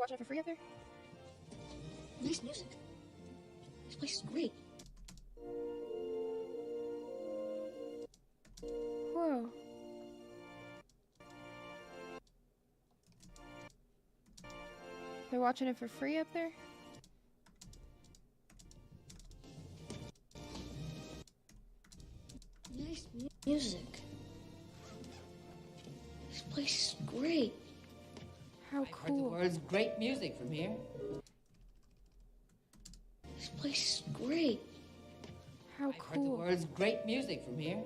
You watching it for free up there? Nice music. This place is great. Whoa. They're watching it for free up there? Nice music. This place is great. How I heard the cool. words great music from here. This place is great. How I heard the cool. words great music from here.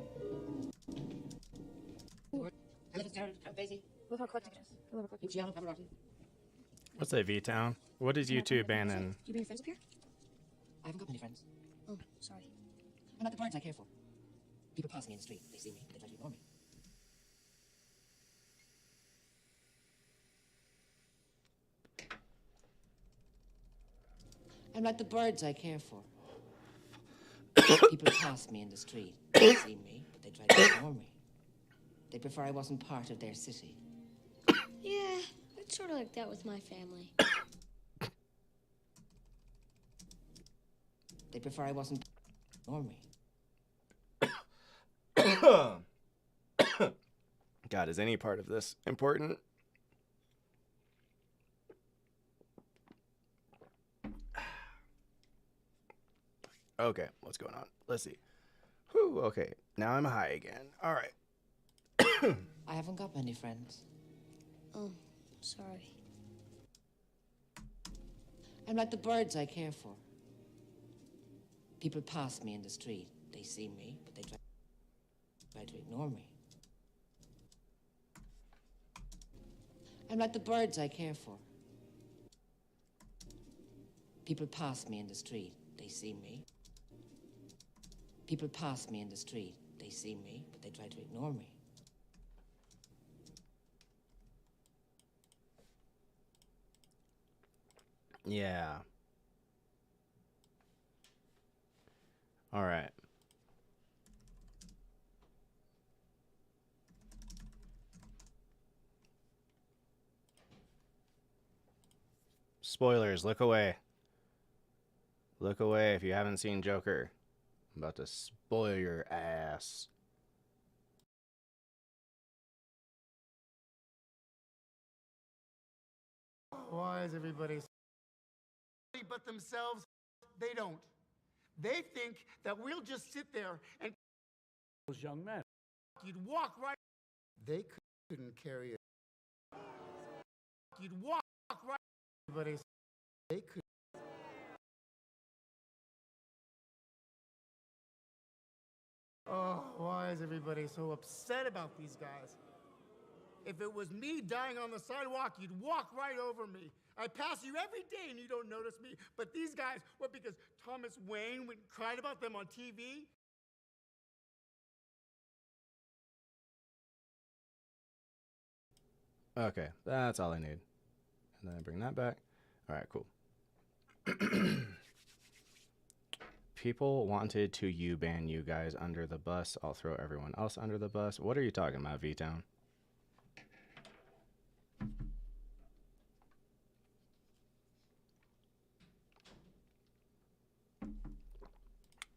Look how eclectic it is. I love eclectic. What's that, V-Town? What is YouTube banning? You bring your friends up here? I haven't got many friends. Oh, sorry. I'm not the birds I care for. People pass me in the street. They see me. They try to ignore me. I'm like the birds I care for. People pass me in the street. They see me, but they try to ignore me. They prefer I wasn't part of their city. Yeah, it's sort of like that with my family. They prefer I wasn't ignore me. God, is any part of this important? Okay, what's going on? Let's see. Whew, okay, now I'm high again. All right. I haven't got many friends. Oh, sorry. I'm like the birds I care for. People pass me in the street. They see me, but they try to ignore me. I'm like the birds I care for. People pass me in the street. They see me. People pass me in the street. They see me, but they try to ignore me. Yeah. All right. Spoilers, look away. Look away if you haven't seen Joker. I'm about to spoil your ass. Why is everybody but themselves? They don't. They think that we'll just sit there and those young men. You'd walk right. They couldn't carry it. You'd walk right. Everybody. They could. Oh, why is everybody so upset about these guys? If it was me dying on the sidewalk, you'd walk right over me. I pass you every day and you don't notice me. But these guys, what, because Thomas Wayne cried about them on TV? Okay, that's all I need. And then I bring that back. All right, cool. People wanted to ban you guys under the bus. I'll throw everyone else under the bus. What are you talking about, V-Town?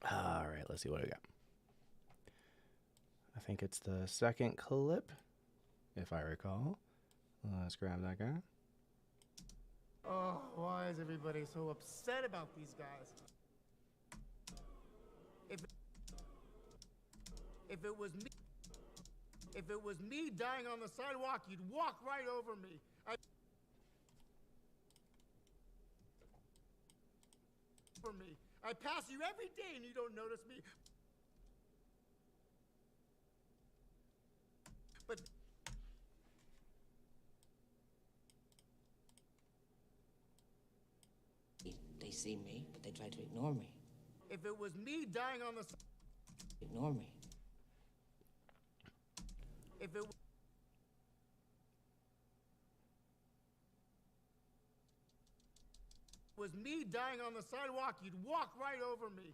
All right, let's see what I got. I think it's the second clip, if I recall. Let's grab that guy. Oh, why is everybody so upset about these guys? If it was me dying on the sidewalk, you'd walk right over me. I pass you every day and you don't notice me. But They see me, but they try to ignore me. if it was me dying on the Ignore me. if it was me dying on the sidewalk, you'd walk right over me.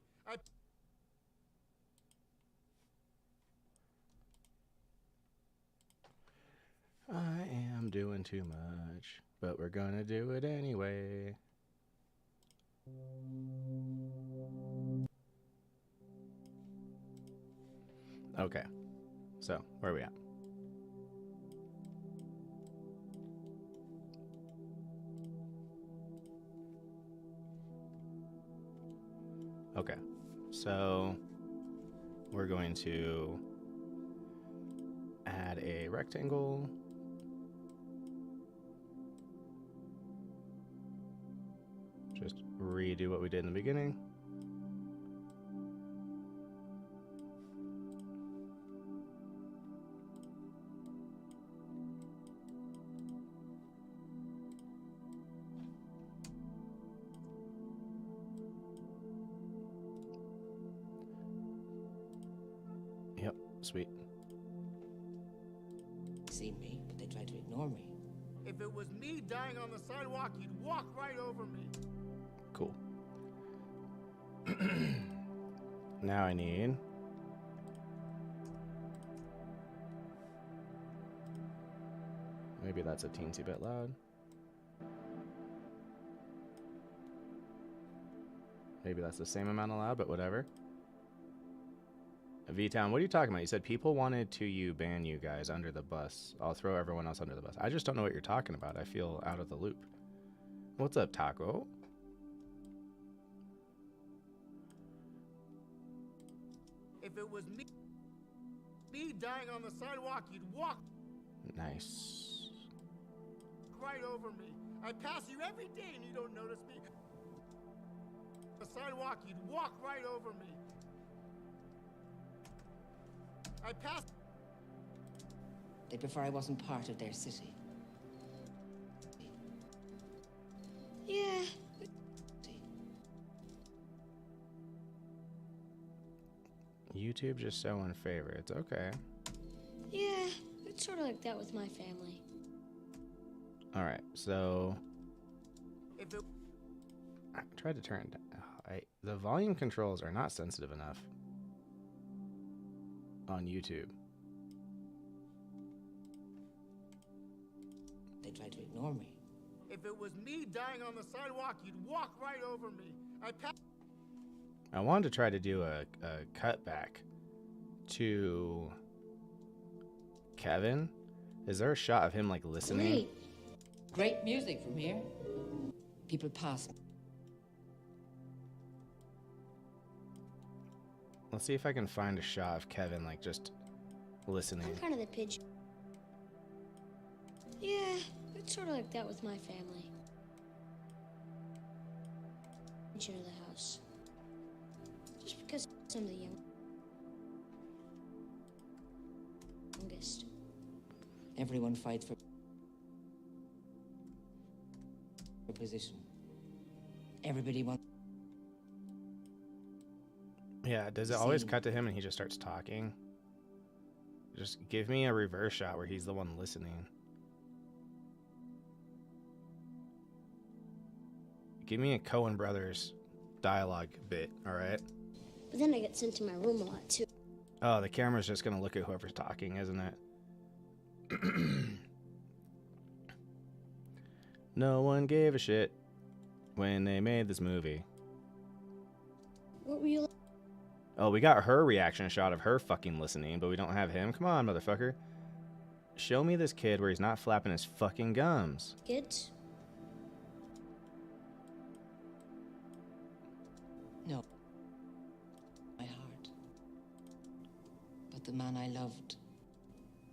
I am doing too much, but we're gonna do it anyway. Okay, so where are we at? Okay, so we're going to add a rectangle. Just redo what we did in the beginning. Yep, sweet. See me, but they try to ignore me. If it was me dying on the sidewalk, you'd walk right over me. Cool. Now I need maybe that's a teensy bit loud. Maybe that's the same amount of loud, but whatever. V-Town, what are you talking about? You said people wanted to ban you guys under the bus. I'll throw everyone else under the bus. I just don't know what you're talking about. I feel out of the loop. What's up, Taco? If it was me dying on the sidewalk, you'd walk Nice. right over me. I pass you every day and you don't notice me. The sidewalk, you'd walk right over me. I pass. They prefer I wasn't part of their city. Yeah. YouTube just showing favorites. Okay. Yeah, it's sort of like that with my family. All right. So If it I tried to turn it down. The volume controls are not sensitive enough on YouTube. They try to ignore me. If it was me dying on the sidewalk, you'd walk right over me. I wanted to try to do a cutback to Kevin. Is there a shot of him like listening? Great music from here. People pass me. Let's see if I can find a shot of Kevin like just listening. I'm kind of the pigeon. Yeah, it's sort of like that with my family. Pigeon of the house. Just because I'm the youngest. Everyone fights for position. Everybody wants. Yeah, does it always cut to him and he just starts talking? Just give me a reverse shot where he's the one listening. Give me a Coen Brothers dialogue bit, all right? But then I get sent to my room a lot too. Oh, the camera's just gonna look at whoever's talking, isn't it? No one gave a shit when they made this movie. What were you like? Oh, we got her reaction shot of her fucking listening, but we don't have him? Come on, motherfucker. Show me this kid where he's not flapping his fucking gums. Kids? No. My heart. But the man I loved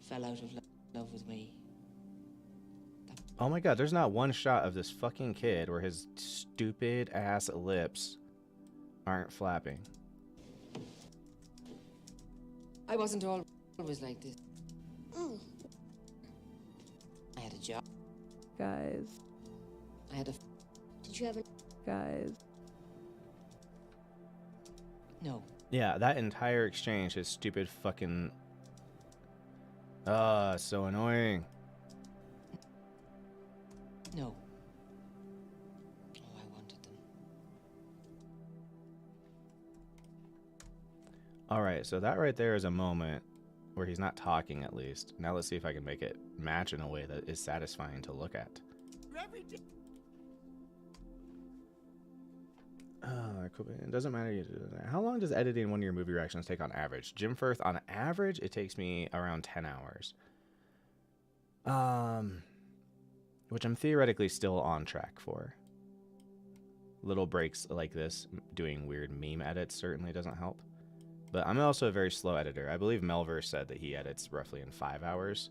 fell out of love with me. Oh my god, there's not one shot of this fucking kid where his stupid ass lips aren't flapping. I wasn't always like this. Oh. I had a job. Guys. I had a... Did you have a... Guys. No. Yeah, that entire exchange is stupid fucking... so annoying. No. Oh, I wanted them. Alright, so that right there is a moment where he's not talking at least. Now let's see if I can make it match in a way that is satisfying to look at. It doesn't matter. How long does editing one of your movie reactions take on average? Jim Firth, on average, it takes me around 10 hours. Which I'm theoretically still on track for. Little breaks like this, doing weird meme edits certainly doesn't help. But I'm also a very slow editor. I believe Melver said that he edits roughly in 5 hours.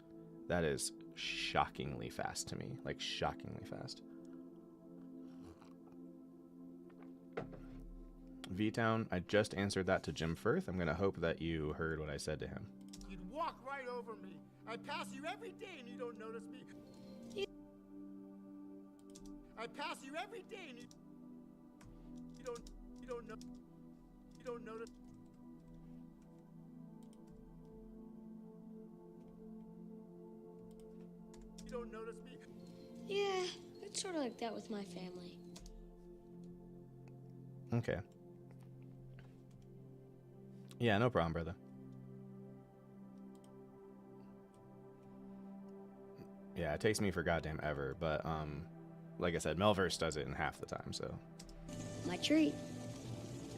That is shockingly fast to me. Like, shockingly fast. V-Town, I just answered that to Jim Firth. I'm going to hope that you heard what I said to him. You'd walk right over me. I pass you every day and you don't notice me. I pass you every day and you don't know. You don't notice. You don't notice me. Yeah, it's sort of like that with my family. Okay. Yeah, no problem, brother. Yeah, it takes me for goddamn ever, but like I said, Melverse does it in half the time, so. My treat.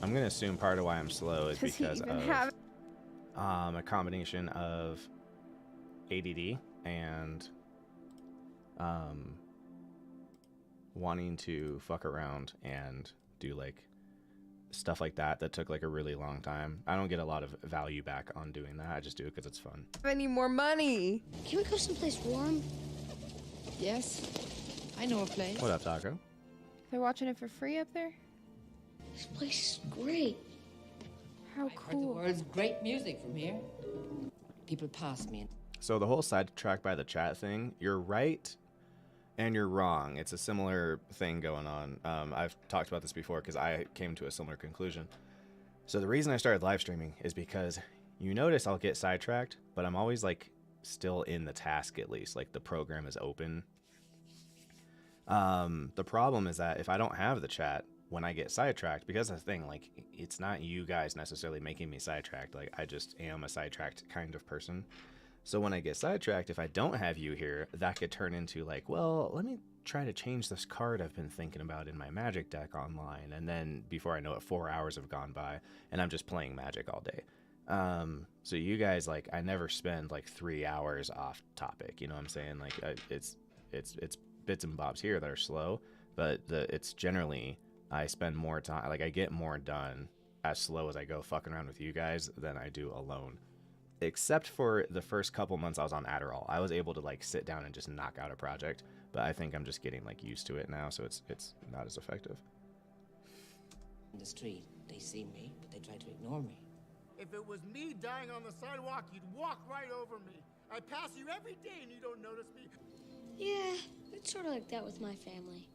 I'm gonna assume part of why I'm slow is Does he because even of have a combination of ADD and wanting to fuck around and do like stuff like that took like a really long time. I don't get a lot of value back on doing that. I just do it because it's fun. any more money? Can we go someplace warm? Yes, I know a place. What up, Taco? They're watching it for free up there? This place is great. How I've heard the cool. words great music from here. People pass me. So the whole sidetrack by the chat thing, you're right and you're wrong. It's a similar thing going on. I've talked about this before because I came to a similar conclusion. So the reason I started live streaming is because you notice I'll get sidetracked, but I'm always like still in the task at least. Like the program is open. The problem is that if I don't have the chat when I get sidetracked, because that's the thing, like it's not you guys necessarily making me sidetracked. Like I just am a sidetracked kind of person. So when I get sidetracked, if I don't have you here, that could turn into like, well, let me try to change this card I've been thinking about in my Magic deck online. And then before I know it, 4 hours have gone by and I'm just playing Magic all day. So you guys, like, I never spend like 3 hours off topic. You know what I'm saying? Like it's bits and bobs here that are slow, but it's generally, I spend more time, like I get more done as slow as I go fucking around with you guys than I do alone. Except for the first couple months I was on Adderall. I was able to like sit down and just knock out a project, but I think I'm just getting like used to it now, so it's not as effective. In the street, they see me, but they try to ignore me. If it was me dying on the sidewalk, you'd walk right over me. I pass you every day and you don't notice me. Yeah, it's sort of like that with my family.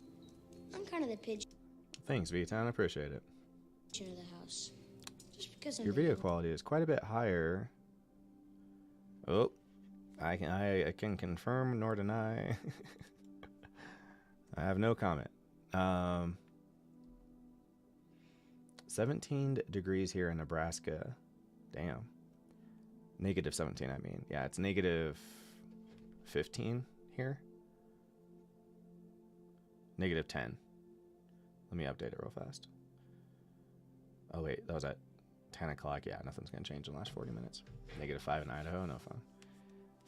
I'm kind of the pigeon Thanks, V-Town, I appreciate it. of the house. Just because I'm Your video quality is quite a bit higher. Oh, I can confirm nor deny. I have no comment. 17 degrees here in Nebraska. Damn. Negative 17, I mean. Yeah, it's negative 15 here. Negative 10. Let me update it real fast. Oh, wait, that was at 10 o'clock. Yeah, nothing's going to change in the last 40 minutes. Negative 5 in Idaho, no fun.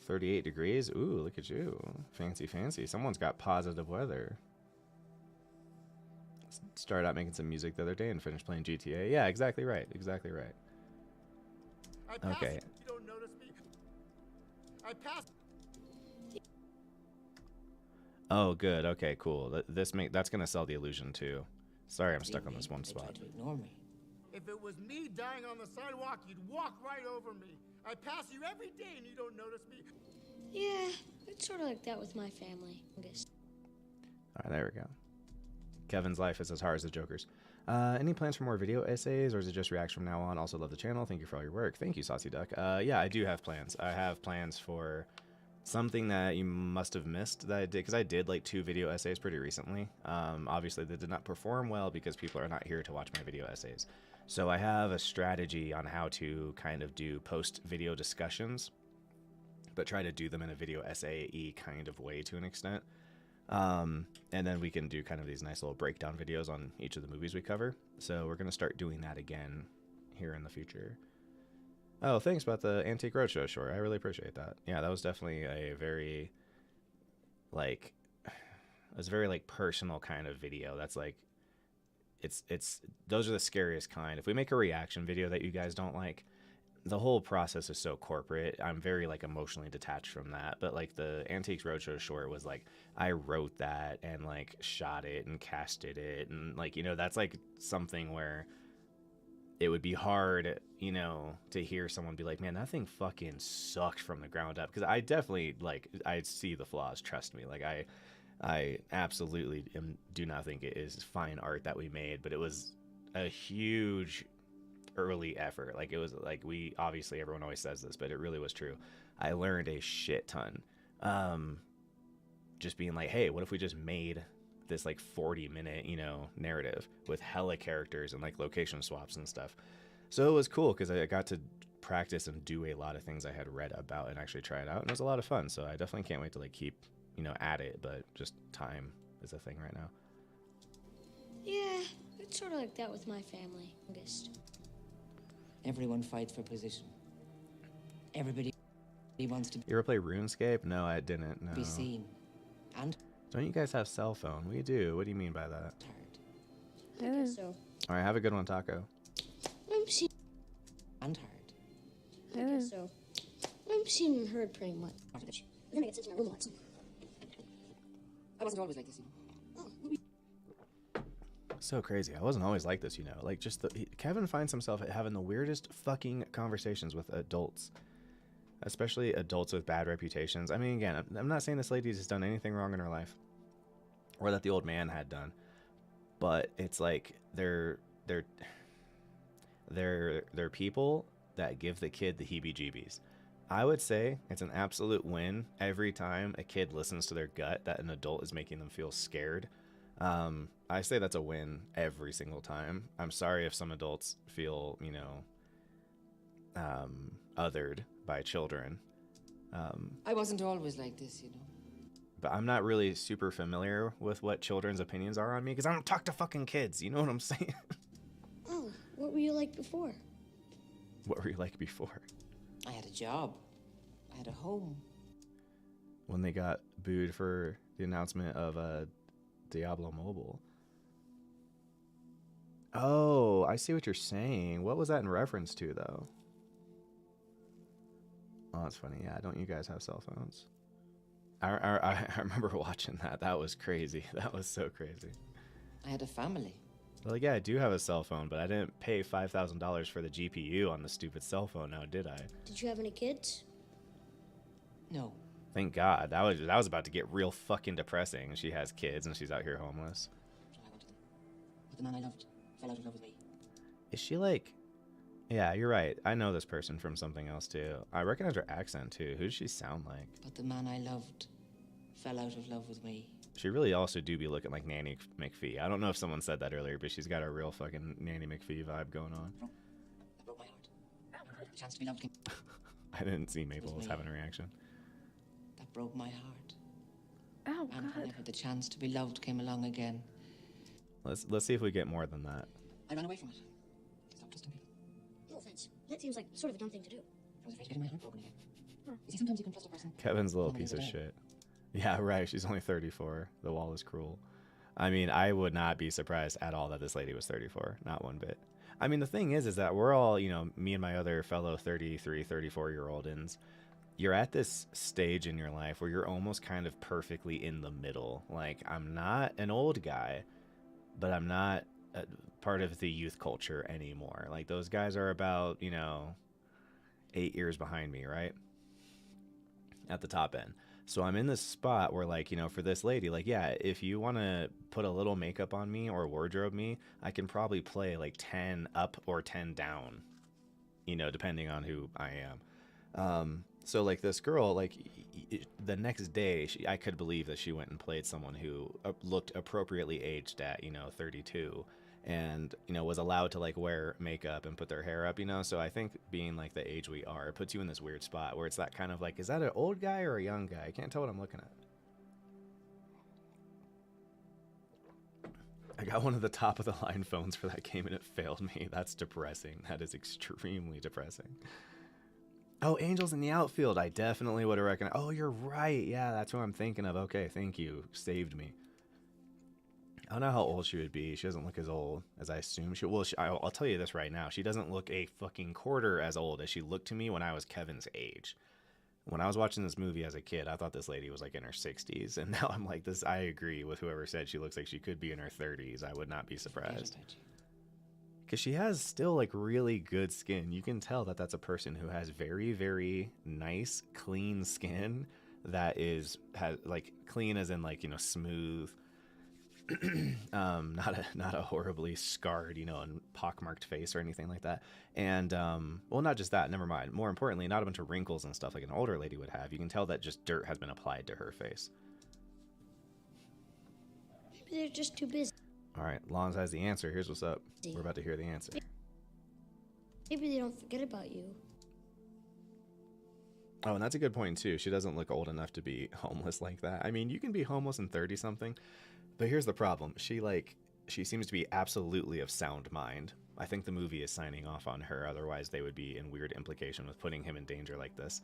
38 degrees. Ooh, look at you. Fancy, fancy. Someone's got positive weather. Started out making some music the other day and finished playing GTA. Yeah, exactly right. Exactly right. Okay. You don't notice me. I pass. Oh, good. Okay, cool. That's gonna sell the illusion too. Sorry, I'm stuck on this one They spot. try to ignore me. If it was me dying on the sidewalk, you'd walk right over me. I pass you every day and you don't notice me. Yeah, it's sort of like that with my family. All right, there we go. Kevin's life is as hard as the Joker's. Any plans for more video essays, or is it just reacts from now on? Also love the channel. Thank you for all your work. Thank you, Saucy Duck. Yeah, I do have plans. I have plans for something that you must have missed that I did, because I did like 2 video essays pretty recently. Obviously, they did not perform well because people are not here to watch my video essays. So I have a strategy on how to kind of do post-video discussions, but try to do them in a video essay-y kind of way to an extent. And then we can do kind of these nice little breakdown videos on each of the movies we cover. So we're going to start doing that again here in the future. Oh, thanks about the Antique Roadshow short. I really appreciate that. Yeah, that was definitely a very, like, it was a very, like, personal kind of video. That's, like, those are the scariest kind. If we make a reaction video that you guys don't like, the whole process is so corporate. I'm very, like, emotionally detached from that. But, like, the Antiques Roadshow short was, like, I wrote that and, like, shot it and casted it. And, like, you know, that's, like, something where it would be hard, you know, to hear someone be like, man, that thing fucking sucked from the ground up. Because I definitely, like, I see the flaws, trust me. Like, I absolutely do not think it is fine art that we made, but it was a huge early effort. Like, it was, like, we, obviously, everyone always says this, but it really was true. I learned a shit ton. Just being like, hey, what if we just made this, like, 40-minute, you know, narrative with hella characters and, like, location swaps and stuff. So it was cool because I got to practice and do a lot of things I had read about and actually try it out, and it was a lot of fun. So I definitely can't wait to, like, keep, you know, at it, but just time is a thing right now. Yeah, it's sort of like that with my family. August. Everyone fights for position. Everybody wants to You ever play RuneScape? No, I didn't. No. be seen. And Don't you guys have cell phone? We do. What do you mean by that? heard. I guess so. All right, have a good one, Taco. I'm seen. And heard. I guess so. I'm seen and heard pretty much. Then I get sent to my room lots. I wasn't always like this, you know. So crazy. I wasn't always like this, you know. Like, just Kevin finds himself having the weirdest fucking conversations with adults, especially adults with bad reputations. I mean, again, I'm not saying this lady has done anything wrong in her life, or that the old man had done, but it's like they're people that give the kid the heebie-jeebies. I would say it's an absolute win every time a kid listens to their gut that an adult is making them feel scared. I say that's a win every single time. I'm sorry if some adults feel, you know, othered by children. I wasn't always like this, you know. But I'm not really super familiar with what children's opinions are on me because I don't talk to fucking kids. You know what I'm saying? Oh, what were you like before? What were you like before? I had a job. I had a home. When they got booed for the announcement of Diablo Mobile. Oh, I see what you're saying. What was that in reference to, though? Oh, that's funny. Yeah, don't you guys have cell phones? I remember watching that. That was crazy. That was so crazy. I had a family. Well, yeah, I do have a cell phone, but I didn't pay $5,000 for the GPU on the stupid cell phone now, did I? Did you have any kids? No. Thank God. That was about to get real fucking depressing. She has kids and she's out here homeless. So I wanted them. But the man I loved fell out of love with me. Is she like... Yeah, you're right. I know this person from something else, too. I recognize her accent, too. Who does she sound like? But the man I loved fell out of love with me. She really also do be looking like Nanny McPhee. I don't know if someone said that earlier, but she's got a real fucking Nanny McPhee vibe going on. That broke my heart. The chance to be loved came. I didn't see Maple was having a reaction. That broke my heart. Oh, And God. whenever the chance to be loved came along again, Let's see if we get more than that. I ran away from it. I stopped trusting people. No offense. That seems like sort of a dumb thing to do. I was afraid of getting my heart broken again. You see, sometimes you can trust a person. Kevin's a little and piece of then they're shit. Yeah, right. She's only 34. The wall is cruel. I mean, I would not be surprised at all that this lady was 34. Not one bit. I mean, the thing is that we're all, you know, me and my other fellow 33, 34-year-old-ins, you're at this stage in your life where you're almost kind of perfectly in the middle. Like, I'm not an old guy, but I'm not a part of the youth culture anymore. Like, those guys are about, you know, 8 years behind me, right? At the top end. So I'm in this spot where, like, you know, for this lady, like, yeah, if you want to put a little makeup on me or wardrobe me, I can probably play like 10 up or 10 down, you know, depending on who I am. So like this girl, like the next day, I could believe that she went and played someone who looked appropriately aged at 32, and was allowed to like wear makeup and put their hair up. So I think being like the age we are, it puts you in this weird spot where it's that kind of like, is that an old guy or a young guy? I can't tell what I'm looking at. I got one of the top of the line phones for that game and it failed me. That's depressing. That is extremely depressing. Oh, Angels in the Outfield. I definitely would have recognized. Oh, you're right. Yeah, that's who I'm thinking of. Okay, thank you. Saved me. I don't know how old she would be. She doesn't look as old as I assume she. Well, I'll tell you this right now. She doesn't look a fucking quarter as old as she looked to me when I was Kevin's age. When I was watching this movie as a kid, I thought this lady was like in her 60s, and now I'm like this. I agree with whoever said she looks like she could be in her 30s. I would not be surprised. Because she has still like really good skin. You can tell that that's a person who has very, very nice, clean skin that has like clean as in like, smooth, not a horribly scarred, and pockmarked face or anything like that. And well, not just that, never mind. More importantly, not a bunch of wrinkles and stuff like an older lady would have. You can tell that just dirt has been applied to her face. Maybe they're just too busy. All right, Lons has the answer. Here's what's up. We're about to hear the answer. Maybe they don't forget about you. Oh, and that's a good point, too. She doesn't look old enough to be homeless like that. I mean, you can be homeless in 30-something, but here's the problem. She seems to be absolutely of sound mind. I think the movie is signing off on her. Otherwise, they would be in weird implication with putting him in danger like this,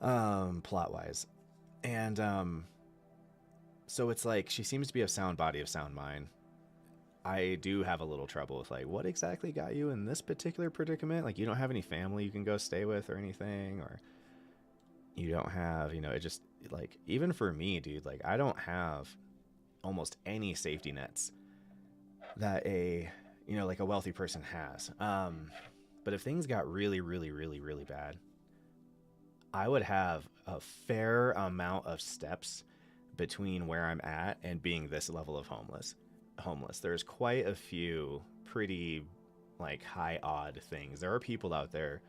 plot-wise. And so it's like she seems to be of sound body, of sound mind. I do have a little trouble with like, what exactly got you in this particular predicament? Like, you don't have any family you can go stay with or anything, or you don't have, it just like, even for me, dude, like I don't have almost any safety nets that like a wealthy person has. But if things got really, really, really, really bad, I would have a fair amount of steps between where I'm at and being this level of homeless. There's quite a few pretty like high odd things. There are people out there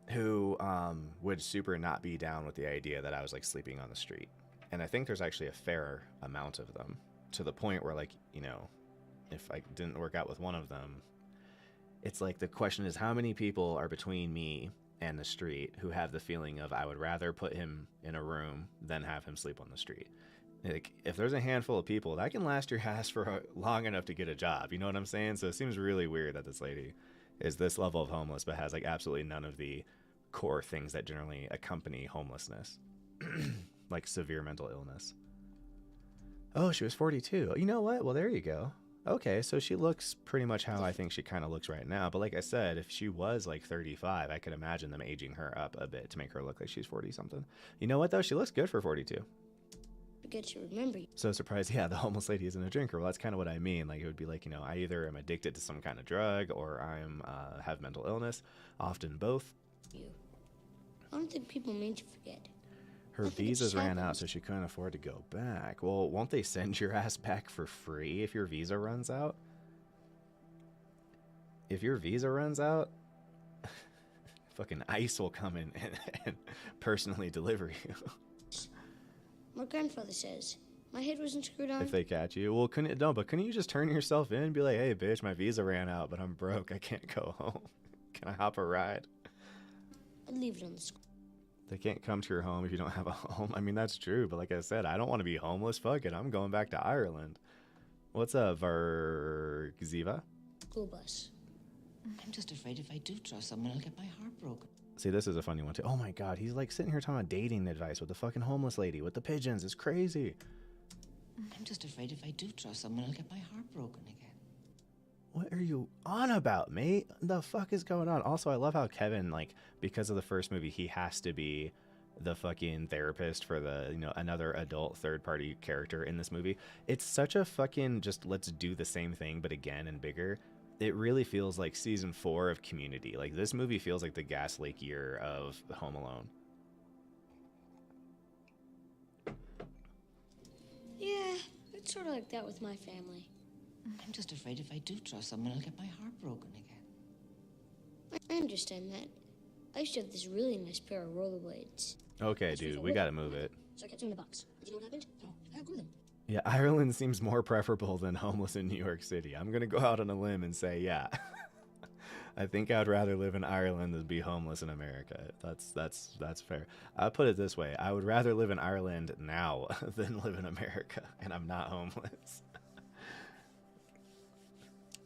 who would super not be down with the idea that I was like sleeping on the street. And I think there's actually a fair amount of them, to the point where like, if I didn't work out with one of them, it's like the question is how many people are between me and the street who have the feeling of I would rather put him in a room than have him sleep on the street. Like, if there's a handful of people, that can last your ass for long enough to get a job. You know what I'm saying? So it seems really weird that this lady is this level of homeless, but has like absolutely none of the core things that generally accompany homelessness, like severe mental illness. Oh, she was 42. You know what? Well, there you go. Okay, so she looks pretty much how I think she kind of looks right now. But like I said, if she was like 35, I could imagine them aging her up a bit to make her look like she's 40-something. You know what, though? She looks good for 42. Forget to remember you. So surprised, yeah, the homeless lady isn't a drinker. Well, that's kind of what I mean. Like, it would be like, I either am addicted to some kind of drug or I'm have mental illness, often both. I don't think people mean to forget. Her visas ran out, so she couldn't afford to go back. Well, won't they send your ass back for free if your visa runs out? If your visa runs out, fucking ICE will come in and personally deliver you. My grandfather says my head wasn't screwed on. If they catch you. Well, couldn't you just turn yourself in and be like, hey, bitch, my visa ran out, but I'm broke. I can't go home. Can I hop a ride? I'd leave it on the school. They can't come to your home if you don't have a home. I mean, that's true, but like I said, I don't want to be homeless. Fuck it, I'm going back to Ireland. What's up, Vargziva? School bus. I'm just afraid if I do trust someone, I'll get my heart broken. See, this is a funny one, too. Oh, my God. He's, like, sitting here talking about dating advice with the fucking homeless lady, with the pigeons. It's crazy. I'm just afraid if I do trust someone, I'll get my heart broken again. What are you on about, mate? The fuck is going on? Also, I love how Kevin, like, because of the first movie, he has to be the fucking therapist for the, another adult third-party character in this movie. It's such a fucking just let's do the same thing, but again and bigger. It really feels like season 4 of Community. Like, this movie feels like the Gas Lake year of Home Alone. Yeah, it's sort of like that with my family. I'm just afraid if I do trust someone, I'll get my heart broken again. I understand that. I used to have this really nice pair of rollerblades. Okay, dude, we gotta move it. So I kept them in the box. Did you know what happened? No, I outgrew them. Yeah, Ireland seems more preferable than homeless in New York City. I'm gonna go out on a limb and say, yeah. I think I'd rather live in Ireland than be homeless in America. That's fair. I'll put it this way. I would rather live in Ireland now than live in America, and I'm not homeless.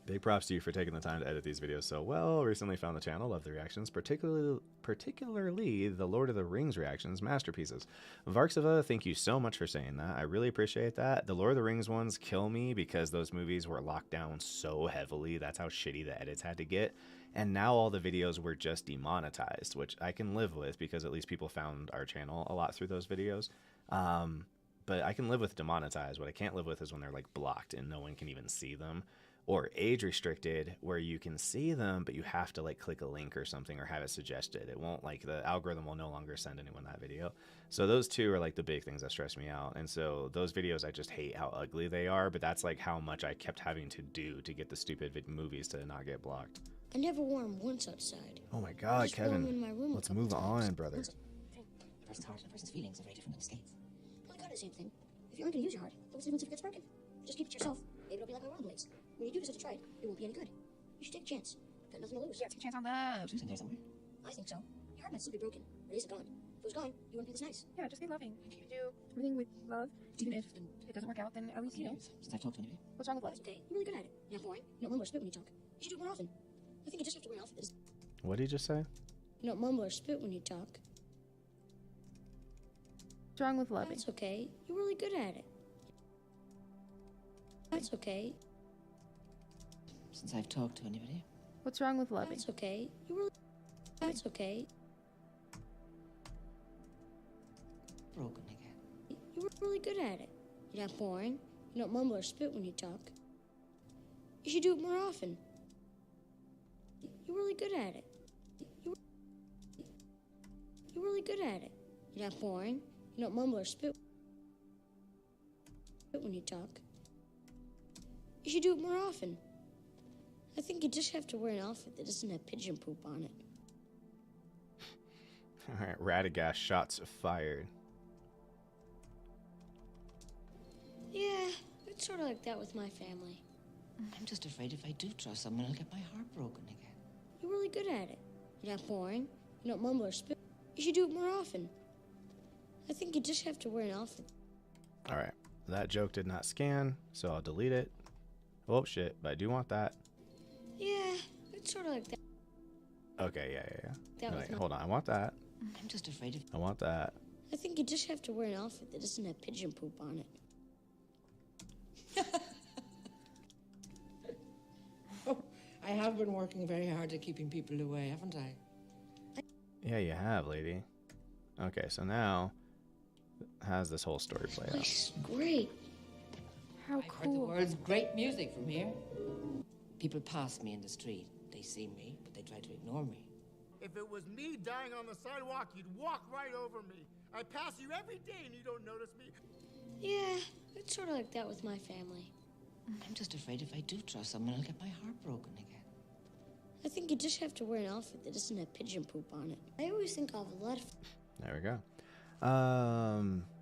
Big props to you for taking the time to edit these videos so well. Recently found the channel, love the reactions, particularly the Lord of the Rings reactions, masterpieces. Varksova, thank you so much for saying that. I really appreciate that. The Lord of the Rings ones kill me because those movies were locked down so heavily. That's how shitty the edits had to get. And now all the videos were just demonetized, which I can live with because at least people found our channel a lot through those videos. But I can live with demonetized. What I can't live with is when they're like blocked and no one can even see them. Or age restricted, where you can see them, but you have to like click a link or something or have it suggested. It won't, like, the algorithm will no longer send anyone that video. So those two are like the big things that stress me out. And so those videos, I just hate how ugly they are, but that's like how much I kept having to do to get the stupid movies to not get blocked. I never wore them once outside. Oh my God, just wore 'em in Kevin, my room a let's couple move times. on, brother. A person's heart and a person's feelings are very different than skates. Well, I got the same thing. If you aren't gonna use your heart, what's the difference if it gets broken? Just keep it to yourself. Maybe it'll be like our rollerblades. When you do decide to try it, it won't be any good. You should take a chance. Got nothing to lose. Take a chance on love. Isn't there somewhere? I think so. Your heart might still be broken, but it isn't gone. If it was gone, you wouldn't be this nice. Yeah, just be loving. Do everything with love. Even if it doesn't work out, then at least you know. Since I've talked to anybody. What's wrong with love? That's okay. You're really good at it. You're not boring. You don't mumble or spit when you talk. You should do it more often. I think you just have to wear an outfit that is. What did he just say? You don't mumble or spit when you talk. What's wrong with loving? That's okay. You're really good at it. That's okay. Since I've talked to anybody. What's wrong with loving? That's okay. You're really. That's okay. Broken again. You're really good at it. You're not boring. You don't mumble or spit when you talk. You should do it more often. You're really good at it. You're really good at it. You're not boring. You don't mumble or spit when you talk. You should do it more often. I think you just have to wear an outfit that doesn't have pigeon poop on it. All right, Radagast shots fired. Yeah, it's sort of like that with my family. I'm just afraid if I do trust someone, I'll get my heart broken again. You're really good at it. You're not boring. You don't mumble or spit. You should do it more often. I think you just have to wear an outfit. All right, that joke did not scan, so I'll delete it. Oh shit, but I do want that. Yeah, it's sort of like that. Okay, yeah. That was Wait, not- hold on, I want that. I'm just afraid if I want that. I think you just have to wear an outfit that doesn't have pigeon poop on it. I have been working very hard at keeping people away, haven't I? Yeah, you have, lady. Okay, so now how's this whole story play out? Place is great. How I've heard the cool. words great music from here. People pass me in the street. They see me, but they try to ignore me. If it was me dying on the sidewalk, you'd walk right over me. I pass you every day and you don't notice me. Yeah, it's sort of like that with my family. I'm just afraid if I do trust someone, I'll get my heart broken again. I think you just have to wear an outfit that doesn't have pigeon poop on it. I always think I'll have a lot of. There we go.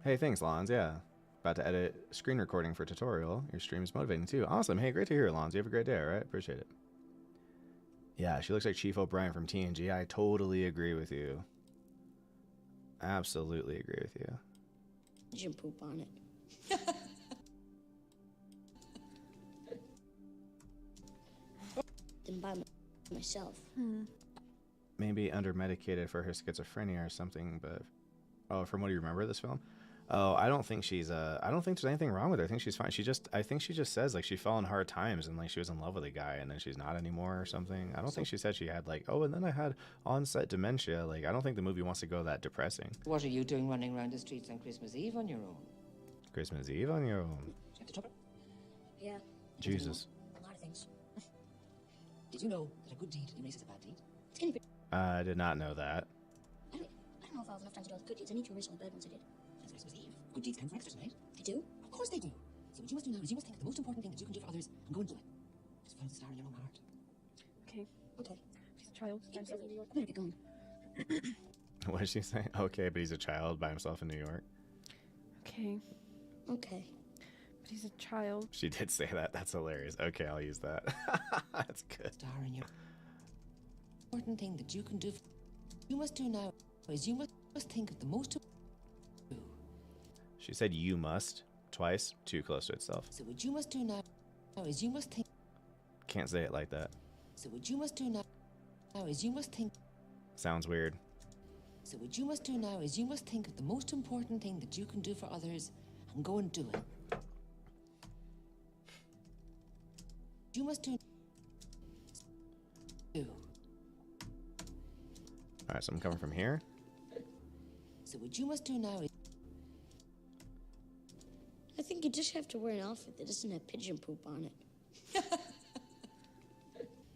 Hey, thanks, Lons. Yeah. About to edit screen recording for tutorial. Your stream is motivating too. Awesome. Hey, great to hear, Lons. You have a great day, all right? Appreciate it. Yeah, she looks like Chief O'Brien from TNG. I totally agree with you. Absolutely agree with you. Pigeon poop on it. Then by myself. Maybe under-medicated for her schizophrenia or something, but... Oh, from what do you remember of this film? Oh, I don't think she's, I don't think there's anything wrong with her. I think she's fine. I think she just says, like, she fell in hard times and, like, she was in love with a guy and then she's not anymore or something. I don't think she said she had, like, oh, and then I had onset dementia. Like, I don't think the movie wants to go that depressing. What are you doing running around the streets on Christmas Eve on your own? Christmas Eve on your own. Do you have the trouble? Yeah, Jesus. a lot of things. Did you know that a good deed erases a bad deed? It's gonna be. I did not know that. I don't know if I'll have enough time to do all the good deeds. I need to erase all the bad ones I did. It's Christmas Eve. Good deeds count for extras, right? They do? Of course they do. So what you must do now is you must think of the most important thing that you can do for others and go and do it. Just follow the star in your own heart. Okay. Okay. She's a child. I better get going. What did she say? Okay, but he's a child by himself in New York. Okay, Okay. but he's a child. She did say that. That's hilarious. Okay, I'll use that. That's good. Star in your important thing that you can do. You must do now is you must think of the most. She said you must twice, too close to itself. So what you must do now is you must think. Can't say it like that. So what you must do now is you must think. Sounds weird. So what you must do now is you must think of the most important thing that you can do for others and go and do it. You must do. All right, so I'm coming from here. So what you must do now is. I think you just have to wear an outfit that doesn't have pigeon poop on it.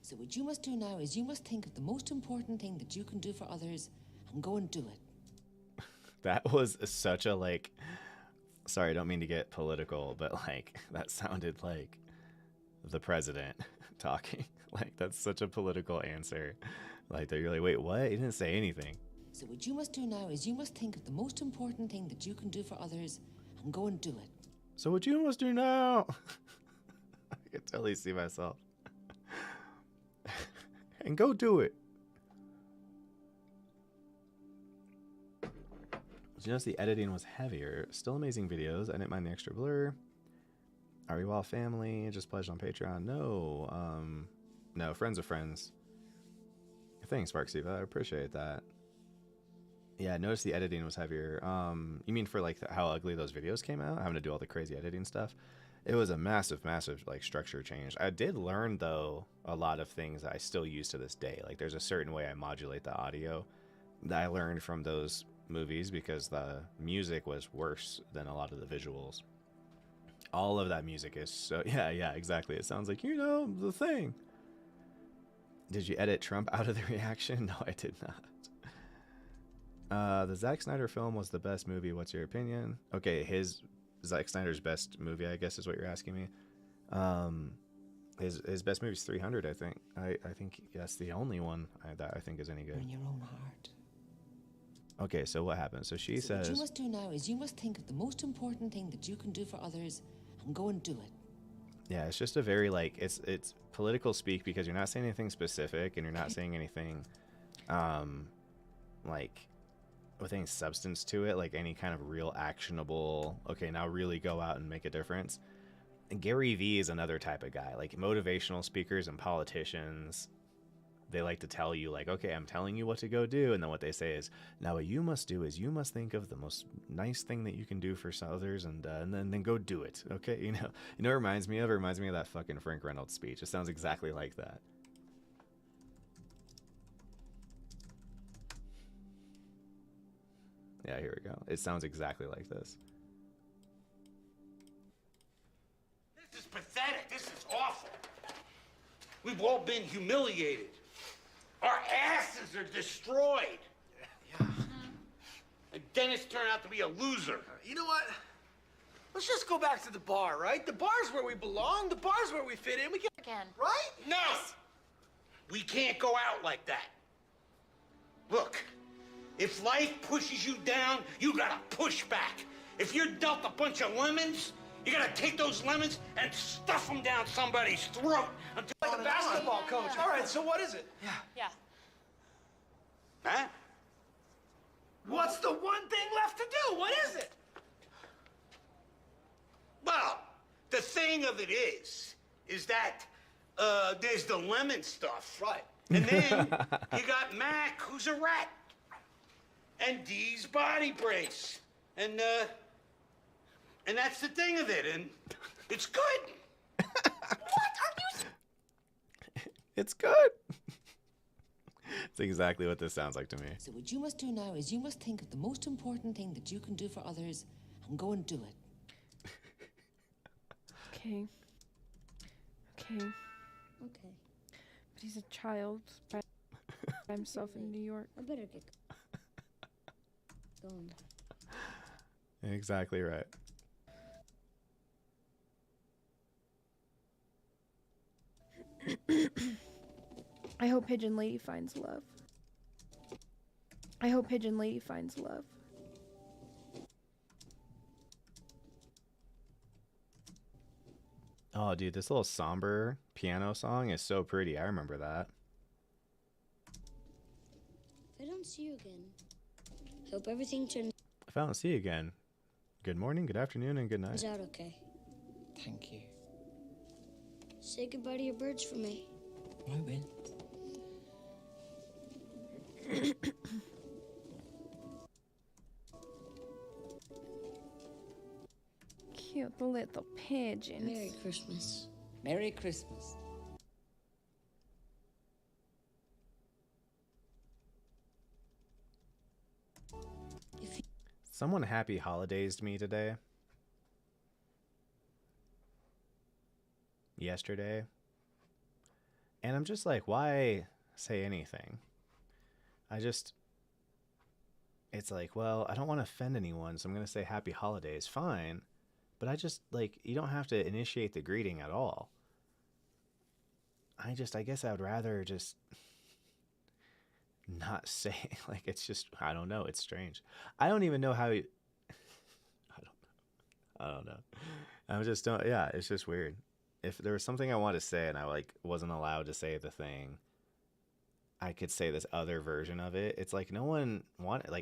So what you must do now is you must think of the most important thing that you can do for others and go and do it. That was such a like. Sorry, I don't mean to get political, but like that sounded like the president talking. Like that's such a political answer. Like they're like, wait, what? He didn't say anything. So what you must do now is you must think of the most important thing that you can do for others and go and do it. So what you must do now? I can totally see myself. And go do it. Did you notice the editing was heavier? Still amazing videos. I didn't mind the extra blur. Are you all family? Just pledged on Patreon? No. No, friends of friends. Thanks, Sparksiva. I appreciate that. Yeah, I noticed the editing was heavier. You mean for like how ugly those videos came out? Having to do all the crazy editing stuff? It was a massive, massive like structure change. I did learn though a lot of things that I still use to this day. Like there's a certain way I modulate the audio that I learned from those movies because the music was worse than a lot of the visuals. All of that music is so yeah, exactly. It sounds like, you know, the thing. Did you edit Trump out of the reaction? No, I did not. The Zack Snyder film was the best movie. What's your opinion? Okay, Zack Snyder's best movie, I guess, is what you're asking me. His best movie is 300, I think. I think that's the only one that I think is any good. In your own heart. Okay, so what happens? So she says... What you must do now is you must think of the most important thing that you can do for others and go and do it. Yeah, it's just a very, like, it's political speak because you're not saying anything specific and you're not saying anything, like, with any substance to it, like any kind of real actionable, okay, now really go out and make a difference. And Gary Vee is another type of guy. Like, motivational speakers and politicians, they like to tell you, like, okay, I'm telling you what to go do. And then what they say is, now what you must do is you must think of the most nice thing that you can do for others and then go do it. Okay, you know what it reminds me of? It reminds me of that fucking Frank Reynolds speech. It sounds exactly like that. Yeah, here we go. It sounds exactly like this. This is pathetic. This is awful. We've all been humiliated. Our asses are destroyed. Yeah. And Dennis turned out to be a loser. You know what? Let's just go back to the bar, right? The bar's where we belong. The bar's where we fit in. We can, Again. right? No! We can't go out like that. Look, if life pushes you down, you gotta push back. If you're dealt a bunch of lemons, you gotta take those lemons and stuff them down somebody's throat until... Like a basketball coach. All right, so what is it? Yeah. Huh? What's the one thing left to do? What is it? Well, the thing of it is that there's the lemon stuff. Right. And then you got Mac, who's a rat. And Dee's body brace. And that's the thing of it, and it's good. What are you? It's good. It's exactly what this sounds like to me. So what you must do now is you must think of the most important thing that you can do for others and go and do it. Okay. Okay. But he's a child by himself in New York. I better get going. Exactly right. I hope Pigeon Lady finds love. I hope Pigeon Lady finds love. Oh, dude, this little somber piano song is so pretty. I remember that. If I don't see you again, I hope everything turns If I don't see you again, good morning, good afternoon, and good night. out okay. Thank you. Say goodbye to your birds for me. I will. Cute little pigeons. Merry Christmas. Merry Christmas. If you Someone happy holidays me today. Yesterday. And I'm just like, why say anything? It's like, well, I don't want to offend anyone, so I'm going to say happy holidays. Fine. But I just, like, you don't have to initiate the greeting at all. I guess I would rather just not say, like, it's just, I don't know. It's strange. I don't even know how you, I don't know. I just don't, yeah, it's just weird. If there was something I wanted to say and I, like, wasn't allowed to say the thing, I could say this other version of it. It's like no one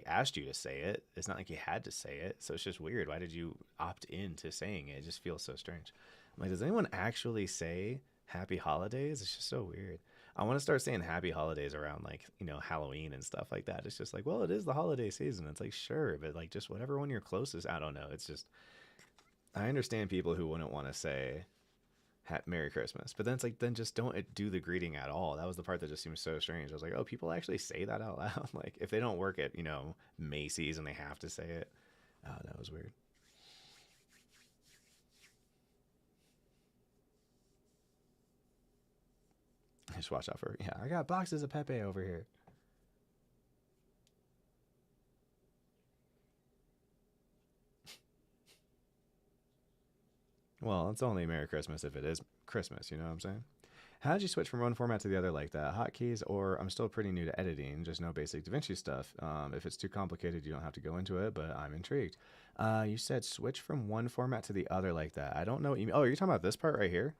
asked you to say it. It's not like you had to say it. So it's just weird. Why did you opt into saying it? It just feels so strange. I'm like, does anyone actually say happy holidays? It's just so weird. I want to start saying happy holidays around, like, you know, Halloween and stuff like that. It's just like, well, it is the holiday season. It's like, sure, but like just whatever one you're closest. I don't know. It's just, I understand people who wouldn't want to say Merry Christmas, but then it's like, then just don't do the greeting at all. That was the part that just seems so strange. I was like, oh, people actually say that out loud. Like, if they don't work at, you know, Macy's and they have to say it. Oh, that was weird. Just watch out for, yeah, I got boxes of Pepe over here. Well, it's only Merry Christmas if it is Christmas, you know what I'm saying? How did you switch from one format to the other like that? Hotkeys, or I'm still pretty new to editing, just know basic DaVinci stuff. If it's too complicated, you don't have to go into it, but I'm intrigued. You said switch from one format to the other like that. I don't know what you mean. Oh, you're talking about this part right here?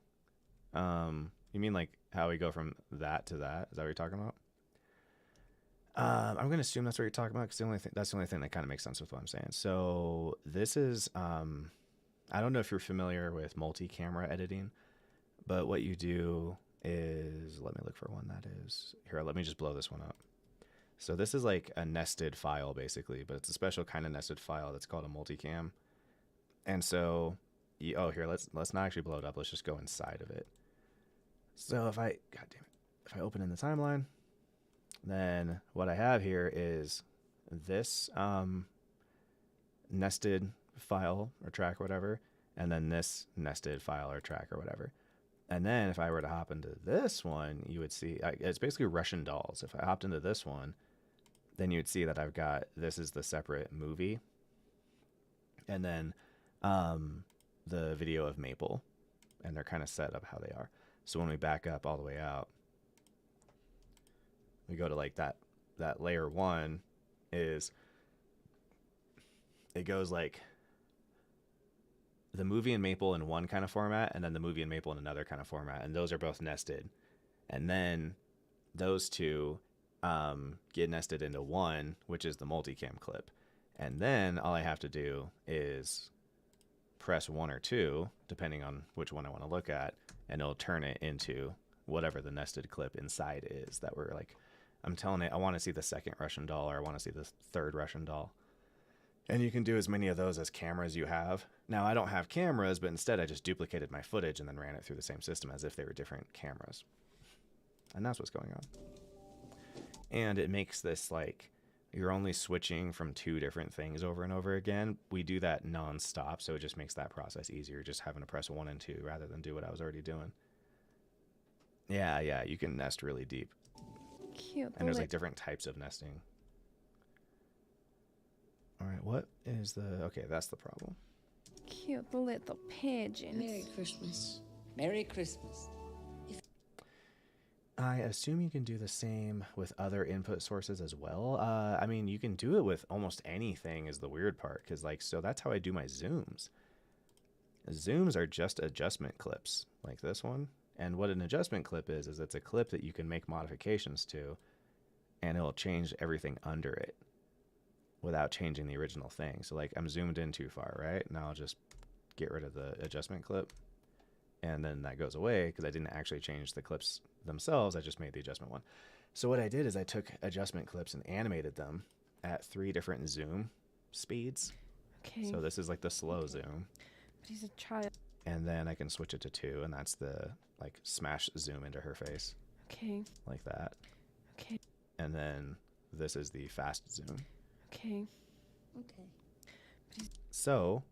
You mean like how we go from that to that? Is that what you're talking about? I'm going to assume that's what you're talking about because that's the only thing that kind of makes sense with what I'm saying. So this is... I don't know if you're familiar with multi-camera editing, but what you do is, let me look for one that is, here, let me just blow this one up. So this is like a nested file basically, but it's a special kind of nested file that's called a multicam. And so, oh, here, let's not actually blow it up. Let's just go inside of it. So if I open in the timeline, then what I have here is this nested file or track or whatever, and then this nested file or track or whatever. And then if I were to hop into this one, you would see it's basically Russian dolls. If I hopped into this one, then you'd see that I've got, this is the separate movie, and then the video of Maple, and they're kind of set up how they are. So when we back up all the way out, we go to like that layer one is, it goes like the movie and Maple in one kind of format, and then the movie and Maple in another kind of format, and those are both nested. And then those two get nested into one, which is the multicam clip. And then all I have to do is press 1 or 2, depending on which one I want to look at, and it'll turn it into whatever the nested clip inside is that we're like, I'm telling it, I want to see the second Russian doll, or I want to see the third Russian doll. And you can do as many of those as cameras you have. Now, I don't have cameras, but instead I just duplicated my footage and then ran it through the same system as if they were different cameras. And that's what's going on. And it makes this like, you're only switching from 2 different things over and over again. We do that nonstop, so it just makes that process easier, just having to press 1 and 2 rather than do what I was already doing. Yeah, you can nest really deep. Cute. And there's like different types of nesting. All right, what is the... Okay, that's the problem. Cute little pigeons. Merry Christmas. Merry Christmas. I assume you can do the same with other input sources as well. I mean, you can do it with almost anything is the weird part, because like, so that's how I do my zooms. Zooms are just adjustment clips like this one. And what an adjustment clip is it's a clip that you can make modifications to, and it'll change everything under it without changing the original thing. So like I'm zoomed in too far, right? Now I'll just get rid of the adjustment clip, and then that goes away because I didn't actually change the clips themselves. I just made the adjustment one. So what I did is I took adjustment clips and animated them at 3 different zoom speeds. Okay. So this is like the slow zoom. But he's a child. And then I can switch it to 2, and that's the like smash zoom into her face. Okay. Like that. Okay. And then this is the fast zoom. Okay. Okay. So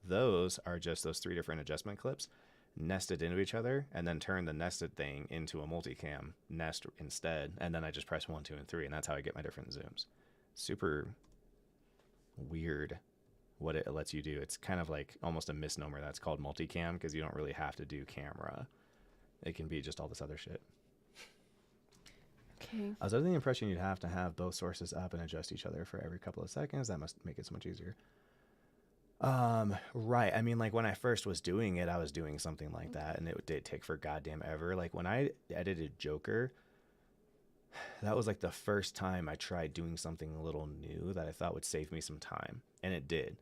those are just those 3 different adjustment clips nested into each other, and then turn the nested thing into a multicam nest instead. And then I just press 1, 2, and 3, and that's how I get my different zooms. Super weird what it lets you do. It's kind of like almost a misnomer that's called multicam, because you don't really have to do camera. It can be just all this other shit. Okay. I was under the impression you'd have to have both sources up and adjust each other for every couple of seconds. That must make it so much easier. Right. I mean, like when I first was doing it, I was doing something like that, and it did take for goddamn ever. Like when I edited Joker, that was like the first time I tried doing something a little new that I thought would save me some time, and it did.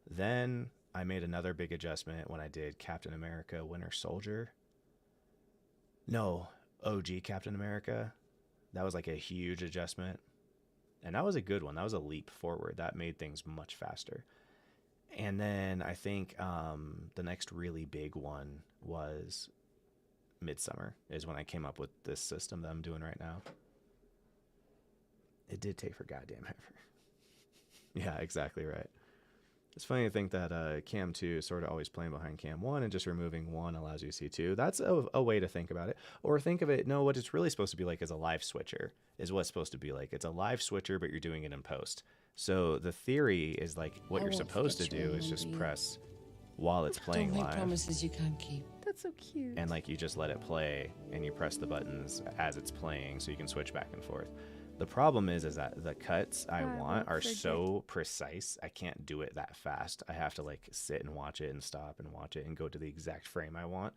Then I made another big adjustment when I did Captain America Winter Soldier. No, OG Captain America. That was like a huge adjustment, and that was a good one. That was a leap forward. That made things much faster. And then I think the next really big one was Midsummer, is when I came up with this system that I'm doing right now. It did take for goddamn ever. Yeah, exactly right. It's funny to think that Cam 2 is sort of always playing behind Cam 1, and just removing 1 allows you to see 2. That's a way to think about it. Or think of it, no, what it's really supposed to be like is a live switcher, is what it's supposed to be like. It's a live switcher, but you're doing it in post. So the theory is like what you're supposed to do is just press while it's playing Don't make live. promises you can't keep. That's so cute. And like you just let it play, and you press the buttons as it's playing, so you can switch back and forth. The problem is that the cuts I want are so precise, I can't do it that fast. I have to like sit and watch it and stop and watch it and go to the exact frame I want,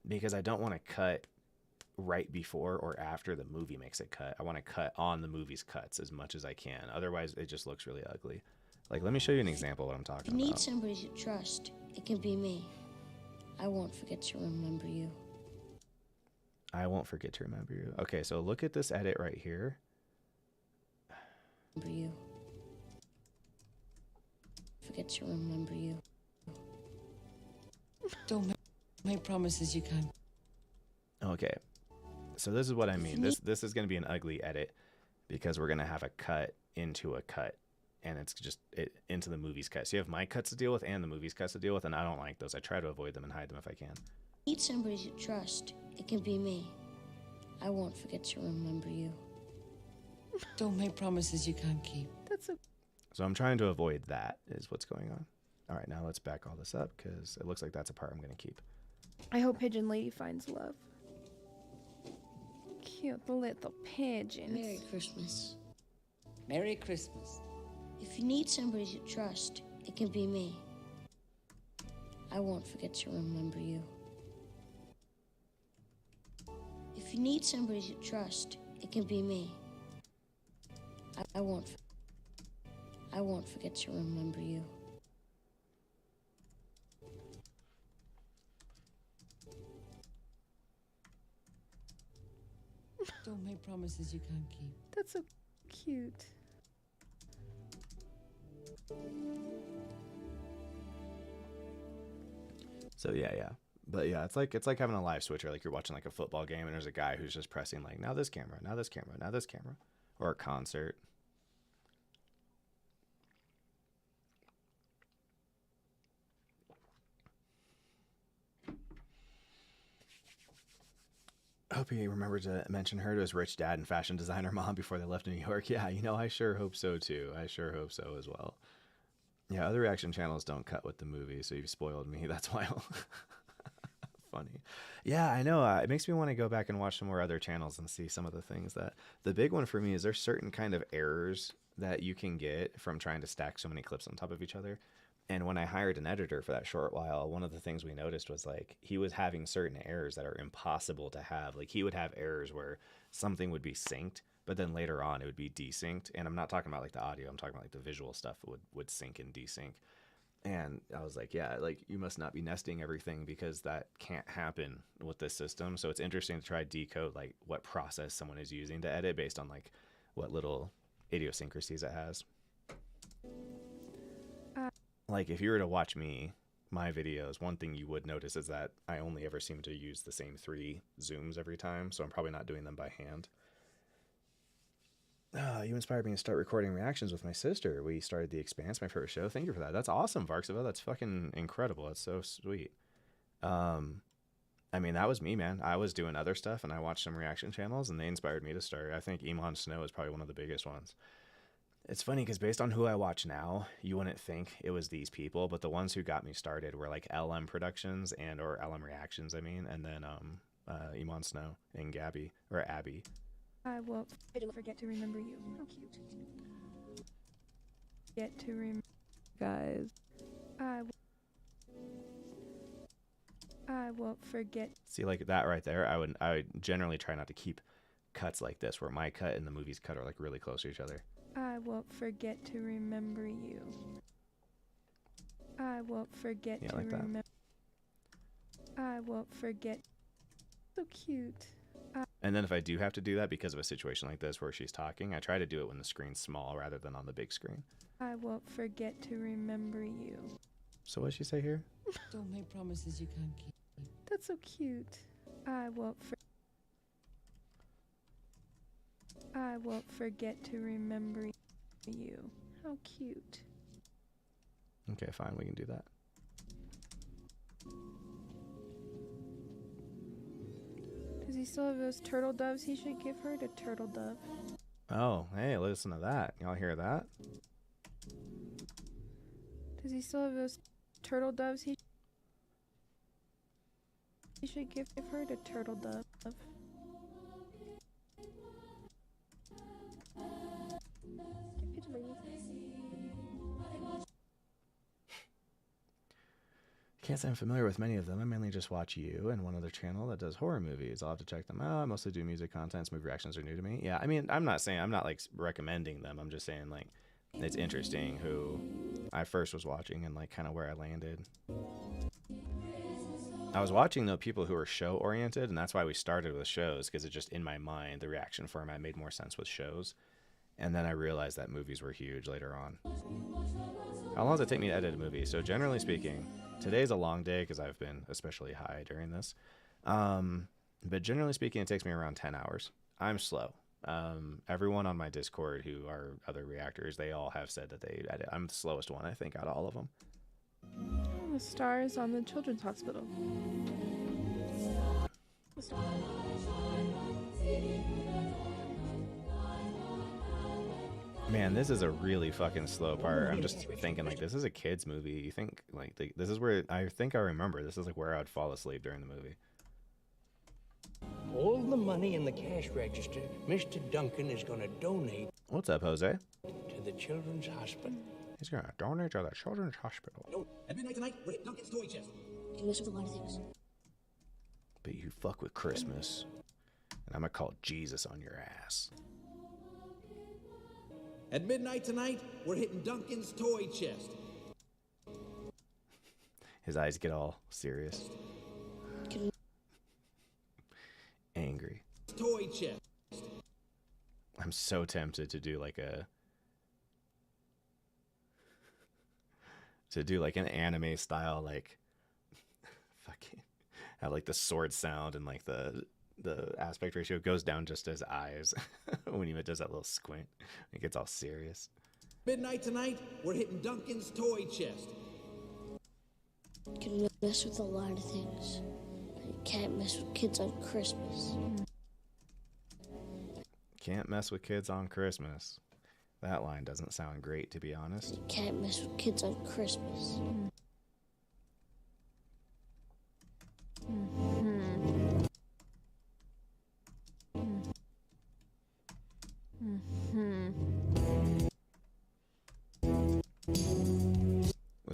because I don't want to cut right before or after the movie makes a cut. I want to cut on the movie's cuts as much as I can. Otherwise, it just looks really ugly. Like, let me show you an example of what I'm talking You need about. somebody to trust. It can be me. I won't forget to remember you. I won't forget to remember you. Okay, so look at this edit right here. Remember you. Forget to remember you. Don't make promises you can't. Okay, so this is what I mean. This is going to be an ugly edit, because we're going to have a cut into a cut, and it's just into the movie's cut. So you have my cuts to deal with and the movie's cuts to deal with, and I don't like those. I try to avoid them and hide them if I can. You need somebody to trust. It can be me. I won't forget to remember you. Don't make promises you can't keep. That's so. So I'm trying to avoid that, is what's going on. All right, now let's back all this up, because it looks like that's a part I'm going to keep. I hope Pigeon Lady finds love. Cute little pigeons. Merry Christmas. Merry Christmas. If you need somebody to trust, it can be me. I won't forget to remember you. If you need somebody to trust, it can be me. I won't forget to remember you. Don't make promises you can't keep. That's so cute. So yeah. But yeah, it's like having a live switcher, like you're watching like a football game, and there's a guy who's just pressing like, now this camera, now this camera, now this camera, or a concert. I hope he remembered to mention her to his rich dad and fashion designer mom before they left New York. Yeah, I sure hope so too. I sure hope so as well. Yeah, other reaction channels don't cut with the movie, so you've spoiled me. That's why I'll funny. Yeah, I know. It makes me want to go back and watch some more other channels and see some of the things that the big one for me is there's certain kind of errors that you can get from trying to stack so many clips on top of each other. And when I hired an editor for that short while, one of the things we noticed was like he was having certain errors that are impossible to have. Like he would have errors where something would be synced, but then later on it would be desynced. And I'm not talking about like the audio, I'm talking about like the visual stuff would sync and desync. And I was like, yeah, like you must not be nesting everything because that can't happen with this system. So it's interesting to try to decode like what process someone is using to edit based on like what little idiosyncrasies it has. Like if you were to watch my videos, one thing you would notice is that I only ever seem to use the same 3 zooms every time. So I'm probably not doing them by hand. You inspired me to start recording reactions with my sister. We started The Expanse, my first show. Thank you for that. That's awesome, Varksville. That's fucking incredible. That's so sweet. I mean, that was me, man. I was doing other stuff, and I watched some reaction channels, and they inspired me to start. I think Elon Snow is probably one of the biggest ones. It's funny, because based on who I watch now, you wouldn't think it was these people, but the ones who got me started were like LM Productions or LM Reactions, I mean, and then Elon Snow and Abby. I won't forget to remember you. How cute. Get to remember, guys. I won't forget. See, like that right there, I would generally try not to keep cuts like this, where my cut and the movie's cut are like really close to each other. I won't forget to remember you. I won't forget to like that. remember. I won't forget. So cute. And then if I do have to do that because of a situation like this where she's talking, I try to do it when the screen's small rather than on the big screen. I won't forget to remember you. So what did she say here? Don't make promises you can't keep. That's so cute. I won't forget to remember you. How cute. Okay, fine, we can do that. Does he still have those turtle doves? He should give her the turtle dove. Oh, hey, listen to that. Y'all hear that? Does he still have those turtle doves? He should give her the turtle dove. Can't say I'm familiar with many of them. I mainly just watch you and one other channel that does horror movies. I'll have to check them out. I mostly do music contents. Movie reactions are new to me. Yeah, I mean, I'm not like recommending them. I'm just saying like it's interesting who I first was watching and like kind of where I landed. I was watching though people who are show oriented, and that's why we started with shows, because it just in my mind the reaction format made more sense with shows. And then I realized that movies were huge later on. How long does it take me to edit a movie? So generally speaking, today's a long day because I've been especially high during this. But generally speaking, it takes me around 10 hours. I'm slow. Everyone on my Discord who are other reactors, they all have said that they edit. I'm the slowest one, I think, out of all of them. The stars on the children's hospital. Man, this is a really fucking slow part. I'm just thinking like this is a kid's movie. You think like this is where I think I remember this is like where I would fall asleep during the movie. All the money in the cash register, Mr. Duncan is going to donate What's up, Jose? to the Children's Hospital. He's gonna donate to the children's hospital. At midnight tonight, we're at Duncan's toy chest. You mess with a lot of things. But you fuck with Christmas, and I'm gonna call Jesus on your ass. At midnight tonight, we're hitting Duncan's toy chest. His eyes get all serious, angry. Toy chest. I'm so tempted to do like an anime style, like fucking have like the sword sound and like the aspect ratio goes down just as eyes when he does that little squint. It gets all serious. Midnight tonight, we're hitting Duncan's toy chest. You can mess with a lot of things. But you can't mess with kids on Christmas. Can't mess with kids on Christmas. That line doesn't sound great, to be honest. You can't mess with kids on Christmas.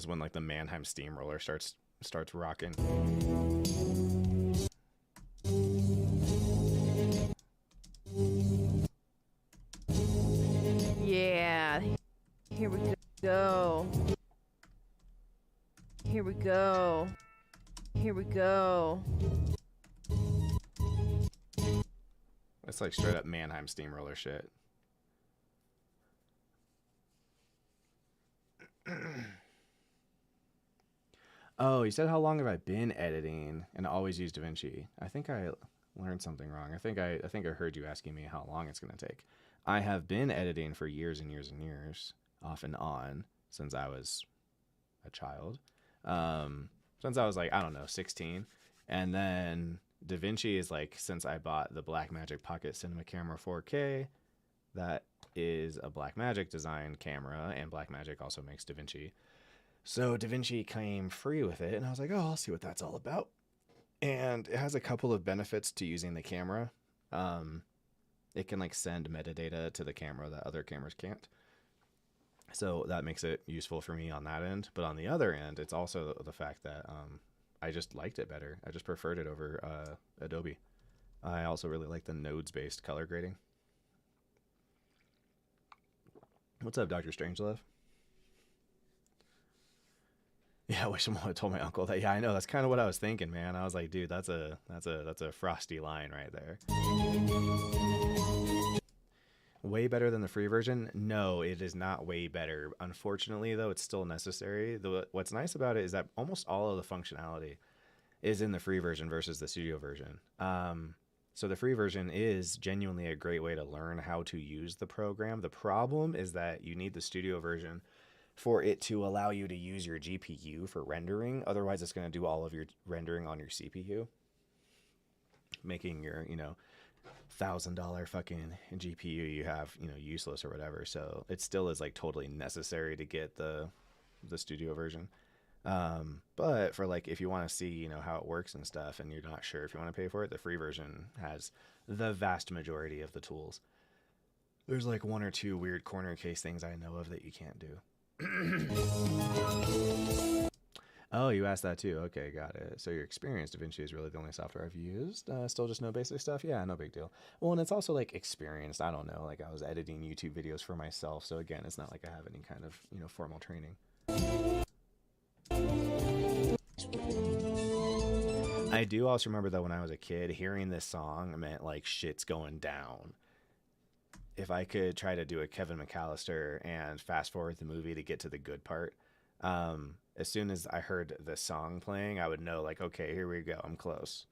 is when like the Mannheim Steamroller starts rocking. Yeah. Here we go. Here we go. Here we go. It's like straight up Mannheim Steamroller shit. Oh, you said how long have I been editing and always use DaVinci? I think I learned something wrong. I think I heard you asking me how long it's going to take. I have been editing for years and years and years, off and on, since I was a child. Since I was like, I don't know, 16. And then DaVinci is like, since I bought the Blackmagic Pocket Cinema Camera 4K, that is a Blackmagic design camera, and Blackmagic also makes DaVinci. So DaVinci came free with it, and I was like, oh, I'll see what that's all about. And it has a couple of benefits to using the camera. It can like send metadata to the camera that other cameras can't. So that makes it useful for me on that end. But on the other end, it's also the fact that I just liked it better. I just preferred it over Adobe. I also really like the nodes-based color grading. What's up, Dr. Strangelove? Yeah, I wish someone had told my uncle that. Yeah, I know. That's kind of what I was thinking, man. I was like, dude, that's a frosty line right there. Way better than the free version? No, it is not way better. Unfortunately, though, it's still necessary. What's nice about it is that almost all of the functionality is in the free version versus the studio version. So the free version is genuinely a great way to learn how to use the program. The problem is that you need the studio version for it to allow you to use your GPU for rendering. Otherwise, it's going to do all of your rendering on your CPU, making your, $1,000 fucking GPU you have, useless or whatever. So it still is like totally necessary to get the studio version. But for like, if you want to see, how it works and stuff, and you're not sure if you want to pay for it, the free version has the vast majority of the tools. There's like one or two weird corner case things I know of that you can't do. Oh, you asked that too. Okay, got it. So your experience, DaVinci is really the only software I've used. Still just no basic stuff? Yeah, no big deal. Well, and it's also like experienced. I don't know. Like I was editing YouTube videos for myself. So again, it's not like I have any kind of, formal training. I do also remember that when I was a kid, hearing this song meant like shit's going down. If I could try to do a Kevin McAllister and fast forward the movie to get to the good part, as soon as I heard the song playing, I would know like, okay, here we go. I'm close.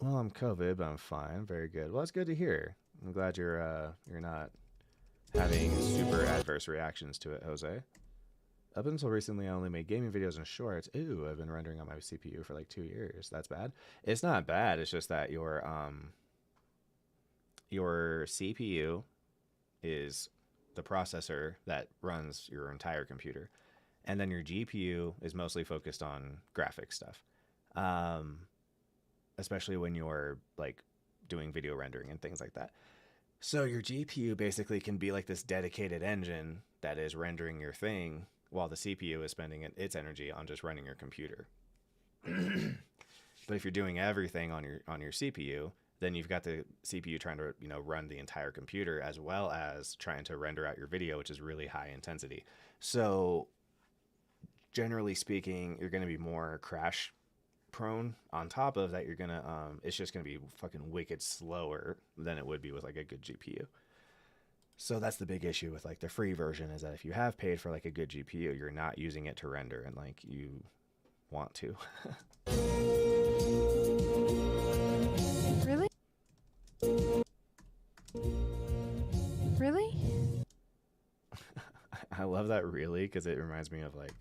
Well, I'm COVID, but I'm fine. Very good. Well, that's good to hear. I'm glad you're not having super adverse reactions to it, Jose. Up until recently, I only made gaming videos and shorts. Ooh, I've been rendering on my CPU for like 2 years. That's bad. It's not bad. It's just that your CPU is the processor that runs your entire computer, and then your GPU is mostly focused on graphic stuff, especially when you're like doing video rendering and things like that. So your GPU basically can be like this dedicated engine that is rendering your thing, while the CPU is spending its energy on just running your computer. But if you're doing everything on your CPU, then you've got the CPU trying to run the entire computer, as well as trying to render out your video, which is really high intensity. So generally speaking, you're going to be more crash prone. On top of that, you're going to it's just going to be fucking wicked slower than it would be with like a good GPU. So that's the big issue with like the free version, is that if you have paid for like a good GPU, you're not using it to render and like you want to. Really? Really? I love that really, because it reminds me of like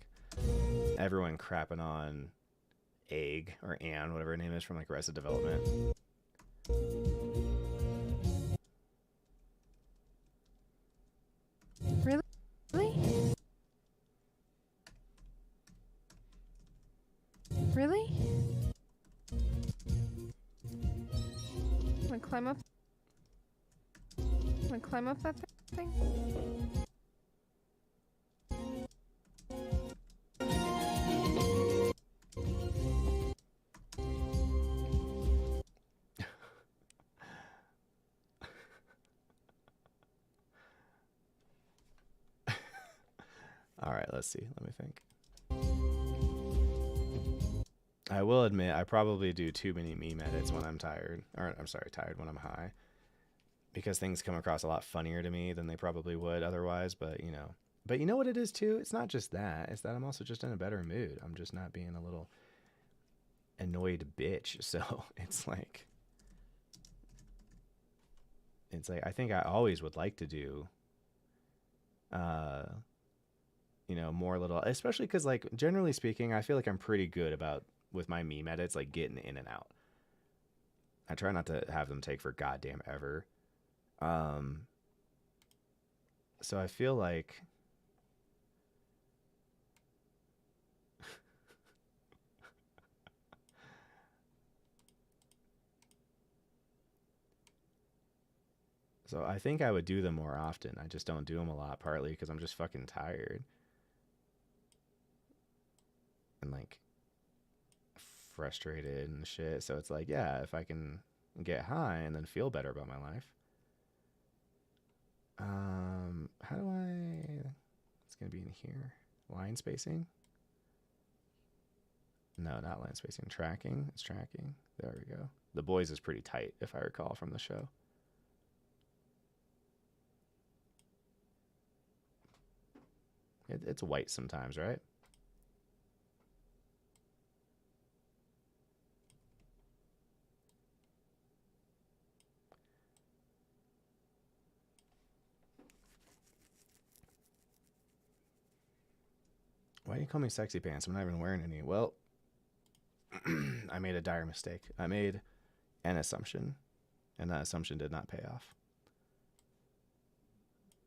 everyone crapping on Egg or Anne, whatever her name is, from like Arrested Development. Really? Really? I'm gonna climb up? Wanna climb up that thing? All right, let's see. Let me think. I will admit I probably do too many meme edits when I'm tired. Or I'm sorry, tired when I'm high. Because things come across a lot funnier to me than they probably would otherwise, but you know. But you know what it is too? It's not just that. It's that I'm also just in a better mood. I'm just not being a little annoyed bitch. So it's like I think I always would like to do you know, more little, especially because like generally speaking, I feel like I'm pretty good about with my meme edits, like getting in and out. I try not to have them take for goddamn ever. So I feel like so I think I would do them more often. I just don't do them a lot, partly because I'm just fucking tired. And like frustrated and shit. So it's like, yeah, if I can get high and then feel better about my life. How do I, it's gonna be in here. Line spacing? No, not line spacing. Tracking. It's tracking. There we go. The boys is pretty tight, if I recall from the show. It's white sometimes, right? Why do you call me sexy pants? I'm not even wearing any. Well, I made a dire mistake. I made an assumption, and that assumption did not pay off.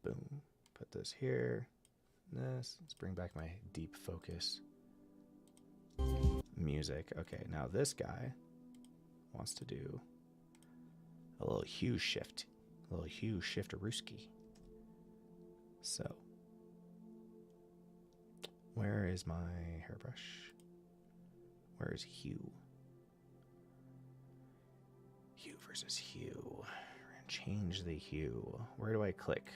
Boom. Put this here. This. Let's bring back my deep focus. Music. Okay, now this guy wants to do a little hue shift. A little hue shift-a-rooski. So, where is my hairbrush? Where is hue? Hue versus hue. We're gonna change the hue. Where do I click?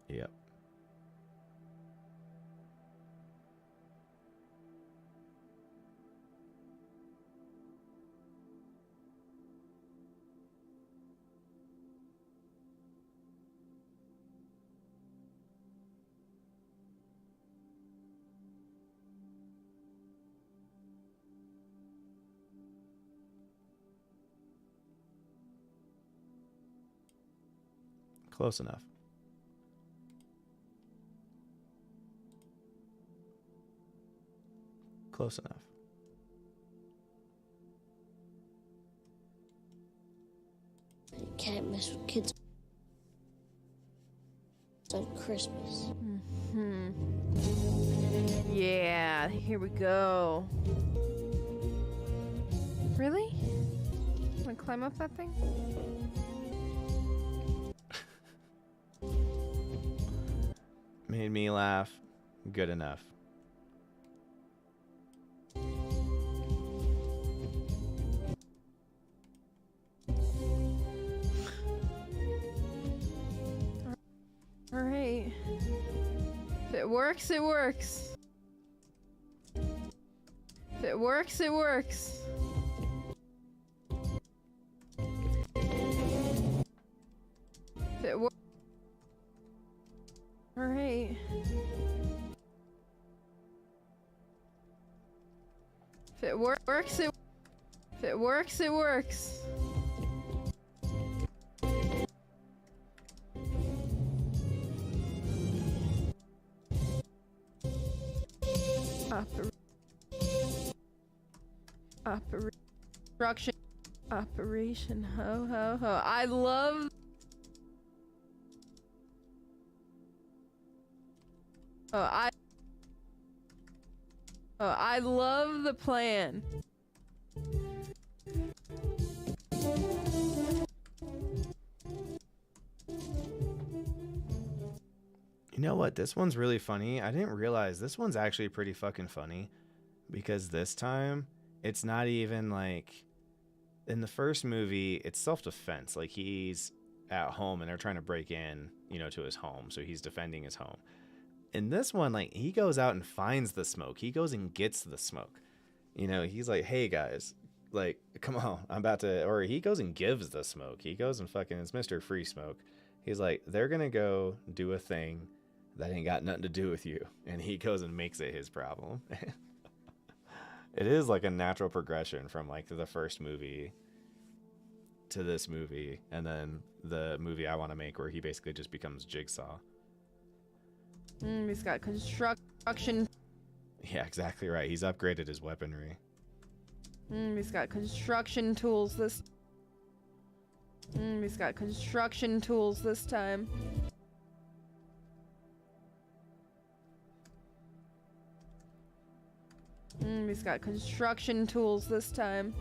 Yep. Close enough. Close enough. You can't mess with kids on Christmas. Yeah, here we go. Really? Wanna climb up that thing? Made me laugh. Good enough. All right. If it works, it works. If it works, it works. If it works. All right. If it works, it. If it works, it works. Operation ho ho ho. I love. Oh, Oh, I love the plan. You know what? This one's really funny. I didn't realize this one's actually pretty fucking funny because this time it's not even like in the first movie, it's self-defense. Like he's at home and they're trying to break in, you know, to his home. So he's defending his home. In this one, like he goes out and finds the smoke. He goes and gets the smoke. You know, he's like, hey guys, like, come on, I'm about to, or he goes and gives the smoke. He goes and fucking, it's Mr. Free Smoke. He's like, they're going to go do a thing that ain't got nothing to do with you. And he goes and makes it his problem. It is like a natural progression from like the first movie to this movie. And then the movie I want to make where he basically just becomes Jigsaw. He's got construction. Yeah, exactly right. He's upgraded his weaponry. He's got construction tools this. He's got construction tools this time. He's got construction tools this time.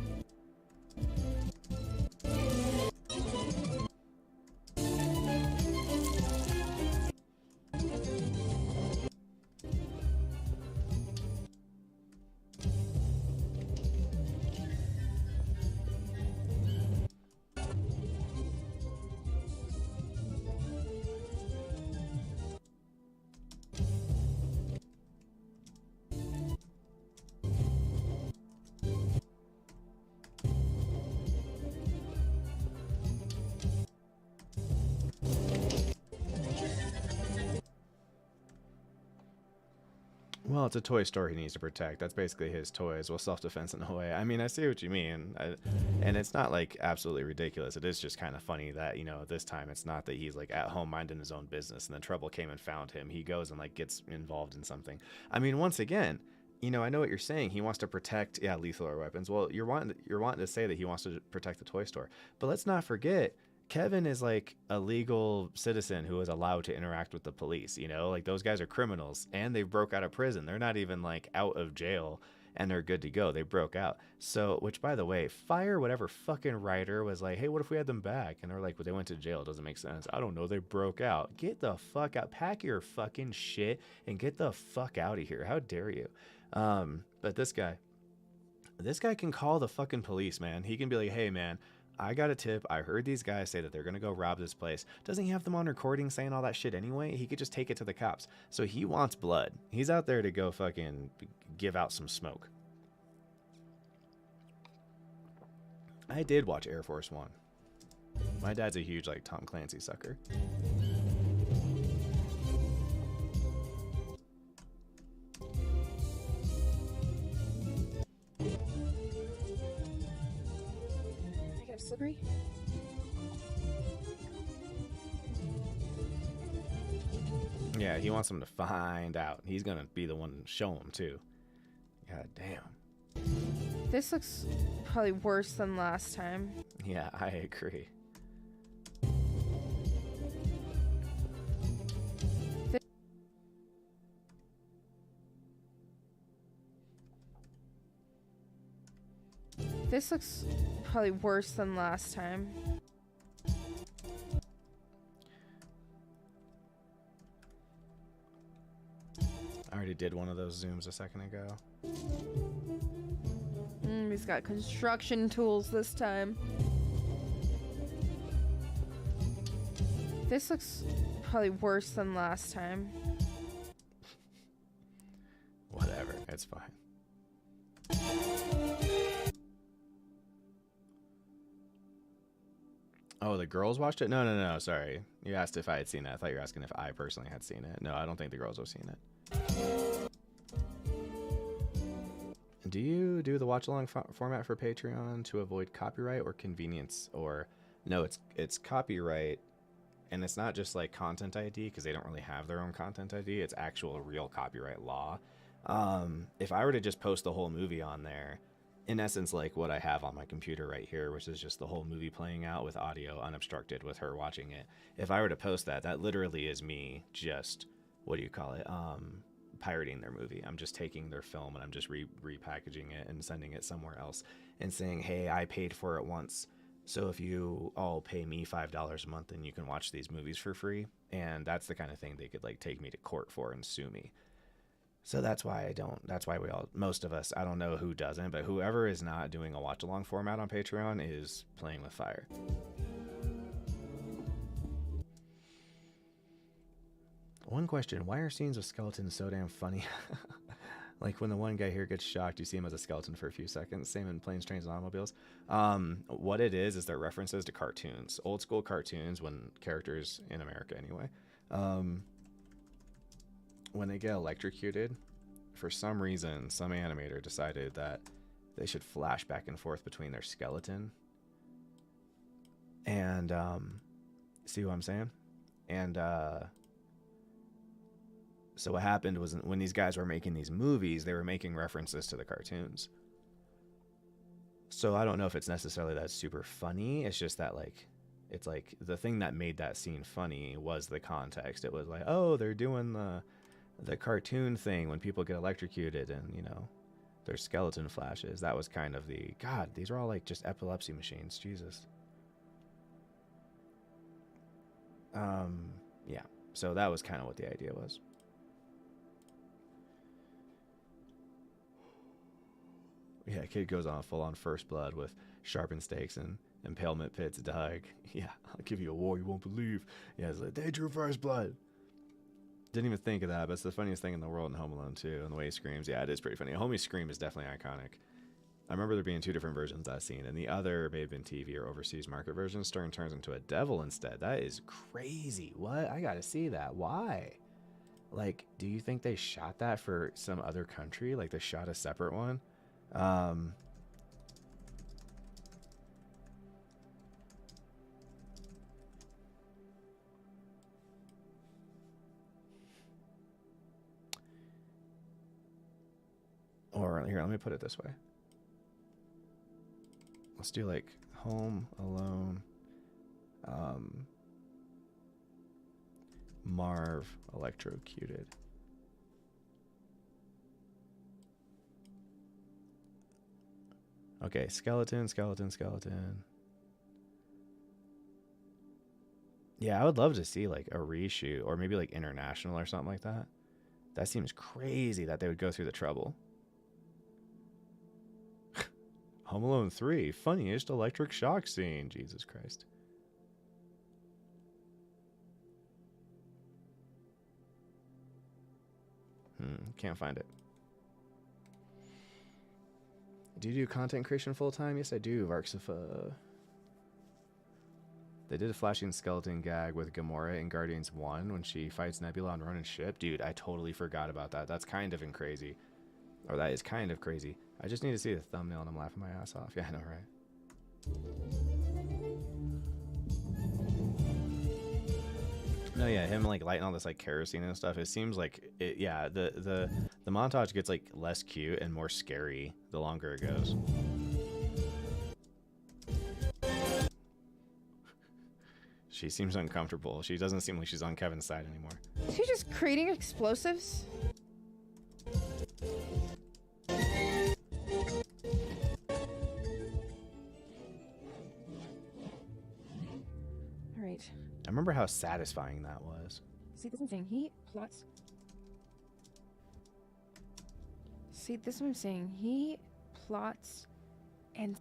Well, it's a toy store he needs to protect. That's basically his toys. Well, self-defense in a way. I mean, I see what you mean. And it's not like absolutely ridiculous. It is just kind of funny that, you know, this time it's not that he's like at home minding his own business and then trouble came and found him. He goes and like gets involved in something. I mean, once again, you know, I know what you're saying. He wants to protect, yeah, lethal or weapons. Well, you're wanting to say that he wants to protect the toy store. But let's not forget, Kevin is like a legal citizen who is allowed to interact with the police, you know, like those guys are criminals and they broke out of prison. They're not even like out of jail and they're good to go. They broke out. So, which by the way, fire whatever fucking writer was like, hey, what if we had them back? And they're like, well, they went to jail. It doesn't make sense. I don't know. They broke out. Get the fuck out. Pack your fucking shit and get the fuck out of here. How dare you? But this guy can call the fucking police, man. He can be like, hey, man, I got a tip. I heard these guys say that they're going to go rob this place. Doesn't he have them on recording saying all that shit anyway? He could just take it to the cops. So he wants blood. He's out there to go fucking give out some smoke. I did watch Air Force One. My dad's a huge like Tom Clancy sucker. Slippery. Yeah, he wants them to find out. He's gonna be the one to show them too. God damn. This looks probably worse than last time. Yeah, I agree. This looks probably worse than last time. I already did one of those zooms a second ago. He's got construction tools this time. This looks probably worse than last time. Whatever, it's fine. Oh, the girls watched it? No, sorry. You asked if I had seen it. I thought you were asking if I personally had seen it. No, I don't think the girls have seen it. Do you do the watch-along format for Patreon to avoid copyright or convenience? Or no, it's copyright, and it's not just like content ID because they don't really have their own content ID. It's actual real copyright law. If I were to just post the whole movie on there, in essence, like what I have on my computer right here, which is just the whole movie playing out with audio unobstructed with her watching it. If I were to post that, that literally is me just, what do you call it? pirating their movie. I'm just taking their film and I'm just repackaging it and sending it somewhere else and saying, hey, I paid for it once. So if you all pay me $5 a month, then you can watch these movies for free. And that's the kind of thing they could like take me to court for and sue me. So that's why most of us, I don't know who doesn't, but whoever is not doing a watch along format on Patreon is playing with fire. One question, why are scenes with skeletons so damn funny? Like when the one guy here gets shocked, you see him as a skeleton for a few seconds. Same in Planes, Trains, and Automobiles. What it is they're references to cartoons. Old school cartoons, when characters, in America anyway, when they get electrocuted, for some reason, some animator decided that they should flash back and forth between their skeleton and, see what I'm saying? And, so what happened was when these guys were making these movies, they were making references to the cartoons. So I don't know if it's necessarily that super funny. It's just that like, it's like the thing that made that scene funny was the context. It was like, oh, they're doing the cartoon thing when people get electrocuted and, you know, their skeleton flashes. That was kind of the, God, these are all like just epilepsy machines. Jesus. Yeah. So that was kind of what the idea was. Yeah, kid goes on full on First Blood with sharpened stakes and impalement pits dug. Yeah, I'll give you a war you won't believe. Yeah, it's like, they drew First Blood. Didn't even think of that, but it's the funniest thing in the world in Home Alone 2. And the way he screams, yeah, it is pretty funny. Homie's scream is definitely iconic. I remember there being two different versions of that scene, and the other may have been TV or overseas market version. Stern turns into a devil instead. That is crazy. What? I gotta see that. Why? Like, do you think they shot that for some other country? Like, they shot a separate one? Or here, let me put it this way. Let's do like Home Alone, Marv electrocuted. Okay, skeleton. Yeah, I would love to see like a reshoot or maybe like international or something like that. That seems crazy that they would go through the trouble. Home Alone 3, funniest electric shock scene. Jesus Christ. Can't find it. Do you do content creation full time? Yes, I do, Varxifa. They did a flashing skeleton gag with Gamora in Guardians 1 when she fights Nebula on Ronin's ship. Dude, I totally forgot about that. That's kind of crazy. Or that is kind of crazy. I just need to see the thumbnail and I'm laughing my ass off. Yeah, I know, right? No, yeah, him like lighting all this like kerosene and stuff. It seems like it, yeah, the montage gets like less cute and more scary the longer it goes. She seems uncomfortable. She doesn't seem like she's on Kevin's side anymore. Is he just creating explosives? Alright. I remember how satisfying that was. See, this is what I'm saying. He plots. See, this is what I'm saying. He plots and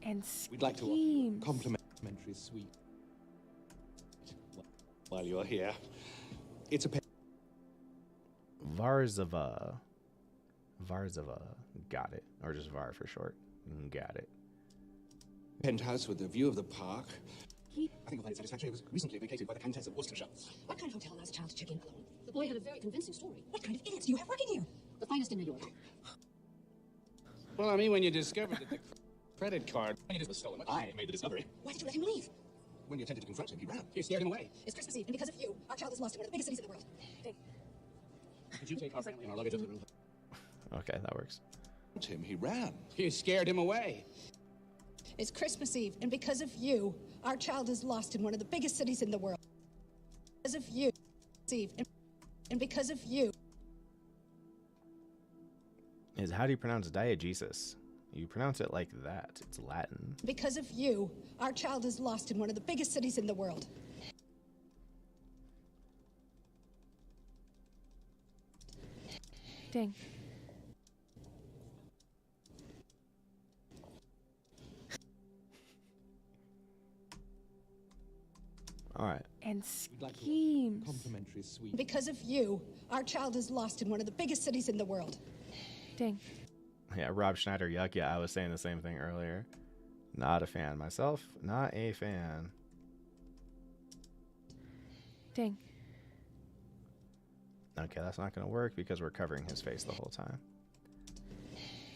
schemes. We'd like to complimentary suite. While you're here, it's a Varzava. Got it. Or just Var for short. Got it. penthouse with a view of the park. I think you'll find it satisfactory. It was recently vacated by the Countess of Worcestershire. What kind of hotel allows a child to check in alone? The boy had a very convincing story. What kind of idiots do you have working here? The finest in New York. Well, I mean, when you discovered that the credit card Was stolen. I made the discovery. Why did you let him leave? When you attempted to confront him, he ran. You scared him away. It's Christmas Eve, and because of you, our child is lost in one of the biggest cities in the world. Did you take our family and our luggage to the room? Okay, that works. He ran. you scared him away. It's Christmas Eve, and because of you, our child is lost in one of the biggest cities in the world. of you, Steve, and because of you. Is how do you pronounce diegesis? You pronounce it like that. It's Latin. Because of you, our child is lost in one of the biggest cities in the world. Dang. All right. And schemes. Complimentary sweet. Because of you, our child is lost in one of the biggest cities in the world. Dang. Yeah, Rob Schneider, yuck. Yeah, I was saying the same thing earlier. Not a fan myself. Not a fan. Dang. Okay, that's not going to work because we're covering his face the whole time.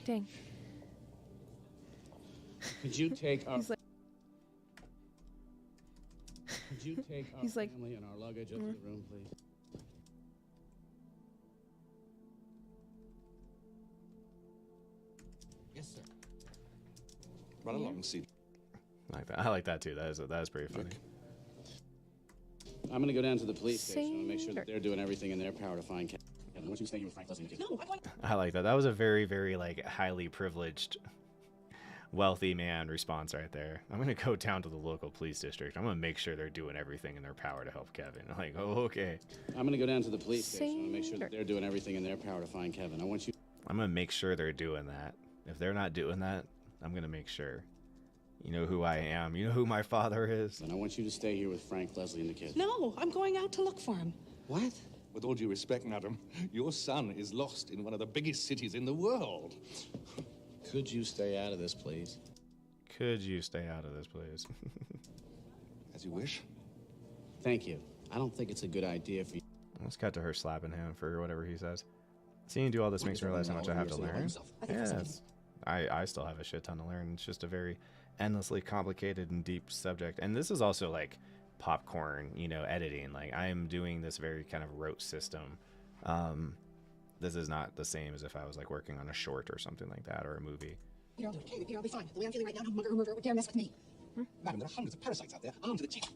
Dang. Could you take our... He's like, Could you take our He's like, family and our luggage up to the room, please? Yes, sir. Run along, see. Like that. I like that too. That is pretty funny. I'm going to go down to the police station and make sure Same. that they're doing everything in their power to find Kevin. I want you to stay here with Frank Leslie in the kitchen. No, I'm going. I like that. That was a very, very like highly privileged, wealthy man response right there. I'm gonna go down to the local police district. I'm gonna make sure they're doing everything in their power to help Kevin. Like, oh, okay. I'm going to go down to the police station and make sure Same. that they're doing everything in their power to find Kevin. I want you... I'm gonna make sure they're doing that. If they're not doing that, I'm gonna make sure. You know who I am. You know who my father is. And I want you to stay here with Frank Leslie in the kitchen. No, I'm going out to look for him. What? With all due respect, madam, your son is lost in one of the biggest cities in the world. Could you stay out of this, please? Could you stay out of this, please? As you wish. Thank you. I don't think it's a good idea for you. Let's cut to her slapping him for whatever he says. Seeing you do all this makes me realize how much I have to learn. Yes. I still have a shit ton to learn. It's just a very endlessly complicated and deep subject. And this is also like popcorn, you know, editing. Like I am doing this very kind of rote system. This is not the same as if I was like working on a short or something like that, or a movie. Peter, I'll be fine. The way I'm feeling right now, no murderer would dare mess with me. Madam, there are hundreds of parasites out there, armed to the teeth.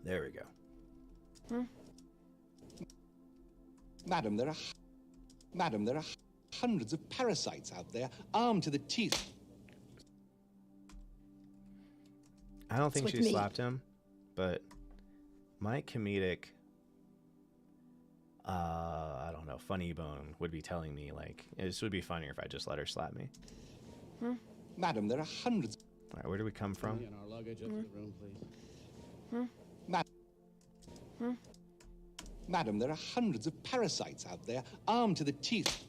There we go. Madam, there are hundreds of parasites out there, armed to the teeth. I don't think It's she with me. slapped him, but my comedic, I don't know, funny bone would be telling me like this would be funnier if I just let her slap me. Madam, there are hundreds. All right, where do we come from? And our luggage up to the room, please. Madam, there are hundreds of parasites out there, armed to the teeth.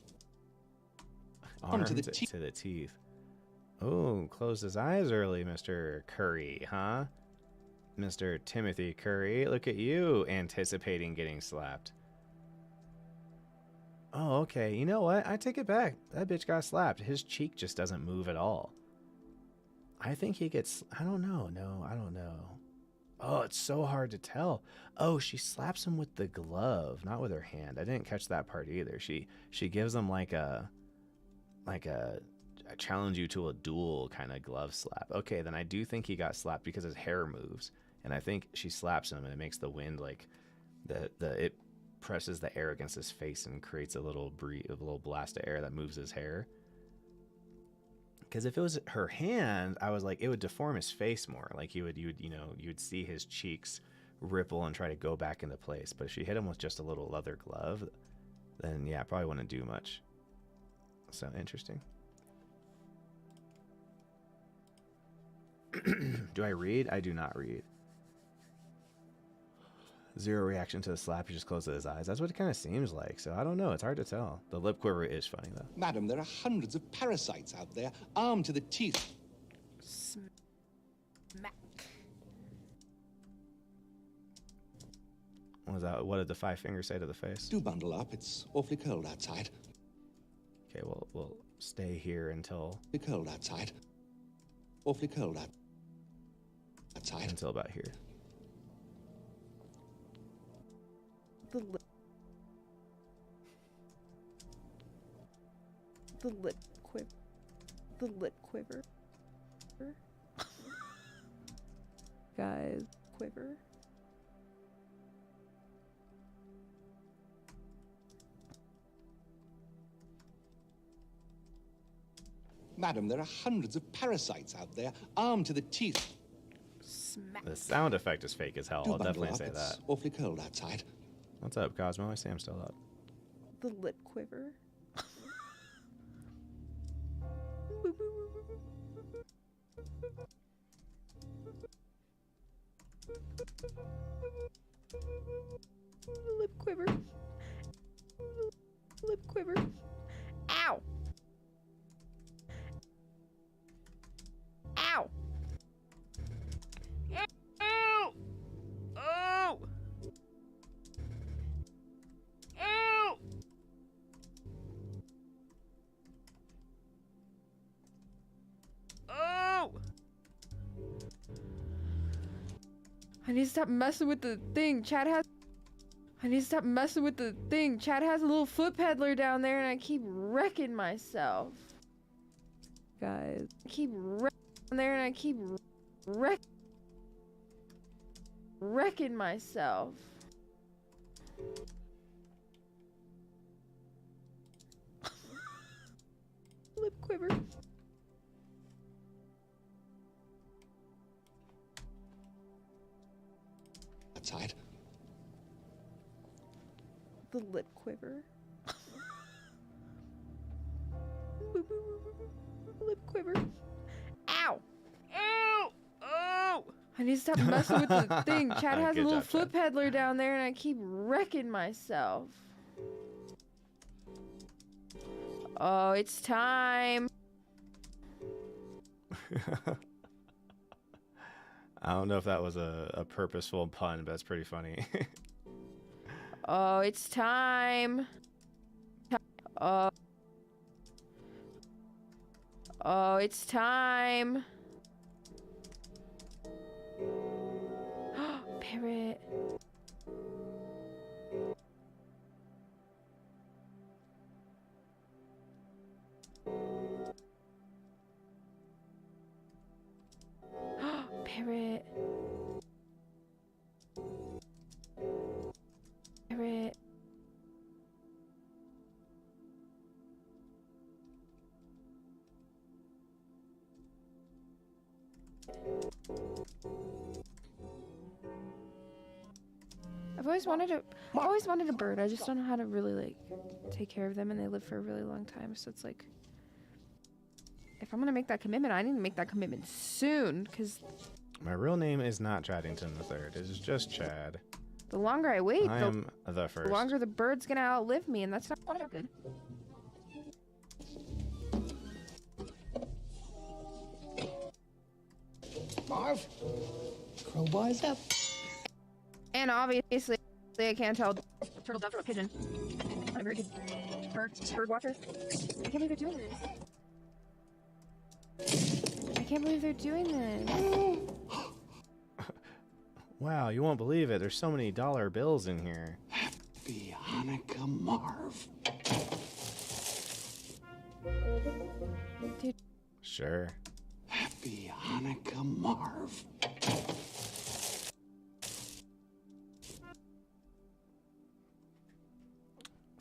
Armed to the to the teeth. Oh, closed his eyes early, Mr. Curry, huh? Mr. Timothy Curry, look at you anticipating getting slapped. Oh, okay. You know what? I take it back. That bitch got slapped. His cheek just doesn't move at all. I think he gets... I don't know. No, I don't know. Oh, it's so hard to tell. Oh, she slaps him with the glove, not with her hand. I didn't catch that part either. She gives him like a I challenge you to a duel kind of glove slap. Okay, then I do think he got slapped because his hair moves, and I think she slaps him and it makes the wind like it presses the air against his face and creates a little blast of air that moves his hair. Because if it was her hand, I was like, it would deform his face more. Like you would see his cheeks ripple and try to go back into place. But if she hit him with just a little leather glove, then yeah, probably wouldn't do much. So interesting. Do I read? I do not read. Zero reaction to the slap. He just closed his eyes. That's what it kind of seems like. So I don't know. It's hard to tell. The lip quiver is funny though. Madam, there are hundreds of parasites out there, armed to the teeth. Smack. What was that? What did the five fingers say to the face? Do bundle up. It's awfully cold outside. Okay, we'll stay here until... Awfully cold outside. Awfully cold outside. Until about here. The lip quiver. The lip quiver. Guys, quiver. Madam, there are hundreds of parasites out there, armed to the teeth. Smack. The sound effect is fake as hell. I'll bundle definitely up, say it's that. awfully cold outside. What's up, Cosmo? I see I'm still up. The lip quiver. Lip quiver. Lip quiver. Ow! Ow! Ow! Oh! Ow! Oh! I need to stop messing with the thing. I need to stop messing with the thing. Chad has a little foot peddler down there and I keep wrecking myself. Guys. I keep wrecking down there and I keep wrecking myself. Lip quiver. Outside. The lip quiver. Lip quiver. Ow! Ow! Oh! I need to stop messing with the thing. Chad has a Good little job, foot peddler down there and I keep wrecking myself. Oh, it's time. I don't know if that was a purposeful pun, but that's pretty funny. Oh, it's time. Oh, it's time. Parrot. Parrot. Parrot. I've always wanted a bird. I just don't know how to really like take care of them, and they live for a really long time. So it's like, if I'm gonna make that commitment, I need to make that commitment soon, because My real name is not Chaddington III. It is just Chad. the longer I wait, I am the first. the longer the bird's gonna outlive me, and that's not good. Marv, crowbars up. And obviously, I can't tell a turtle dove from a pigeon. I'm a very good bird watcher. I can't believe they're doing this. I can't believe they're doing this. Wow, you won't believe it. There's so many dollar bills in here. Happy Hanukkah, Marv. Dude. Sure. Happy Hanukkah, Marv.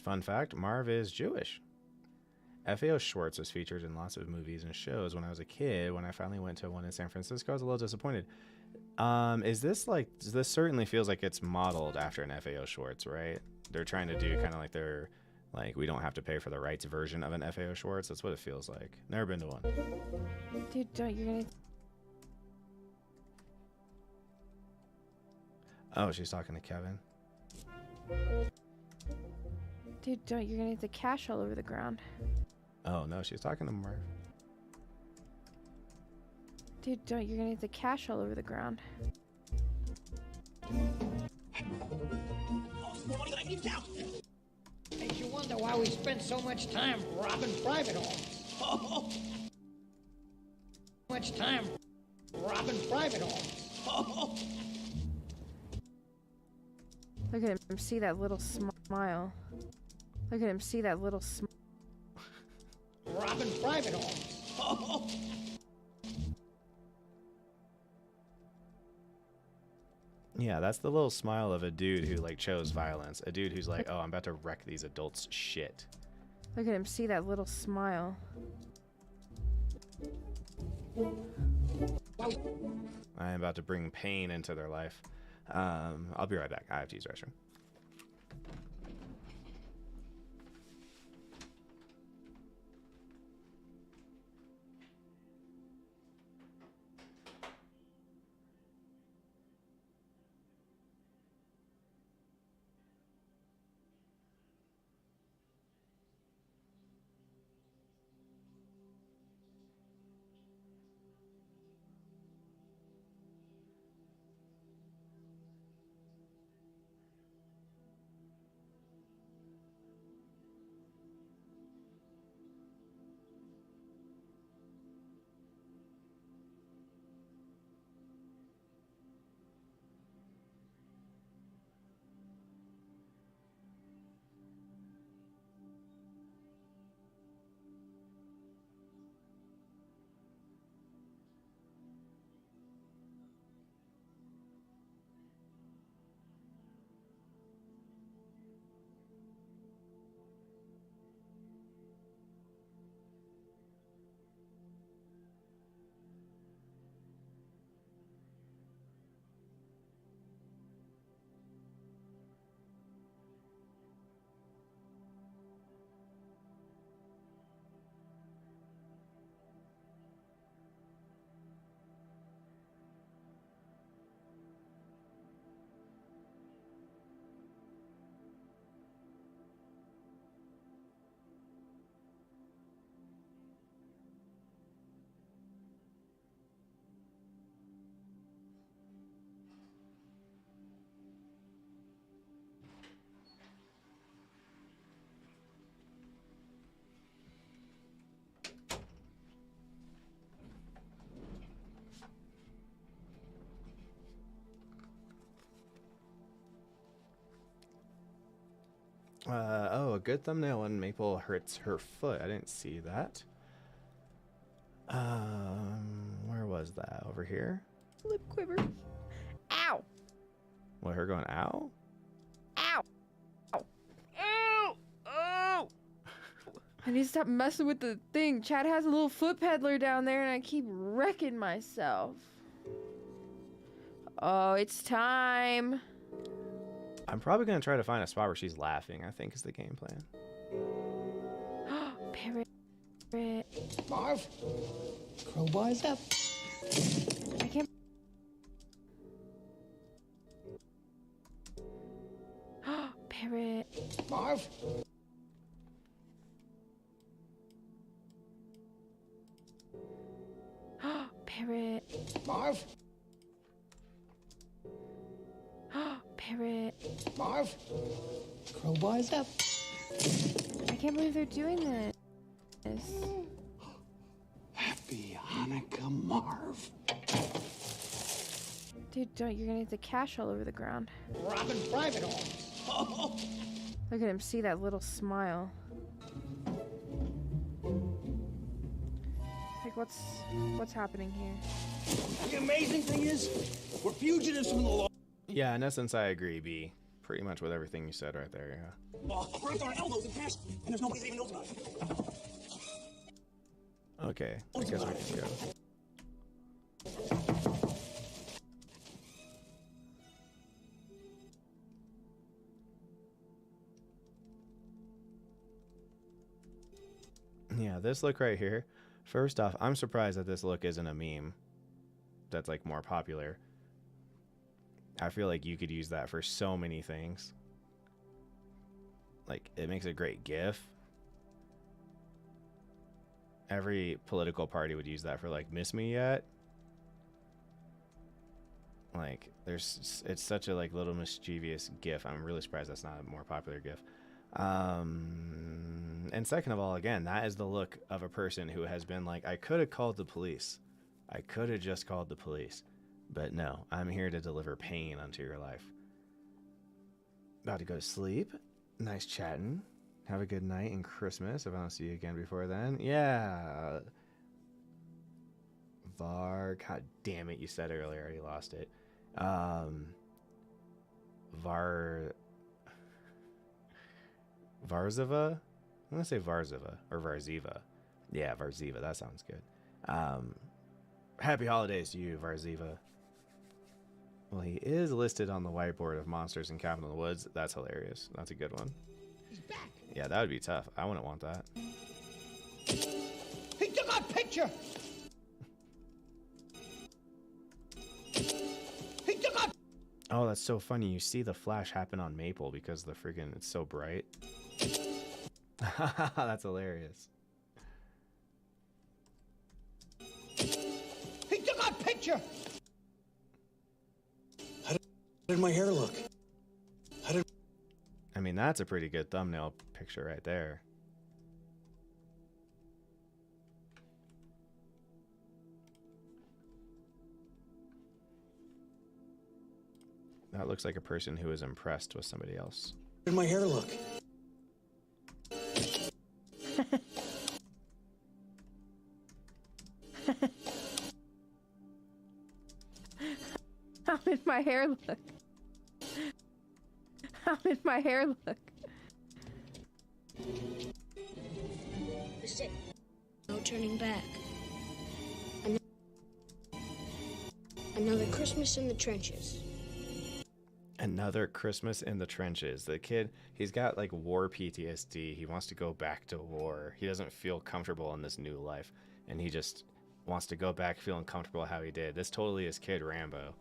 Fun fact, Marv is Jewish. F.A.O. Schwartz was featured in lots of movies and shows when I was a kid. When I finally went to one in San Francisco, I was a little disappointed. This certainly feels like it's modeled after an F.A.O. Schwartz, right? They're trying to do kind of like their, like, we don't have to pay for the rights version of an F.A.O. Schwartz. That's what it feels like. Never been to one. Dude, you're gonna... Oh, she's talking to Kevin. Dude, you're gonna get the cash all over the ground. Oh, no, she's talking to Marv. Dude, you're gonna get the cash all over the ground. Makes you wonder why we spend so much time robbing private homes. Much time robbing private homes. Look at him see that little smile. Look at him see that little smile. Robbing private homes. Yeah, that's the little smile of a dude who, like, chose violence. A dude who's like, oh, I'm about to wreck these adults' shit. Look at him see that little smile. I am about to bring pain into their life. I'll be right back. I have to use the restroom. Oh, a good thumbnail when Maple hurts her foot. I didn't see that. Where was that? Over here? Lip quiver. Ow! What, her going, ow? Ow! Ow! Ow! Oh! I need to stop messing with the thing. Chad has a little foot peddler down there and I keep wrecking myself. Oh, it's time. I'm probably going to try to find a spot where she's laughing, I think is the game plan. Parrot. Marv, crowbar's up. I can't. Parrot. Marv. Parrot. Marv. Parrot. Marv, crowbar's up. I can't believe they're doing this. Happy Hanukkah, Marv. Dude, you're gonna get the cash all over the ground. Robbing private homes. Oh. Look at him, see that little smile. Like, what's happening here? The amazing thing is, we're fugitives from the law. Yeah, in essence, I agree, B. Pretty much with everything you said right there, yeah. We're up our elbows in cash, and there's nobody that even knows about it. Okay, I guess we can go. Yeah, this look right here. First off, I'm surprised that this look isn't a meme that's like more popular. I feel like you could use that for so many things. Like, it makes a great GIF. Every political party would use that for, like, miss me yet? Like, it's such a, like, little mischievous GIF. I'm really surprised that's not a more popular GIF. And second of all, again, that is the look of a person who has been like, I could have called the police. I could have just called the police. But no, I'm here to deliver pain unto your life. About to go to sleep. Nice chatting. Have a good night and Christmas. If I don't see you again before then. Yeah. God damn it. You said it earlier. I already lost it. Varzeva? I'm going to say Varziva or Varziva. Yeah, Varziva. That sounds good. Happy holidays to you, Varziva. Well, he is listed on the whiteboard of monsters in Cabin in the Woods. That's hilarious. That's a good one. He's back. Yeah, that would be tough. I wouldn't want that. He took our picture. He took our. Oh, that's so funny. You see the flash happen on Maple because the friggin' it's so bright. That's hilarious. He took our picture. How did my hair look? I mean, that's a pretty good thumbnail picture right there. That looks like a person who is impressed with somebody else. How did my hair look? How did my hair look? How did my hair look? This is it. No turning back. Another Christmas in the trenches. Another Christmas in the trenches. The kid, he's got like war PTSD. He wants to go back to war. He doesn't feel comfortable in this new life. And he just wants to go back feeling comfortable how he did. This totally is Kid Rambo.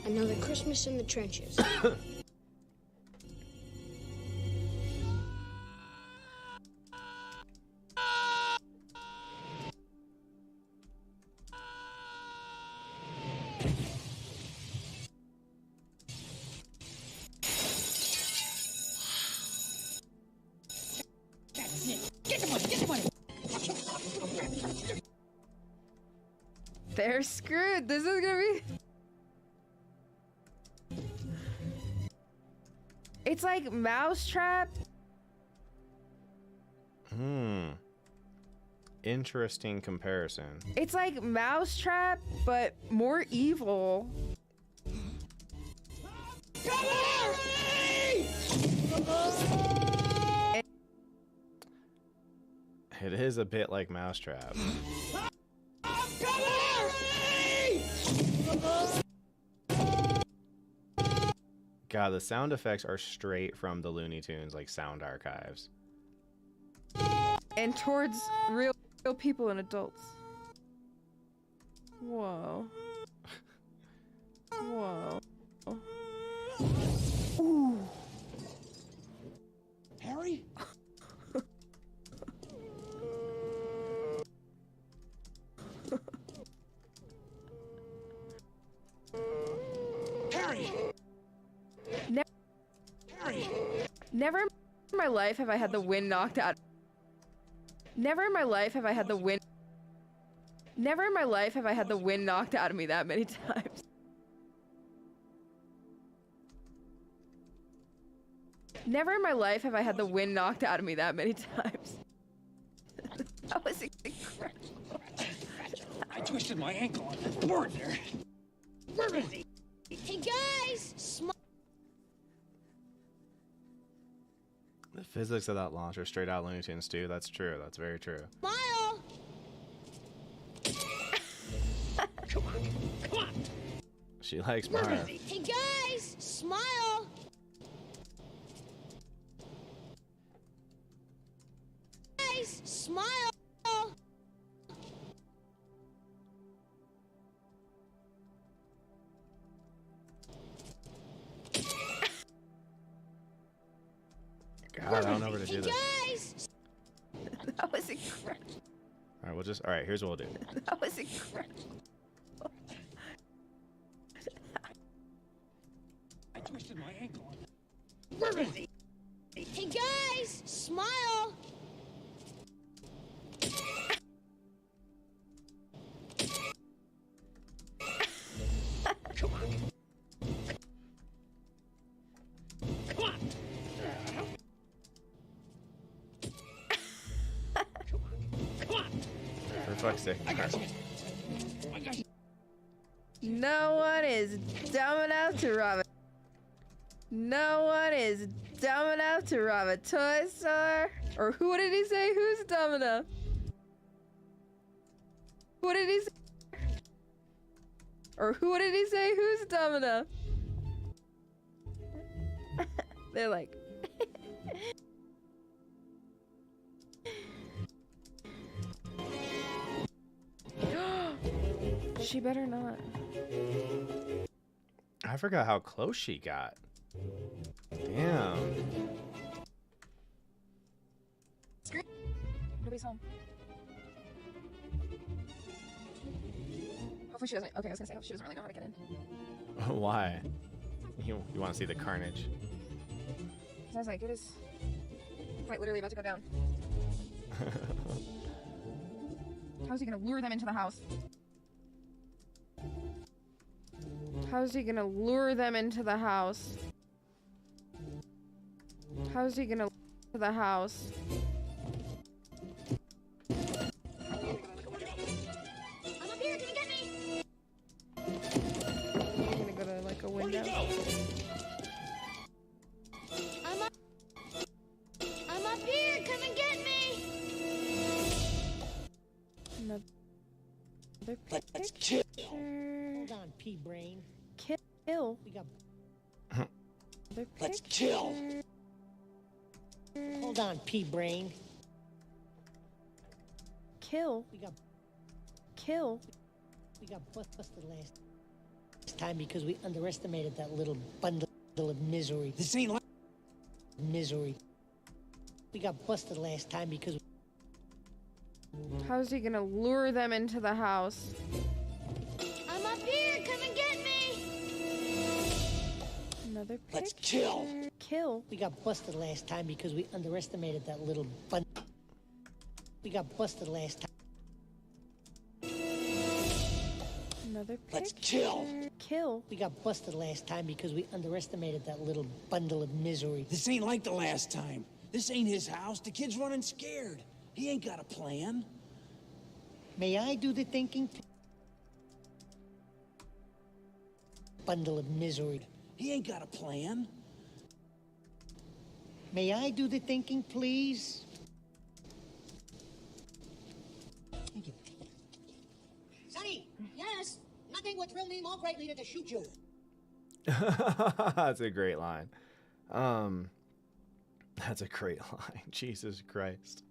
Another Christmas in the trenches. That's it. Get the money. Get the money. They're screwed. This is gonna be... It's like Mousetrap. Interesting comparison. It's like Mousetrap, but more evil. It is a bit like Mousetrap. God, the sound effects are straight from the Looney Tunes, like sound archives. And towards real people and adults. Whoa. Whoa. Ooh. Harry? Harry! Never in my life have I had the wind knocked out. Never in my life have I had the wind. Never in my life have I had the wind knocked out of me that many times. Never in my life have I had the wind knocked out of me that many times. That was incredible. I twisted my ankle on that board there. Where is he? Hey guys! The physics of that launch are straight out Looney Tunes too. That's true. That's very true. Smile! Come on. Come on. She likes Mara. Hey guys! Smile! Guys! Smile! God, I don't know where to do this. Guys! That was incredible. All right, we'll just. All right, here's what we'll do. That was incredible. I twisted my ankle on that. Where is he? Hey guys! Smile! Come on. Come on. For fuck's sake. I got you. No one is dumb enough to rob it. No one is dumb enough to rob a toy store. Or who did he say? Who's dumb enough? What did he say? Or who did he say? Who's dumb enough? They're like... She better not. I forgot how close she got. Damn. Nobody's home. Hopefully she doesn't. Okay, I was gonna say, hopefully she doesn't really know how to get in. Why? You want to see the carnage? I was like, it is quite literally about to go down. How's he gonna lure them into the house? How's he gonna lure them into the house? How's he gonna lure to the house? I'm up here, can you get me? I'm gonna go to like a window. I'm up here, come and get me! Another Let's picture. Hold on, pea brain. Kill. We got. Another Let's picture. chill. Hold on, pea brain. Kill. We got. Kill. We got busted last time because we underestimated that little bundle of misery. This ain't like Misery. We got busted last time because. How's he gonna lure them into the house? I'm up here, come and get me! Another picture. Let's chill. Kill. We got busted last time because we underestimated that little bundle. We got busted last time. Another picture. Let's chill. Kill. We got busted last time because we underestimated that little bundle of misery. this ain't like the last time. This ain't his house. The kid's running scared. He ain't got a plan. May I do the thinking? Bundle of misery. He ain't got a plan. May I do the thinking, please? Thank you. Sonny, yes? Nothing would thrill me more greatly than to shoot you. That's a great line. That's a great line. Jesus Christ.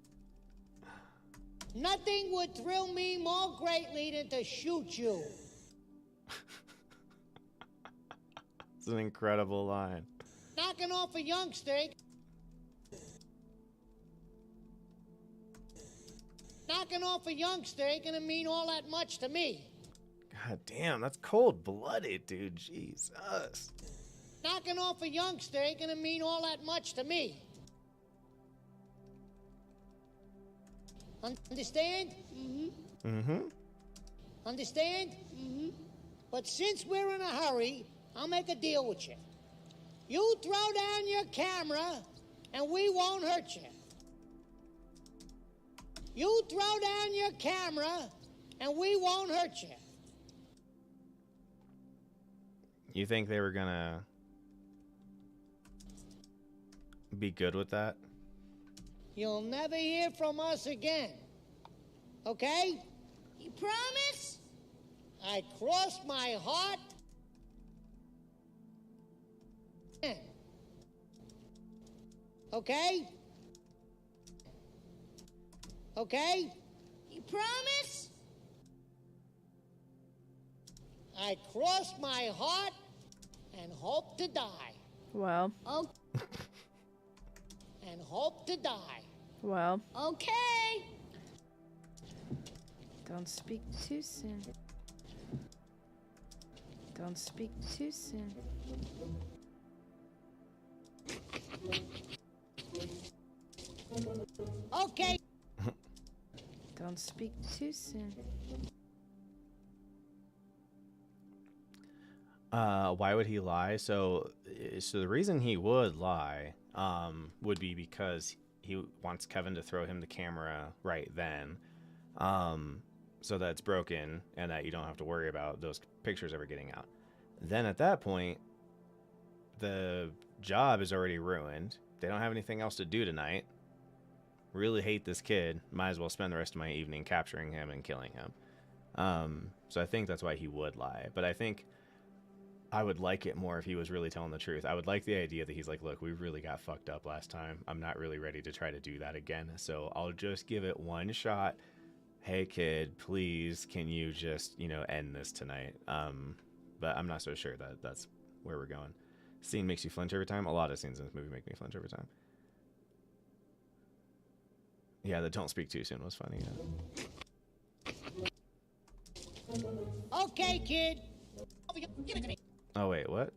Nothing would thrill me more greatly than to shoot you. It's an incredible line. Knocking off a youngster. Knocking off a youngster ain't gonna mean all that much to me. God damn, that's cold-blooded, dude. Jesus. Knocking off a youngster ain't gonna mean all that much to me. Understand? Mm-hmm. Understand? But since we're in a hurry, I'll make a deal with you. You throw down your camera, and we won't hurt you. You throw down your camera, and we won't hurt you. You think they were gonna be good with that? You'll never hear from us again. Okay? You promise? I cross my heart. Okay? Okay? You promise? I cross my heart and hope to die. Well. Oh, And hope to die. Well. okay. Don't speak too soon. Don't speak too soon. Okay. Don't speak too soon. Why would he lie? So the reason he would lie would be because he wants Kevin to throw him the camera right then. so that it's broken and that you don't have to worry about those pictures ever getting out. Then at that point, the job is already ruined. They don't have anything else to do tonight. Really hate this kid. Might as well spend the rest of my evening capturing him and killing him. So I think that's why he would lie. But I think I would like it more if he was really telling the truth. I would like the idea that he's like, look, we really got fucked up last time. I'm not really ready to try to do that again. So I'll just give it one shot. Hey, kid, please, can you just, you know, end this tonight? But I'm not so sure that that's where we're going. Scene makes you flinch every time. A lot of scenes in this movie make me flinch every time. Yeah, the don't speak too soon was funny. Yeah. Okay, kid. Give it to me. Oh, wait, what?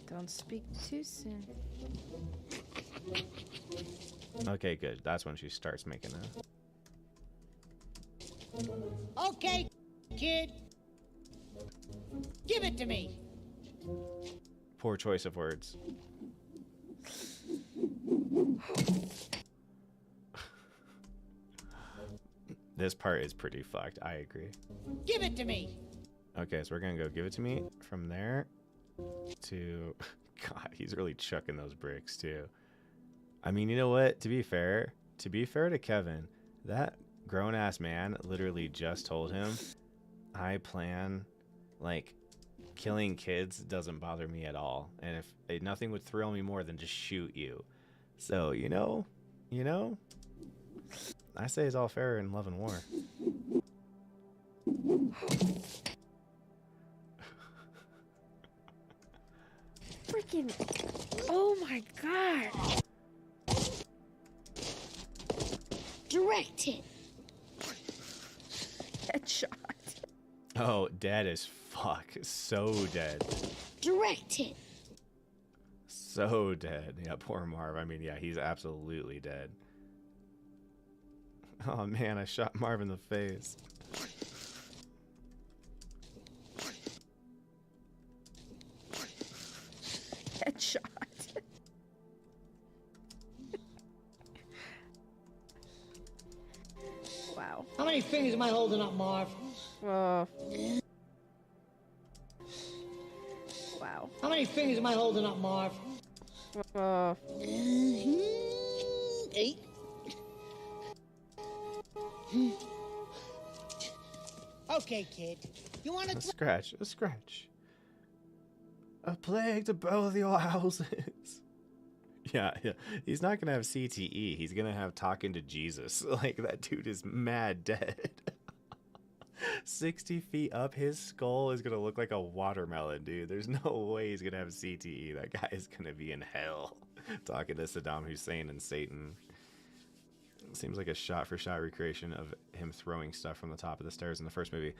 Don't speak too soon. Okay, good. That's when she starts making that. Okay, kid. Give it to me. Poor choice of words. This part is pretty fucked. I agree. Give it to me. Okay, so we're gonna go give it to me from there to... God, he's really chucking those bricks too. I mean, you know what? To be fair to Kevin, that grown-ass man literally just told him, I plan, like, killing kids doesn't bother me at all. And if nothing would thrill me more than just shoot you. So, you know, I say it's all fair in love and war. Freaking, oh my god. Direct it. Headshot. Oh, dead as fuck. So dead. Direct it. So dead. Yeah, poor Marv. I mean, yeah, he's absolutely dead. Oh man, I shot Marv in the face. Headshot. Wow. How many fingers am I holding up, Marv? Wow. How many fingers am I holding up, Marv? 8. Okay, kid. You want to... A scratch. A plague to both your houses. Yeah. He's not gonna have CTE. He's gonna have talking to Jesus. Like, that dude is mad dead. 60 feet up, his skull is gonna look like a watermelon, dude. There's no way he's gonna have CTE. That guy is gonna be in hell. Talking to Saddam Hussein and Satan. Seems like a shot-for-shot recreation of him throwing stuff from the top of the stairs in the first movie.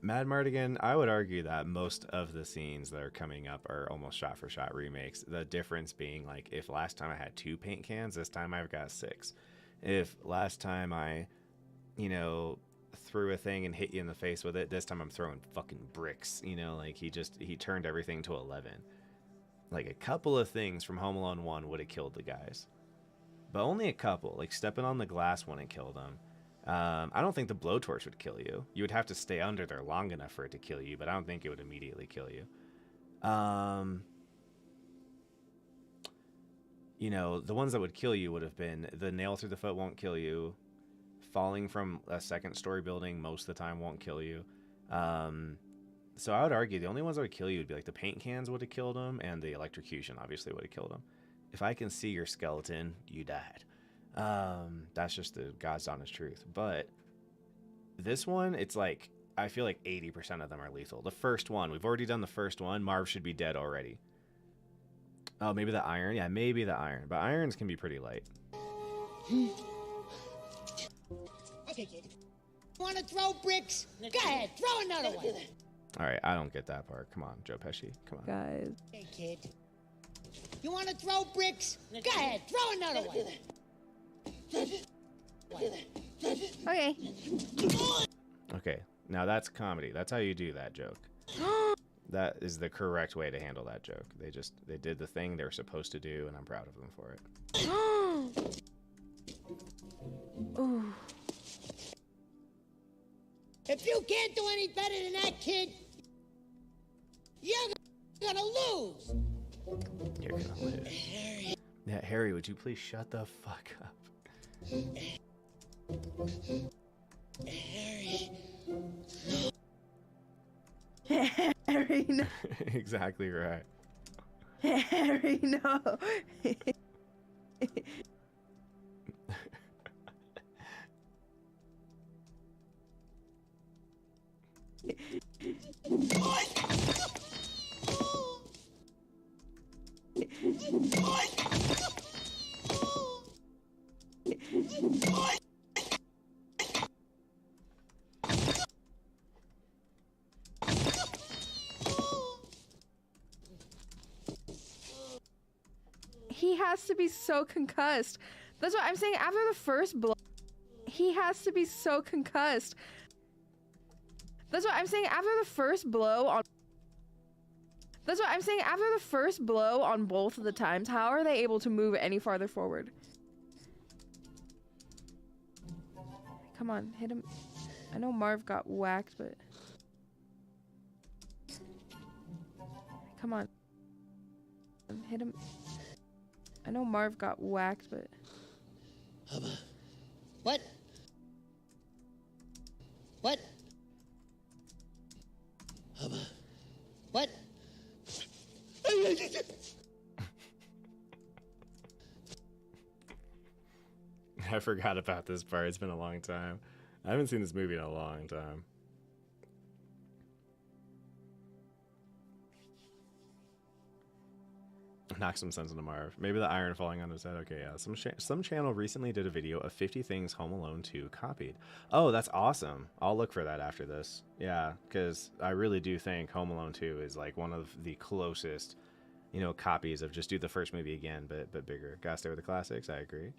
Mad Mardigan, I would argue that most of the scenes that are coming up are almost shot-for-shot remakes. The difference being, like, if last time I had 2 paint cans, this time I've got 6. If last time I, you know, threw a thing and hit you in the face with it, this time I'm throwing fucking bricks. You know, like, he turned everything to 11. Like, a couple of things from Home Alone 1 would have killed the guys. But only a couple. Like, stepping on the glass wouldn't kill them. I don't think the blowtorch would kill you. You would have to stay under there long enough for it to kill you, but I don't think it would immediately kill you. You know, the ones that would kill you would have been the nail through the foot won't kill you. Falling from a second-story building most of the time won't kill you. So I would argue the only ones that would kill you would be like the paint cans would have killed them, and the electrocution obviously would have killed them. If I can see your skeleton, you died. That's just the God's honest truth. But this one, it's like, I feel like 80% of them are lethal. The first one, we've already done the first one. Marv should be dead already. Oh, maybe the iron? Yeah, maybe the iron. But irons can be pretty light. Okay, kid. Want to throw bricks? Go ahead, throw another one. All right, I don't get that part. Come on, Joe Pesci. Come on. Guys. Okay, kid. You want to throw bricks? Go ahead, throw another one. Okay. Okay, now that's comedy. That's how you do that joke. That is the correct way to handle that joke. They did the thing they were supposed to do, and I'm proud of them for it. Ooh. If you can't do any better than that kid, you're gonna lose. You're gonna lose. Yeah, Harry, would you please shut the fuck up? Harry. Harry, no. Exactly right. Harry, no. He has to be so concussed. That's what I'm saying. After the first blow, he has to be so concussed. That's what I'm saying. After the first blow on. That's what I'm saying. After the first blow on both of the times, how are they able to move any farther forward? Come on, hit him. I know Marv got whacked, but. Come on. Hit him. I know Marv got whacked, but. What? What? What? I forgot about this part. It's been a long time. I haven't seen this movie in a long time. Knock some sense into Marv. Maybe the iron falling on his head. Okay, yeah. Some channel recently did a video of 50 things Home Alone 2 copied. Oh, that's awesome. I'll look for that after this. Yeah, because I really do think Home Alone 2 is like one of the closest, you know, copies of just do the first movie again, but bigger. Gotta stay with the classics. I agree.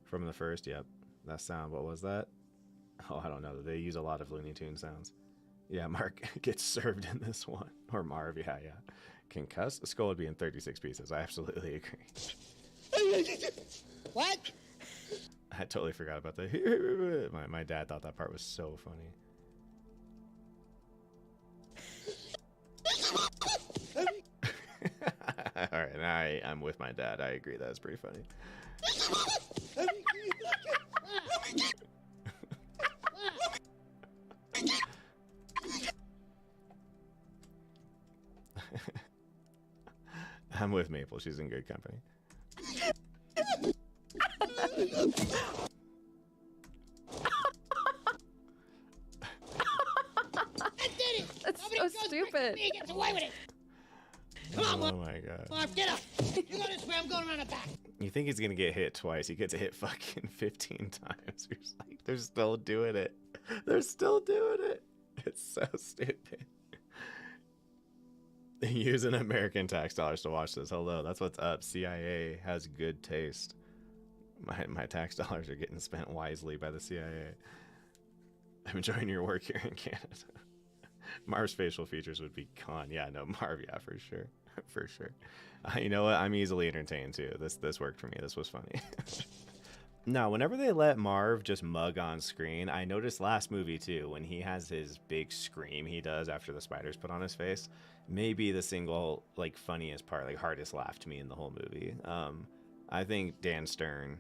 From the first, yep. That sound, what was that? Oh, I don't know. They use a lot of Looney Tunes sounds. Yeah, Mark gets served in this one. Or Marv, yeah. Concussed? The skull would be in 36 pieces. I absolutely agree. What? I totally forgot about that. My dad thought that part was so funny. Alright, I'm with my dad. I agree. That's pretty funny. I'm with Maple. She's in good company. That's so stupid. He gets away with it. Come on, oh my god. Marv, get up. You go this way, I'm going around the back. You think he's gonna get hit twice. He gets hit fucking 15 times. You're just like, they're still doing it. They're still doing it. It's so stupid. Using American tax dollars to watch this. Hello, that's what's up. CIA has good taste. My tax dollars are getting spent wisely by the CIA. I'm enjoying your work here in Canada. Marv's facial features would be gone. Yeah, no, Marv, yeah, for sure. For sure. You know what? I'm easily entertained too. This worked for me. This was funny. Now, whenever they let Marv just mug on screen, I noticed last movie too, when he has his big scream he does after the spiders put on his face, maybe the single like funniest part, like hardest laugh to me in the whole movie. I think Dan Stern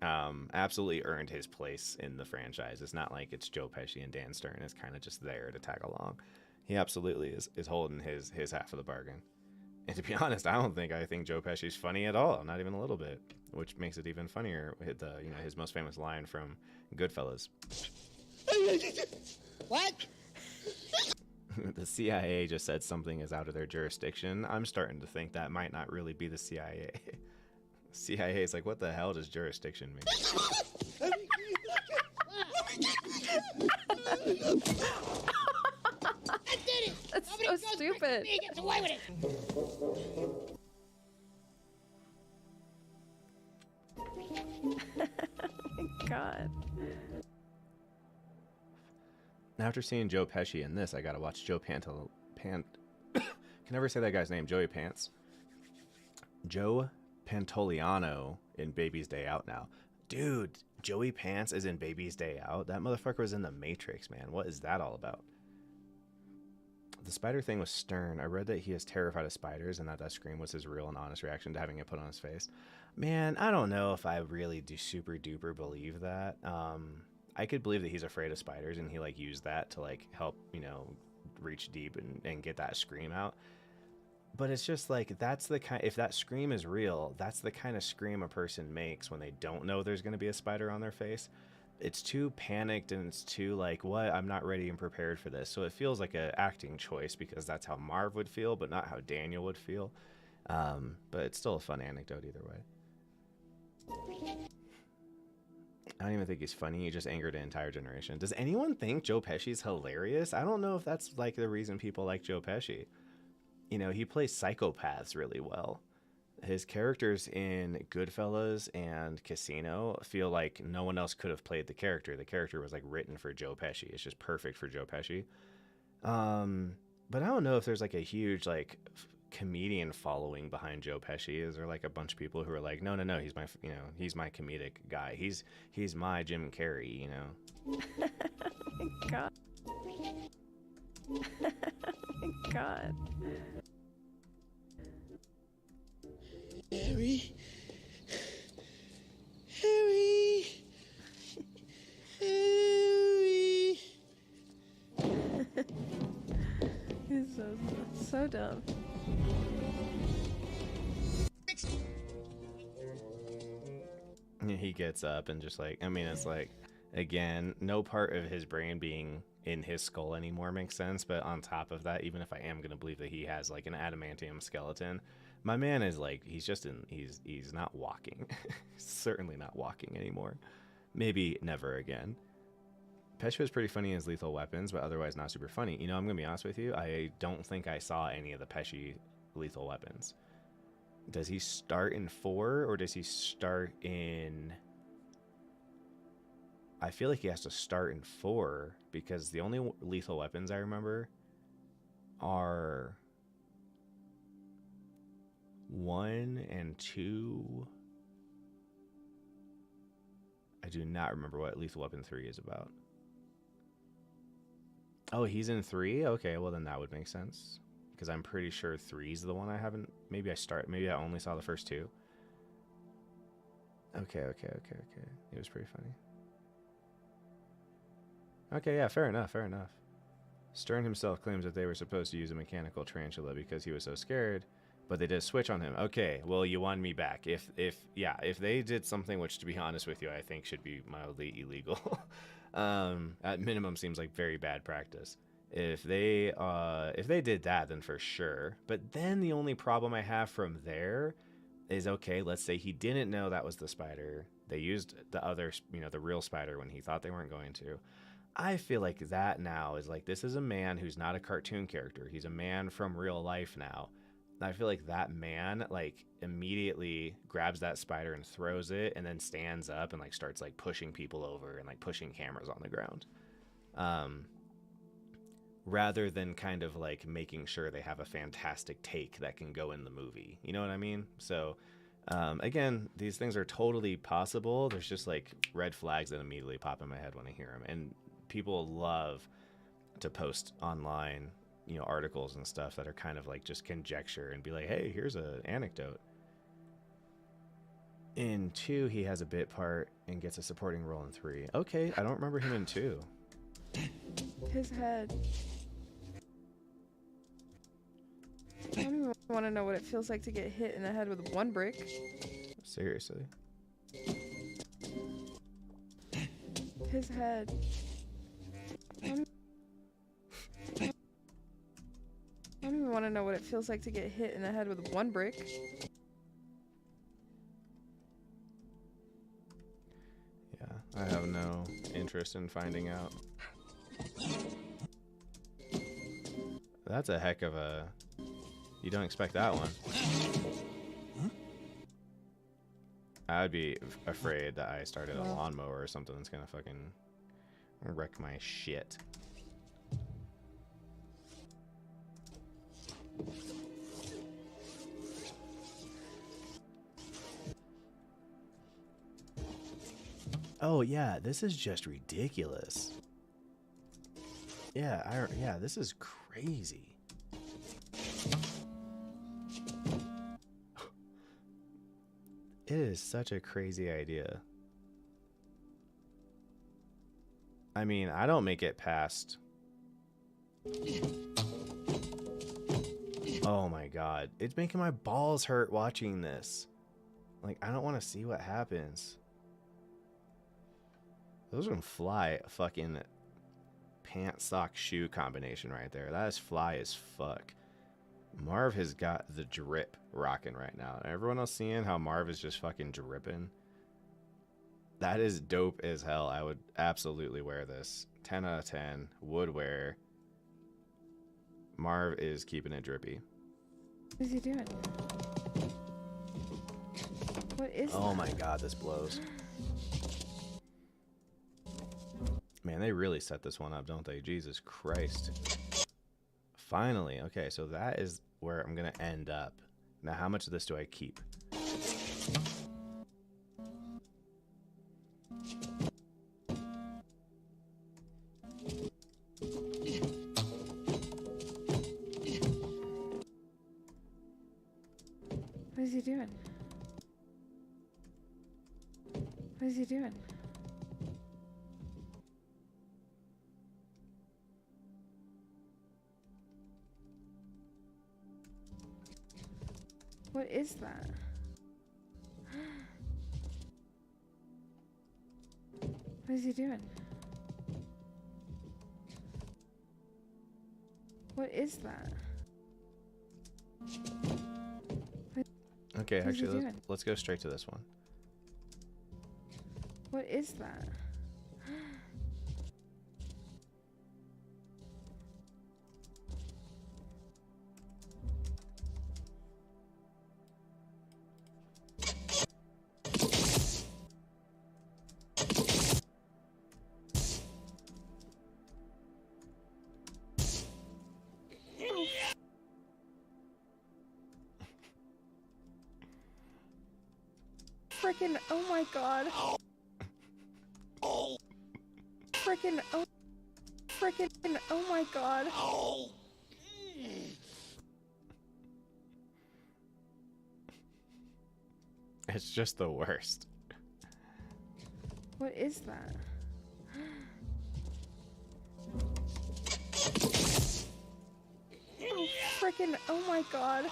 absolutely earned his place in the franchise. It's not like it's Joe Pesci and Dan Stern is kind of just there to tag along. He absolutely is holding his half of the bargain. And to be honest, I think Joe Pesci's funny at all, not even a little bit, which makes it even funnier. His most famous line from Goodfellas. What? The CIA just said something is out of their jurisdiction. I'm starting to think that might not really be the CIA. CIA is like, what the hell does jurisdiction mean? I did it. That's Nobody so goes stupid. back to me, he gets away with it. God. After seeing Joe Pesci in this, I gotta watch Joe Can never say that guy's name. Joey Pants. Joe Pantoliano in Baby's Day Out now. Dude, Joey Pants is in Baby's Day Out. That motherfucker was in The Matrix, man. What is that all about? The spider thing was Stern. I read that he is terrified of spiders and that scream was his real and honest reaction to having it put on his face. Man, I don't know if I really do super duper believe that. I could believe that he's afraid of spiders and he like used that to like help, you know, reach deep and get that scream out. But it's just like, that's the kind, if that scream is real, that's the kind of scream a person makes when they don't know there's going to be a spider on their face. It's too panicked and it's too like, what? I'm not ready and prepared for this. So it feels like an acting choice because that's how Marv would feel, but not how Daniel would feel. But it's still a fun anecdote either way. I don't even think he's funny. He just angered an entire generation. Does anyone think Joe Pesci's hilarious? I don't know if that's like the reason people like Joe Pesci. You know, he plays psychopaths really well. His characters in Goodfellas and Casino feel like no one else could have played the character. The character was like written for Joe Pesci. It's just perfect for Joe Pesci. But I don't know if there's like a huge like comedian following behind Joe Pesci. Is there like a bunch of people who are like, no, he's my, you know, he's my comedic guy. He's my Jim Carrey, you know. God. God. Harry. He's so dumb. He gets up and just like, I mean, it's like, again, no part of his brain being in his skull anymore makes sense. But on top of that, even if I am going to believe that he has like an adamantium skeleton, my man is like, he's not walking. Certainly not walking anymore. Maybe never again. Pesci was pretty funny as Lethal Weapons, but otherwise not super funny. You know, I'm going to be honest with you. I don't think I saw any of the Pesci Lethal Weapons. Does he start in 4 or does he start in... I feel like he has to start in 4 because the only Lethal Weapons I remember are 1 and 2. I do not remember what Lethal Weapon 3 is about. Oh, he's in 3? Okay, well then that would make sense. Because I'm pretty sure 3 is the one I haven't... Maybe I only saw the first 2. Okay. It was pretty funny. Okay, yeah, fair enough. Stern himself claims that they were supposed to use a mechanical tarantula because he was so scared, but they did switch on him. Okay, well, you won me back. If they did something which, to be honest with you, I think should be mildly illegal, at minimum seems like very bad practice. If they did that, then for sure. But then the only problem I have from there is, okay, let's say he didn't know that was the spider. They used the other, you know, the real spider when he thought they weren't going to. I feel like that now is like, this is a man who's not a cartoon character. He's a man from real life now. And I feel like that man like immediately grabs that spider and throws it and then stands up and like starts like pushing people over and like pushing cameras on the ground. Rather than kind of like making sure they have a fantastic take that can go in the movie. You know what I mean? So again, these things are totally possible. There's just like red flags that immediately pop in my head when I hear them. And people love to post online, you know, articles and stuff that are kind of like just conjecture and be like, hey, here's an anecdote. In 2, he has a bit part and gets a supporting role in 3. Okay, I don't remember him in 2. His head. I don't even want to know what it feels like to get hit in the head with 1 brick. Seriously. His head. I don't even want to know what it feels like to get hit in the head with 1 brick. Yeah, I have no interest in finding out. That's a heck of a... You don't expect that one. Huh? I'd be afraid that I started a lawnmower or something that's gonna fucking wreck my shit. Oh yeah, this is just ridiculous. Yeah, yeah, this is crazy. It is such a crazy idea. I mean, I don't make it past. Oh my god. It's making my balls hurt watching this. Like, I don't want to see what happens. Those are gonna fly fucking pant sock shoe combination right there. That is fly as fuck. Marv has got the drip rocking right now. Everyone else seeing how Marv is just fucking dripping? That is dope as hell. I would absolutely wear this. 10 out of 10. Would wear. Marv is keeping it drippy. What is he doing? What is Oh that? my god, this blows. Man, they really set this one up, don't they? Jesus Christ. Finally. Okay, so that is where I'm going to end up. Now, how much of this do I keep? What is he doing? What is he doing? What is that? What is he doing? What is that? Okay, What is he actually, doing? let's go straight to this one. What is that? Freaking, oh my god. Freaking, oh. Freaking, oh my god. It's just the worst. What is that? Oh, freaking, oh my god.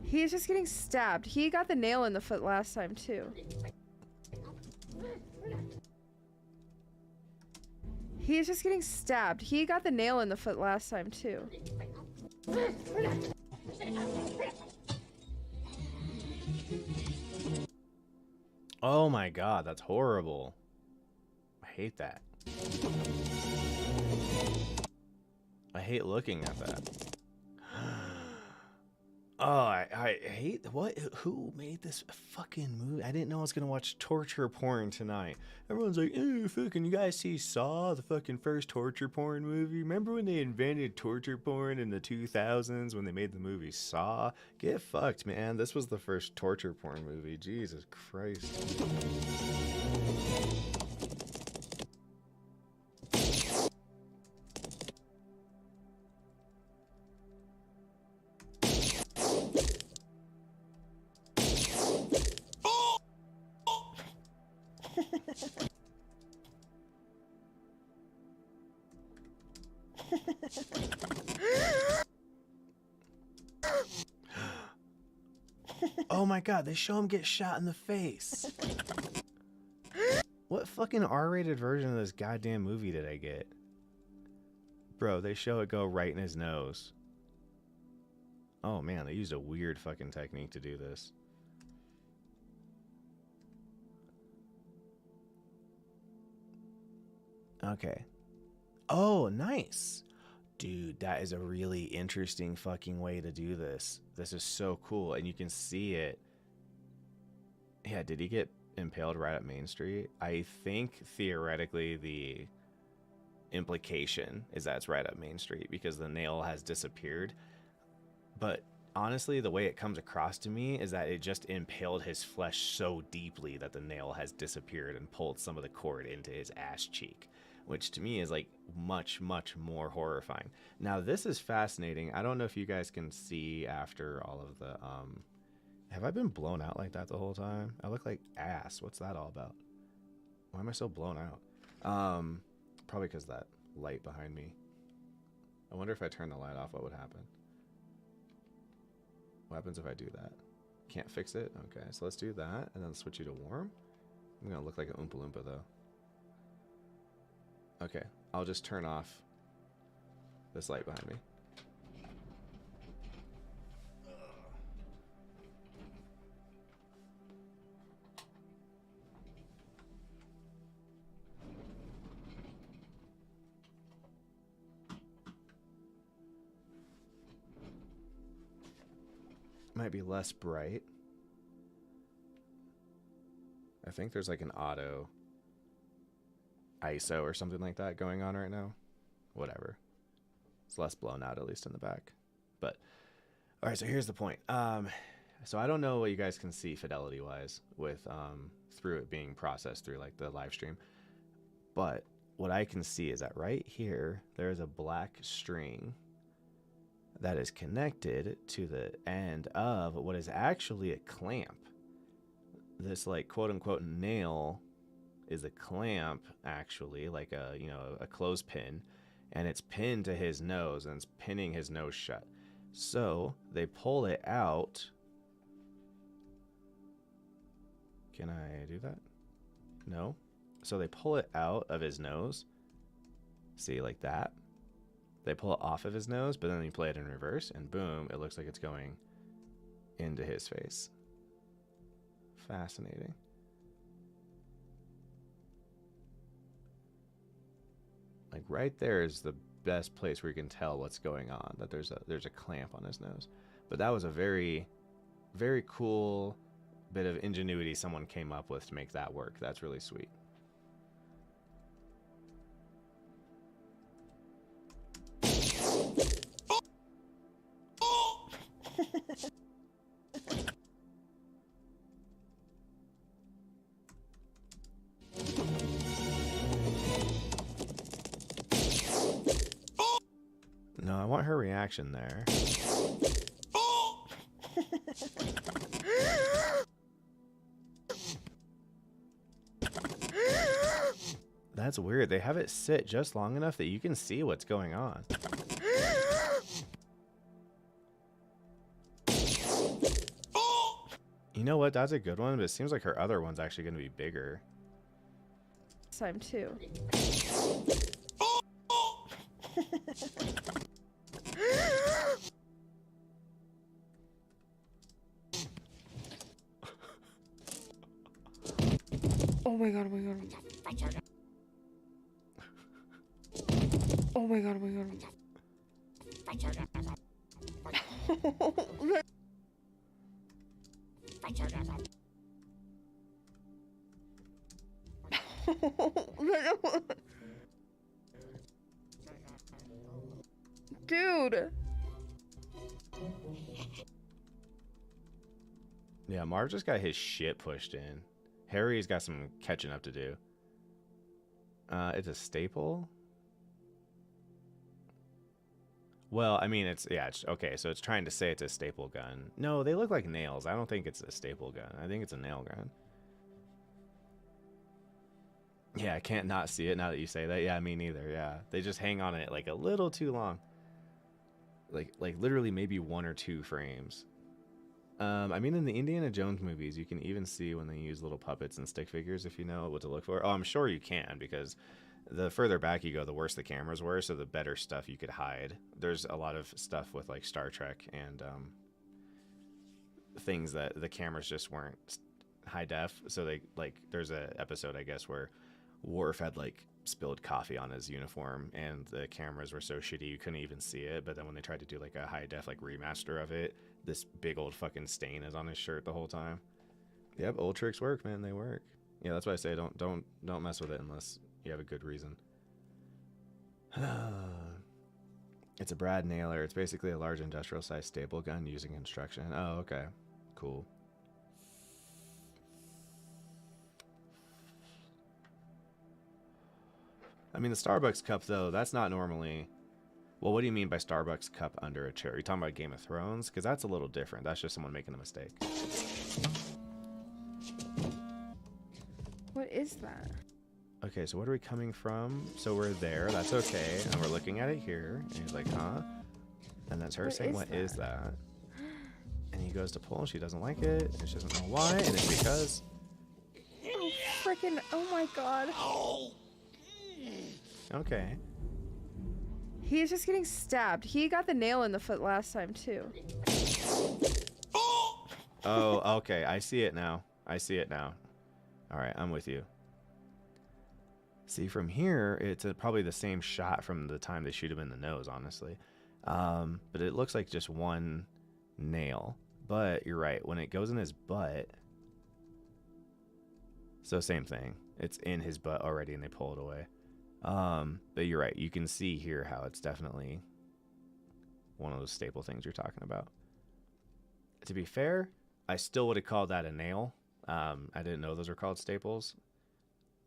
He is just getting stabbed. He got the nail in the foot last time, too. He is just getting stabbed. He got the nail in the foot last time, too. Oh my god, that's horrible. I hate that. I hate looking at that. Oh, I hate what? Who made this fucking movie? I didn't know I was gonna watch torture porn tonight. Everyone's like, "Oh, fucking, you guys see Saw, the fucking first torture porn movie? Remember when they invented torture porn in the 2000s when they made the movie Saw? Get fucked, man. This was the first torture porn movie. Jesus Christ." Oh my god, they show him get shot in the face. What fucking R-rated version of this goddamn movie did I get? Bro, they show it go right in his nose. Oh man, they used a weird fucking technique to do this. Okay. Oh, nice. Dude, that is a really interesting fucking way to do this. This is so cool, and you can see it. Yeah, did he get impaled right at Main Street? I think theoretically the implication is that it's right at Main Street because the nail has disappeared. But honestly, the way it comes across to me is that it just impaled his flesh so deeply that the nail has disappeared and pulled some of the cord into his ass cheek, which to me is like much, much more horrifying. Now, this is fascinating. I don't know if you guys can see after all of the, have I been blown out like that the whole time? I look like ass. What's that all about? Why am I so blown out? Probably because that light behind me. I wonder if I turn the light off, what would happen? What happens if I do that? Can't fix it? Okay, so let's do that and then switch you to warm. I'm gonna look like an Oompa Loompa though. Okay, I'll just turn off this light behind me. Might be less bright. I think there's like an auto ISO or something like that going on right now. Whatever. It's less blown out, at least in the back. But all right, so here's the point. So I don't know what you guys can see fidelity wise with through it being processed through like the live stream. But what I can see is that right here there is a black string that is connected to the end of what is actually a clamp. This like quote unquote nail is a clamp, actually, like a, you know, a clothespin, and it's pinned to his nose and it's pinning his nose shut. So they pull it out. Can I do that? No. So they pull it out of his nose. See, like that. They pull it off of his nose, but then you play it in reverse, and boom, it looks like it's going into his face. Fascinating. Like right there is the best place where you can tell what's going on, that there's a clamp on his nose. But that was a very, very cool bit of ingenuity someone came up with to make that work. That's really sweet. No, I want her reaction there. That's weird. They have it sit just long enough that you can see what's going on. You know what? That's a good one, but it seems like her other one's actually going to be bigger. Time too. Oh my god, oh my god. Oh my god, oh my god. Dude. Yeah, Marv just got his shit pushed in. Harry's got some catching up to do. It's a staple. Well, I mean, it's okay. So it's trying to say it's a staple gun. No, they look like nails. I don't think it's a staple gun. I think it's a nail gun. Yeah, I can't not see it now that you say that. Yeah, me neither. Yeah, they just hang on it like a little too long. Like literally maybe 1 or 2 frames. I mean, in the Indiana Jones movies, you can even see when they use little puppets and stick figures if you know what to look for. Oh, I'm sure you can, because the further back you go, the worse the cameras were, so the better stuff you could hide. There's a lot of stuff with like Star Trek and things that the cameras just weren't high def. So they there's a episode, I guess, where Worf had like spilled coffee on his uniform and the cameras were so shitty you couldn't even see it. But then when they tried to do like a high def like remaster of it, this big old fucking stain is on his shirt the whole time. Yep, old tricks work, man. They work. Yeah, that's why I say don't mess with it unless you have a good reason. It's a brad nailer. It's basically a large industrial sized staple gun used in construction. Oh, okay. Cool. I mean, the Starbucks cup, though, that's not normally... Well, what do you mean by Starbucks cup under a chair? Are you talking about Game of Thrones? Because that's a little different. That's just someone making a mistake. What is that? Okay, so what are we coming from? So we're there. That's okay. And we're looking at it here. And he's like, huh? And that's her saying, what is that? And he goes to pull, and she doesn't like it. And she doesn't know why. And it's because... Oh, freaking... Oh, my God. Okay. He's just getting stabbed. He got the nail in the foot last time, too. Oh, okay. I see it now. I see it now. All right, I'm with you. See, from here, it's probably the same shot from the time they shoot him in the nose, honestly. But it looks like just one nail. But you're right. When it goes in his butt... So same thing. It's in his butt already, and they pull it away. But you're right. You can see here how it's definitely one of those staple things you're talking about. To be fair, I still would have called that a nail. I didn't know those were called staples.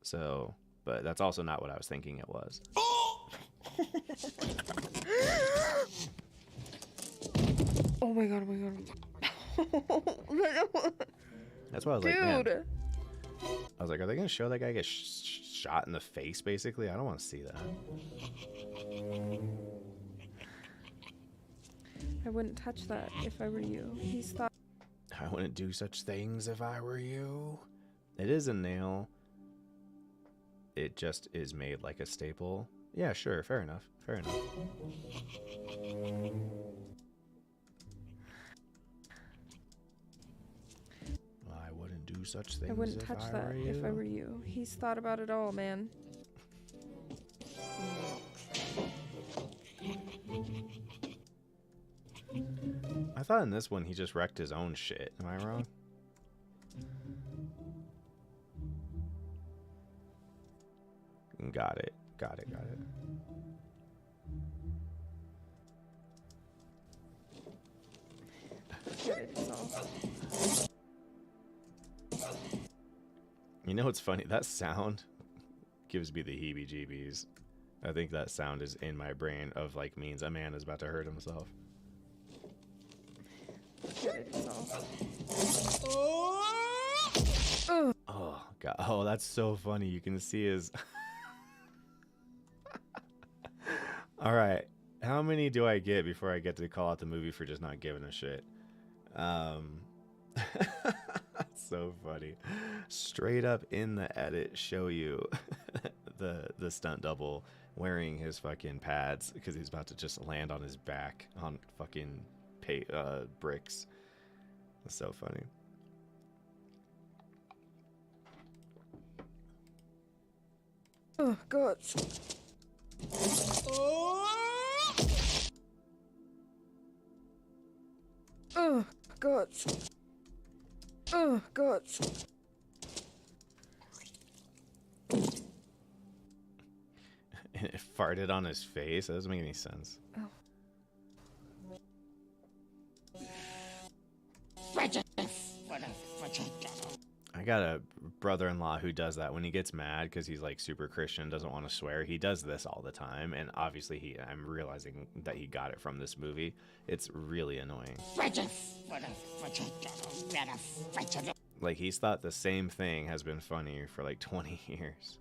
So, but that's also not what I was thinking it was. Oh my God, oh my God. That's why I was Dude. like, man. I was like, are they going to show that guy get shot in the face, basically? I don't want to see that. I wouldn't touch that if I were you. He's thought... I wouldn't do such things if I were you. It is a nail. It just is made like a staple. Yeah, sure. Fair enough. Fair enough. I wouldn't do such things. I wouldn't touch that if I were you. He's thought about it all, man. I thought in this one he just wrecked his own shit. Am I wrong? Got it. Got it. Got it. You know what's funny? That sound gives me the heebie-jeebies. I think that sound is in my brain of like means a man is about to hurt himself. Oh god. Oh, that's so funny. You can see his All right. How many do I get before I get to call out the movie for just not giving a shit? So funny. Straight up in the edit show you the stunt double wearing his fucking pads because he's about to just land on his back on fucking bricks. That's so funny. Oh god. Oh god. Oh god. And it farted on his face. That doesn't make any sense. Oh. I got a brother-in-law who does that when he gets mad because he's like super Christian, doesn't want to swear. He does this all the time, and obviously I'm realizing that he got it from this movie. It's really annoying. Like he's thought the same thing has been funny for like 20 years.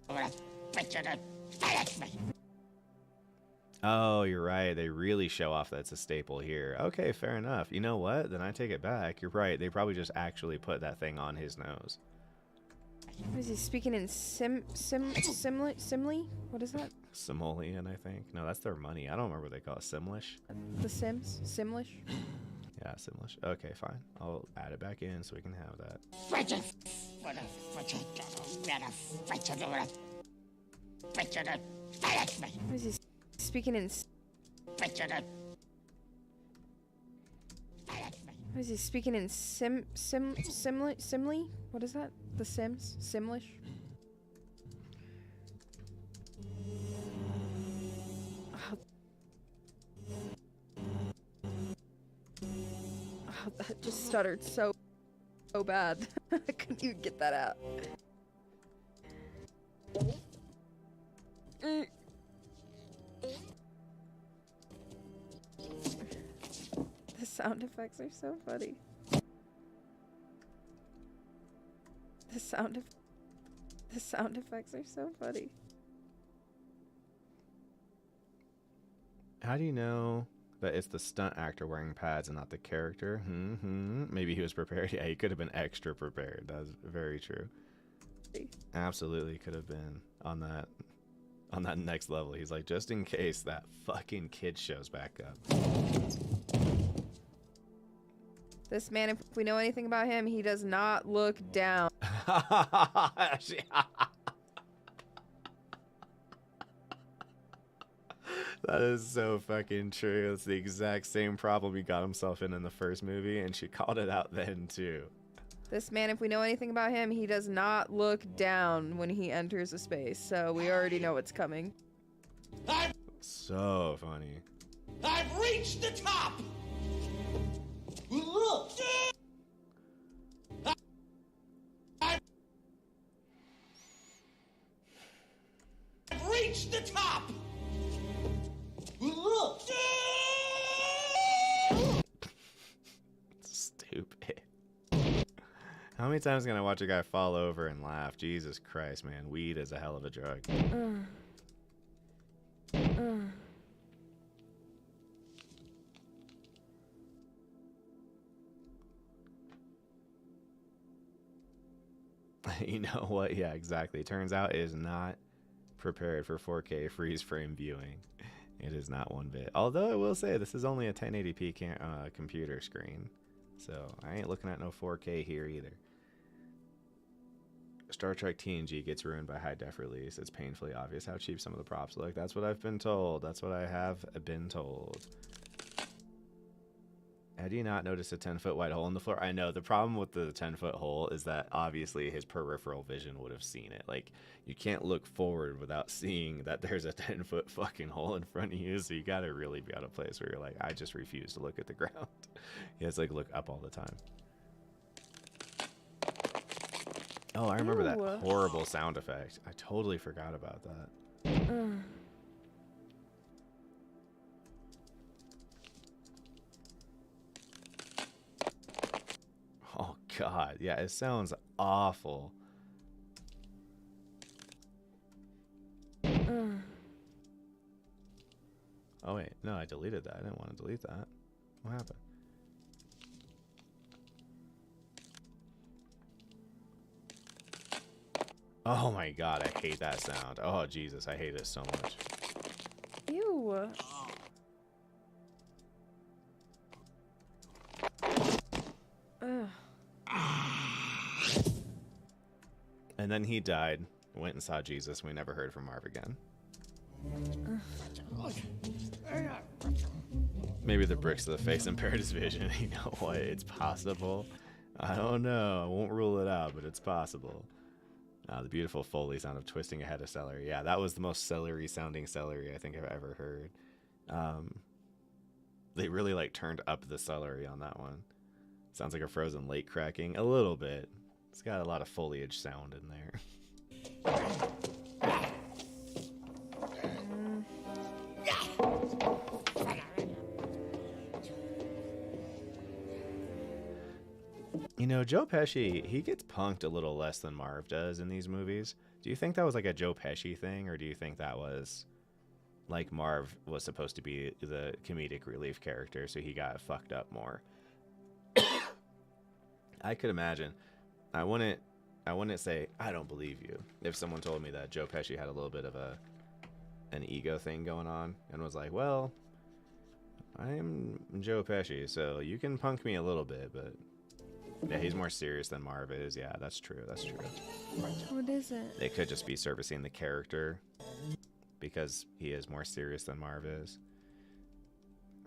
Oh, you're right. They really show off that's a staple here. Okay, fair enough. You know what? Then I take it back. You're right. They probably just actually put that thing on his nose. Is he speaking in simile? What is that? Simoleon, I think. No, that's their money. I don't remember what they call it. Simlish? The Sims? Simlish? Yeah, Simlish. Okay, fine. I'll add it back in so we can have that. Is he speaking in... Is he speaking in simile? What is that? The Sims? Simlish? God, that just stuttered so bad. I couldn't even get that out. The sound effects are so funny. The sound effects are so funny. How do you know that it's the stunt actor wearing pads and not the character? Maybe he was prepared. Yeah, he could have been extra prepared. That's very true. Absolutely could have been on that next level. He's like, just in case that fucking kid shows back up. This man, if we know anything about him, he does not look down. That is so fucking true. It's the exact same problem he got himself in the first movie, and she called it out then too. This man, if we know anything about him, he does not look down when he enters a space, so we already know what's coming. So funny. I've reached the top! Look! I've reached the top! Look! Stupid. How many times can I watch a guy fall over and laugh? Jesus Christ, man. Weed is a hell of a drug. You know what? Yeah, exactly. Turns out it is not prepared for 4K freeze frame viewing. It is not one bit. Although I will say this is only a 1080p computer screen, so I ain't looking at no 4K here either. Star Trek TNG gets ruined by high def release. It's painfully obvious how cheap some of the props look. That's what I've been told. That's what I have been told. How do you not notice a 10-foot wide hole in the floor? I know. The problem with the 10-foot hole is that obviously his peripheral vision would have seen it. Like, you can't look forward without seeing that there's a 10-foot fucking hole in front of you. So you got to really be at a place where you're like, I just refuse to look at the ground. He has to like look up all the time. Oh, I remember that horrible sound effect. I totally forgot about that. Oh God, yeah, it sounds awful. Oh wait, no, I deleted that. I didn't want to delete that. What happened? Oh my God, I hate that sound. Oh Jesus, I hate it so much. Ew. And then he died, went and saw Jesus, and we never heard from Marv again. Maybe the bricks to the face impaired his vision. You know what? It's possible. I don't know. I won't rule it out, but it's possible. The beautiful Foley sound of twisting a head of celery. Yeah, that was the most celery sounding celery I think I've ever heard. They really like turned up the celery on that one. Sounds like a frozen lake cracking. A little bit. It's got a lot of foliage sound in there. You know, Joe Pesci, he gets punked a little less than Marv does in these movies. Do you think that was like a Joe Pesci thing, or do you think that was like Marv was supposed to be the comedic relief character, so he got fucked up more? I could imagine. I wouldn't say I don't believe you if someone told me that Joe Pesci had a little bit of an ego thing going on and was like, well, I'm Joe Pesci, so you can punk me a little bit, but yeah, he's more serious than Marv is. Yeah, that's true. That's true. What is it? They could just be servicing the character because he is more serious than Marv is.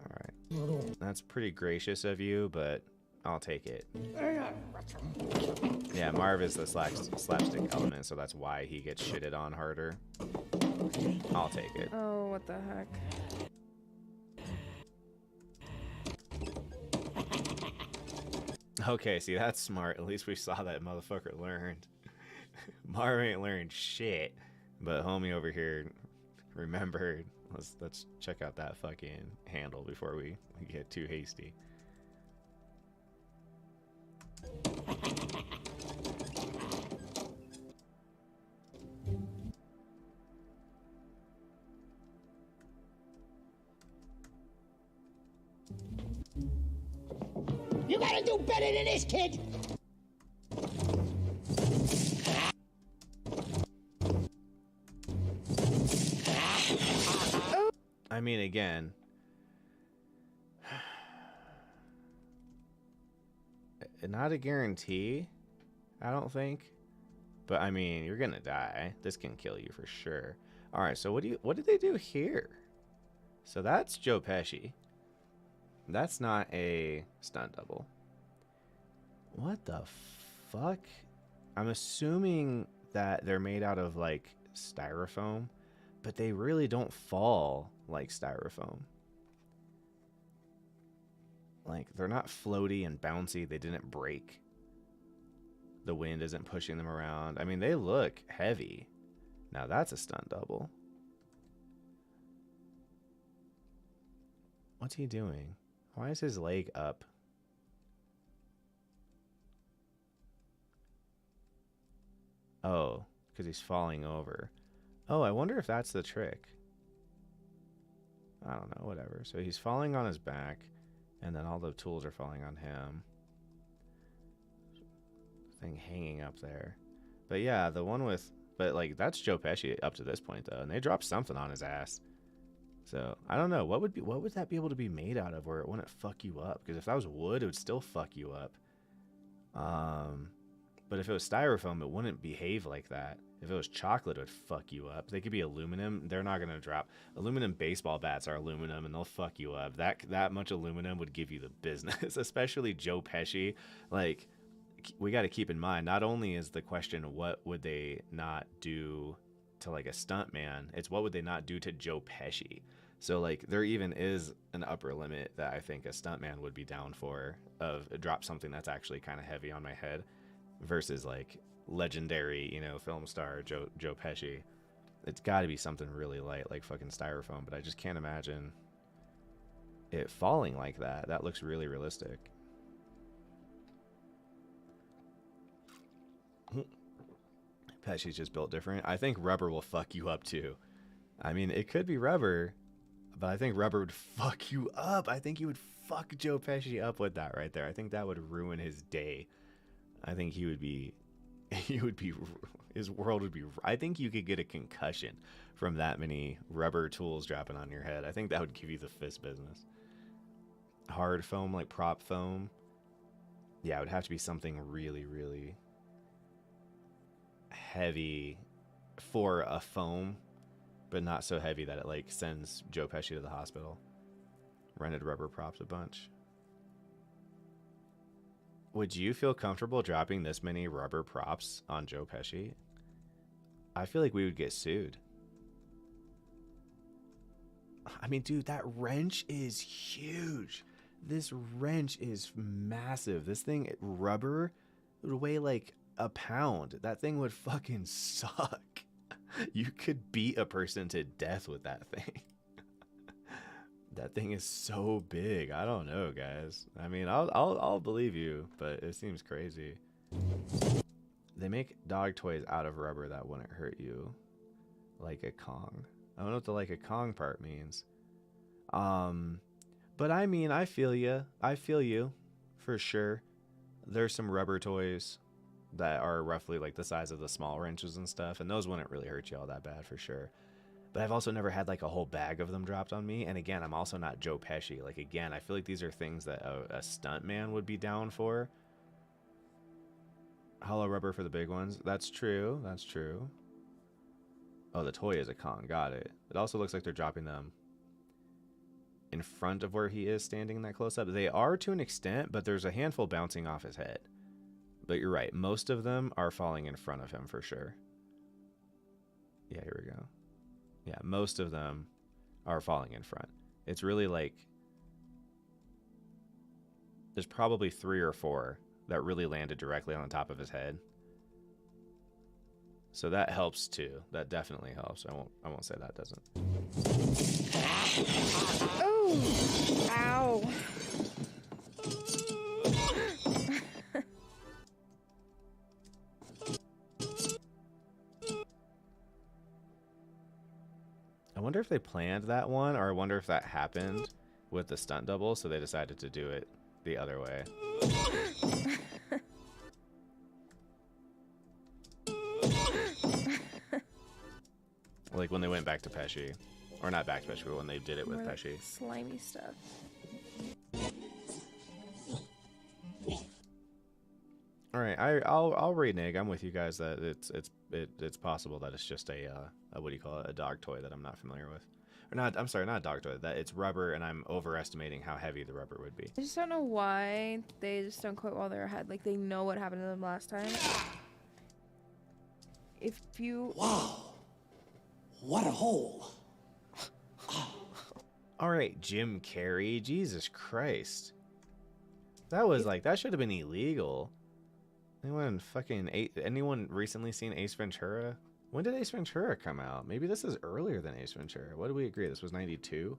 All right. That's pretty gracious of you, but I'll take it. Yeah, Marv is the slapstick element, so that's why he gets shitted on harder. I'll take it. Oh, what the heck? Okay, see, that's smart. At least we saw that motherfucker learned. Marv ain't learned shit. But homie over here remembered. Let's check out that fucking handle before we get too hasty. You gotta do better than this, kid. I mean, again, not a guarantee, I don't think. But I mean, you're gonna die. This can kill you for sure. All right, so what did they do here? So that's Joe Pesci. That's not a stunt double. What the fuck? I'm assuming that they're made out of like styrofoam, but they really don't fall like styrofoam. Like, they're not floaty and bouncy. They didn't break. The wind isn't pushing them around. I mean, they look heavy. Now that's a stunt double. What's he doing? Why is his leg up? Oh, because he's falling over. Oh, I wonder if that's the trick. I don't know, whatever. So he's falling on his back, and then all the tools are falling on him. Thing hanging up there. But yeah, the one with... But, like, that's Joe Pesci up to this point, though. And they dropped something on his ass. So, I don't know. What would that be able to be made out of where it wouldn't fuck you up? Because if that was wood, it would still fuck you up. But if it was styrofoam, it wouldn't behave like that. If it was chocolate, it would fuck you up. They could be aluminum. They're not going to drop. Aluminum baseball bats are aluminum, and they'll fuck you up. That much aluminum would give you the business, especially Joe Pesci. Like, we got to keep in mind, not only is the question, what would they not do to, like, a stunt man? It's what would they not do to Joe Pesci? So, like, there even is an upper limit that I think a stuntman would be down for, of drop something that's actually kind of heavy on my head versus, like, legendary, you know, film star Joe Pesci. It's got to be something really light, like fucking styrofoam, but I just can't imagine it falling like that. That looks really realistic. Pesci's just built different. I think rubber will fuck you up too. I mean, it could be rubber, but I think rubber would fuck you up. I think you would fuck Joe Pesci up with that right there. I think that would ruin his day. I think his world would be, I think you could get a concussion from that many rubber tools dropping on your head. I think that would give you the fist business. Hard foam, like prop foam. Yeah, it would have to be something really, really heavy for a foam, but not so heavy that it like sends Joe Pesci to the hospital. Rented rubber props a bunch. Would you feel comfortable dropping this many rubber props on Joe Pesci? I feel like we would get sued. I mean, dude, that wrench is huge. This wrench is massive. This thing, rubber, would weigh like a pound. That thing would fucking suck. You could beat a person to death with that thing. That thing is so big. I don't know, guys. I mean, I'll believe you, but it seems crazy. They make dog toys out of rubber that wouldn't hurt you, like a Kong. I don't know what the like a Kong part means. But I mean, I feel you. I feel you, for sure. There's some rubber toys that are roughly like the size of the small wrenches and stuff, and those wouldn't really hurt you all that bad, for sure. But I've also never had like a whole bag of them dropped on me. And again, I'm also not Joe Pesci. Like, again, I feel like these are things that a stunt man would be down for. Hollow rubber for the big ones. That's true. That's true. Oh, the toy is a Kong. Got it. It also looks like they're dropping them in front of where he is standing that close up. They are to an extent, but there's a handful bouncing off his head. But you're right. Most of them are falling in front of him for sure. Yeah, here we go. Yeah, most of them are falling in front. It's really like there's probably 3 or 4 that really landed directly on the top of his head. So that helps too. That definitely helps. I won't say that doesn't. Oh, ow. I wonder if they planned that one, or I wonder if that happened with the stunt double, so they decided to do it the other way. Like when they went back to Pesci. Or not back to Pesci, but when they did it with More like Pesci. slimy stuff. All right, I'll renege. I'm with you guys that it's possible that it's just a what do you call it, a dog toy that I'm not familiar with, or not. I'm sorry, not a dog toy. That it's rubber, and I'm overestimating how heavy the rubber would be. I just don't know why they just don't quit while they're ahead. Like they know what happened to them last time. If you What a hole. All right, Jim Carrey, Jesus Christ, that was like that should have been illegal. Anyone recently seen Ace Ventura? When did Ace Ventura come out? Maybe this is earlier than Ace Ventura. What do we agree? This was 92?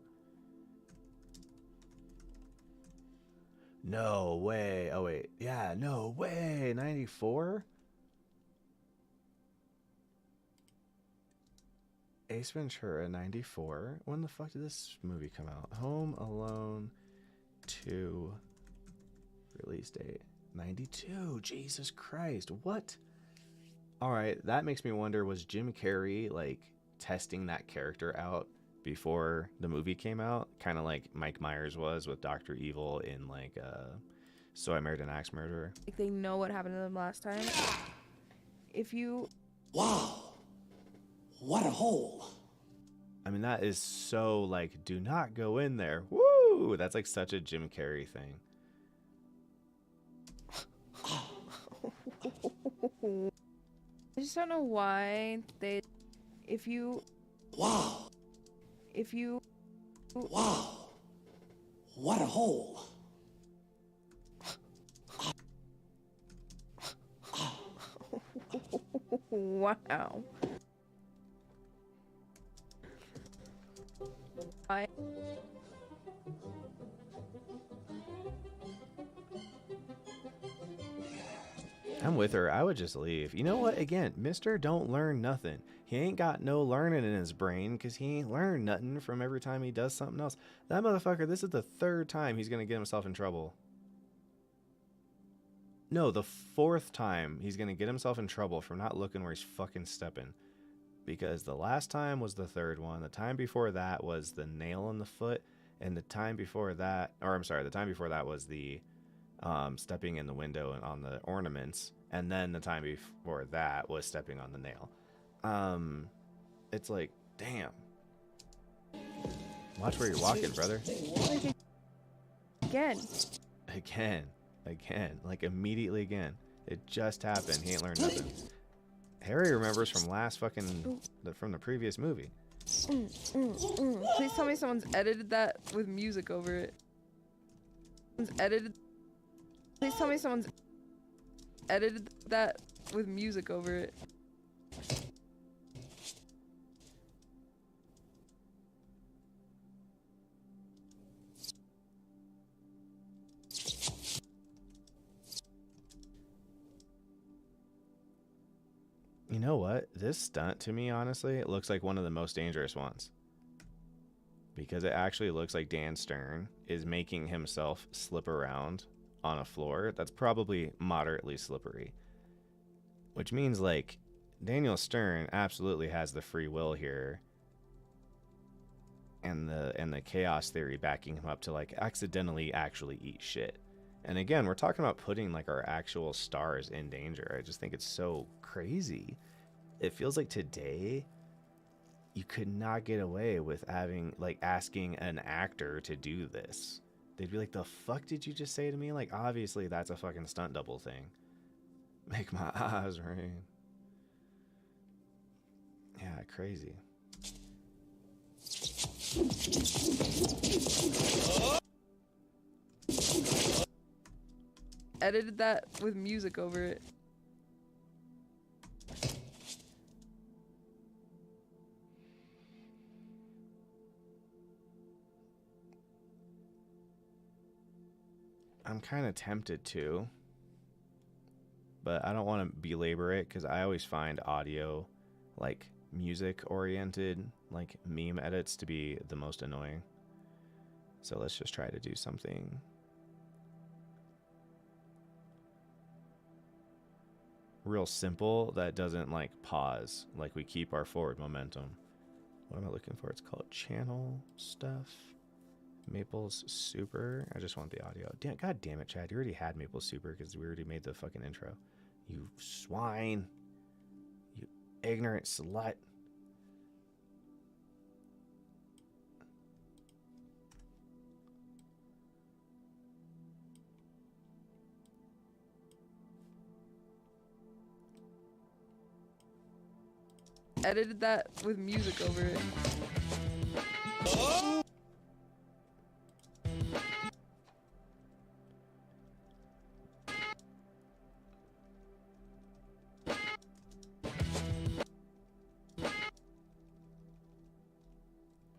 No way. Oh, wait. Yeah, no way. 94? Ace Ventura, 94. When the fuck did this movie come out? Home Alone 2 release date. 92. Jesus Christ. What? All right, that makes me wonder, was Jim Carrey like testing that character out before the movie came out, kind of like Mike Myers was with Dr. Evil in like So I Married an Axe Murderer? like they know what happened to them last time. If you What a hole. I mean, that is so like, do not go in there. Woo! That's like such a Jim Carrey thing. I just don't know why they. If you. If you. What a hole. Wow. I'm with her. I would just leave. You know what? Again, Mister don't learn nothing. He ain't got no learning in his brain because he ain't learned nothing from every time he does something else. That motherfucker, this is the third time he's going to get himself in trouble. No, the fourth time he's going to get himself in trouble for not looking where he's fucking stepping. Because the last time was the third one. The time before that was the nail in the foot. And the time before that, or I'm sorry, the time before that was the stepping in the window and on the ornaments. And then the time before that was stepping on the nail. It's like, damn. Watch where you're walking, brother. Again. Like immediately again. It just happened. He ain't learned nothing. Harry remembers from from the previous movie. Please tell me someone's edited that with music over it. Please tell me someone's edited that with music over it. You know what? This stunt, to me, honestly, it looks like one of the most dangerous ones. Because it actually looks like Dan Stern is making himself slip around on a floor that's probably moderately slippery. Which means, like, Daniel Stern absolutely has the free will here. And the chaos theory backing him up to, like, accidentally actually eat shit. And again, we're talking about putting like our actual stars in danger. I just think it's so crazy. It feels like today you could not get away with asking an actor to do this. They'd be like, the fuck did you just say to me? Like, obviously that's a fucking stunt double thing. Make my eyes rain. Yeah, crazy. edited that with music over it. I'm kind of tempted to, but I don't want to belabor it because I always find audio, like music oriented, like meme edits to be the most annoying. So let's just try to do something real simple that doesn't like pause, like we keep our forward momentum. What am I looking for? It's called channel stuff. Maple's Super. I just want the audio. Damn, God damn it, Chad. You already had Maple Super because we already made the fucking intro. You swine. You ignorant slut. Edited that with music over it.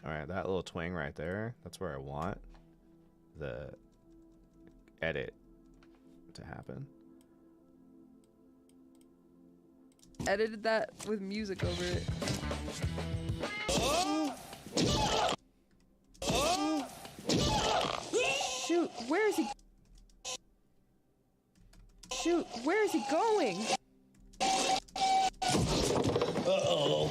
Alright, that little twang right there, that's where I want the edit to happen. Edited that with music over it. Shoot, where is he? Shoot, where is he going? Uh-oh.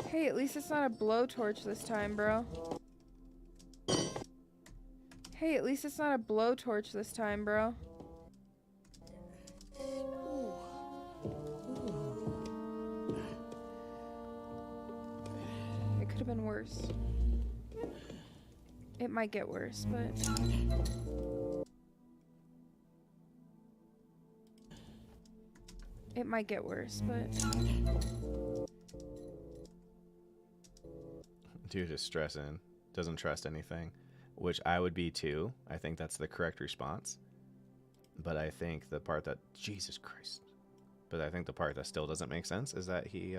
Hey, at least it's not a blowtorch this time, bro. Hey, at least it's not a blowtorch this time, bro. It could have been worse. It might get worse, but... It might get worse, but... Dude is stressing. Doesn't trust anything. Which I would be too. I think that's the correct response. But I think the part that... Jesus Christ. But I think the part that still doesn't make sense is that he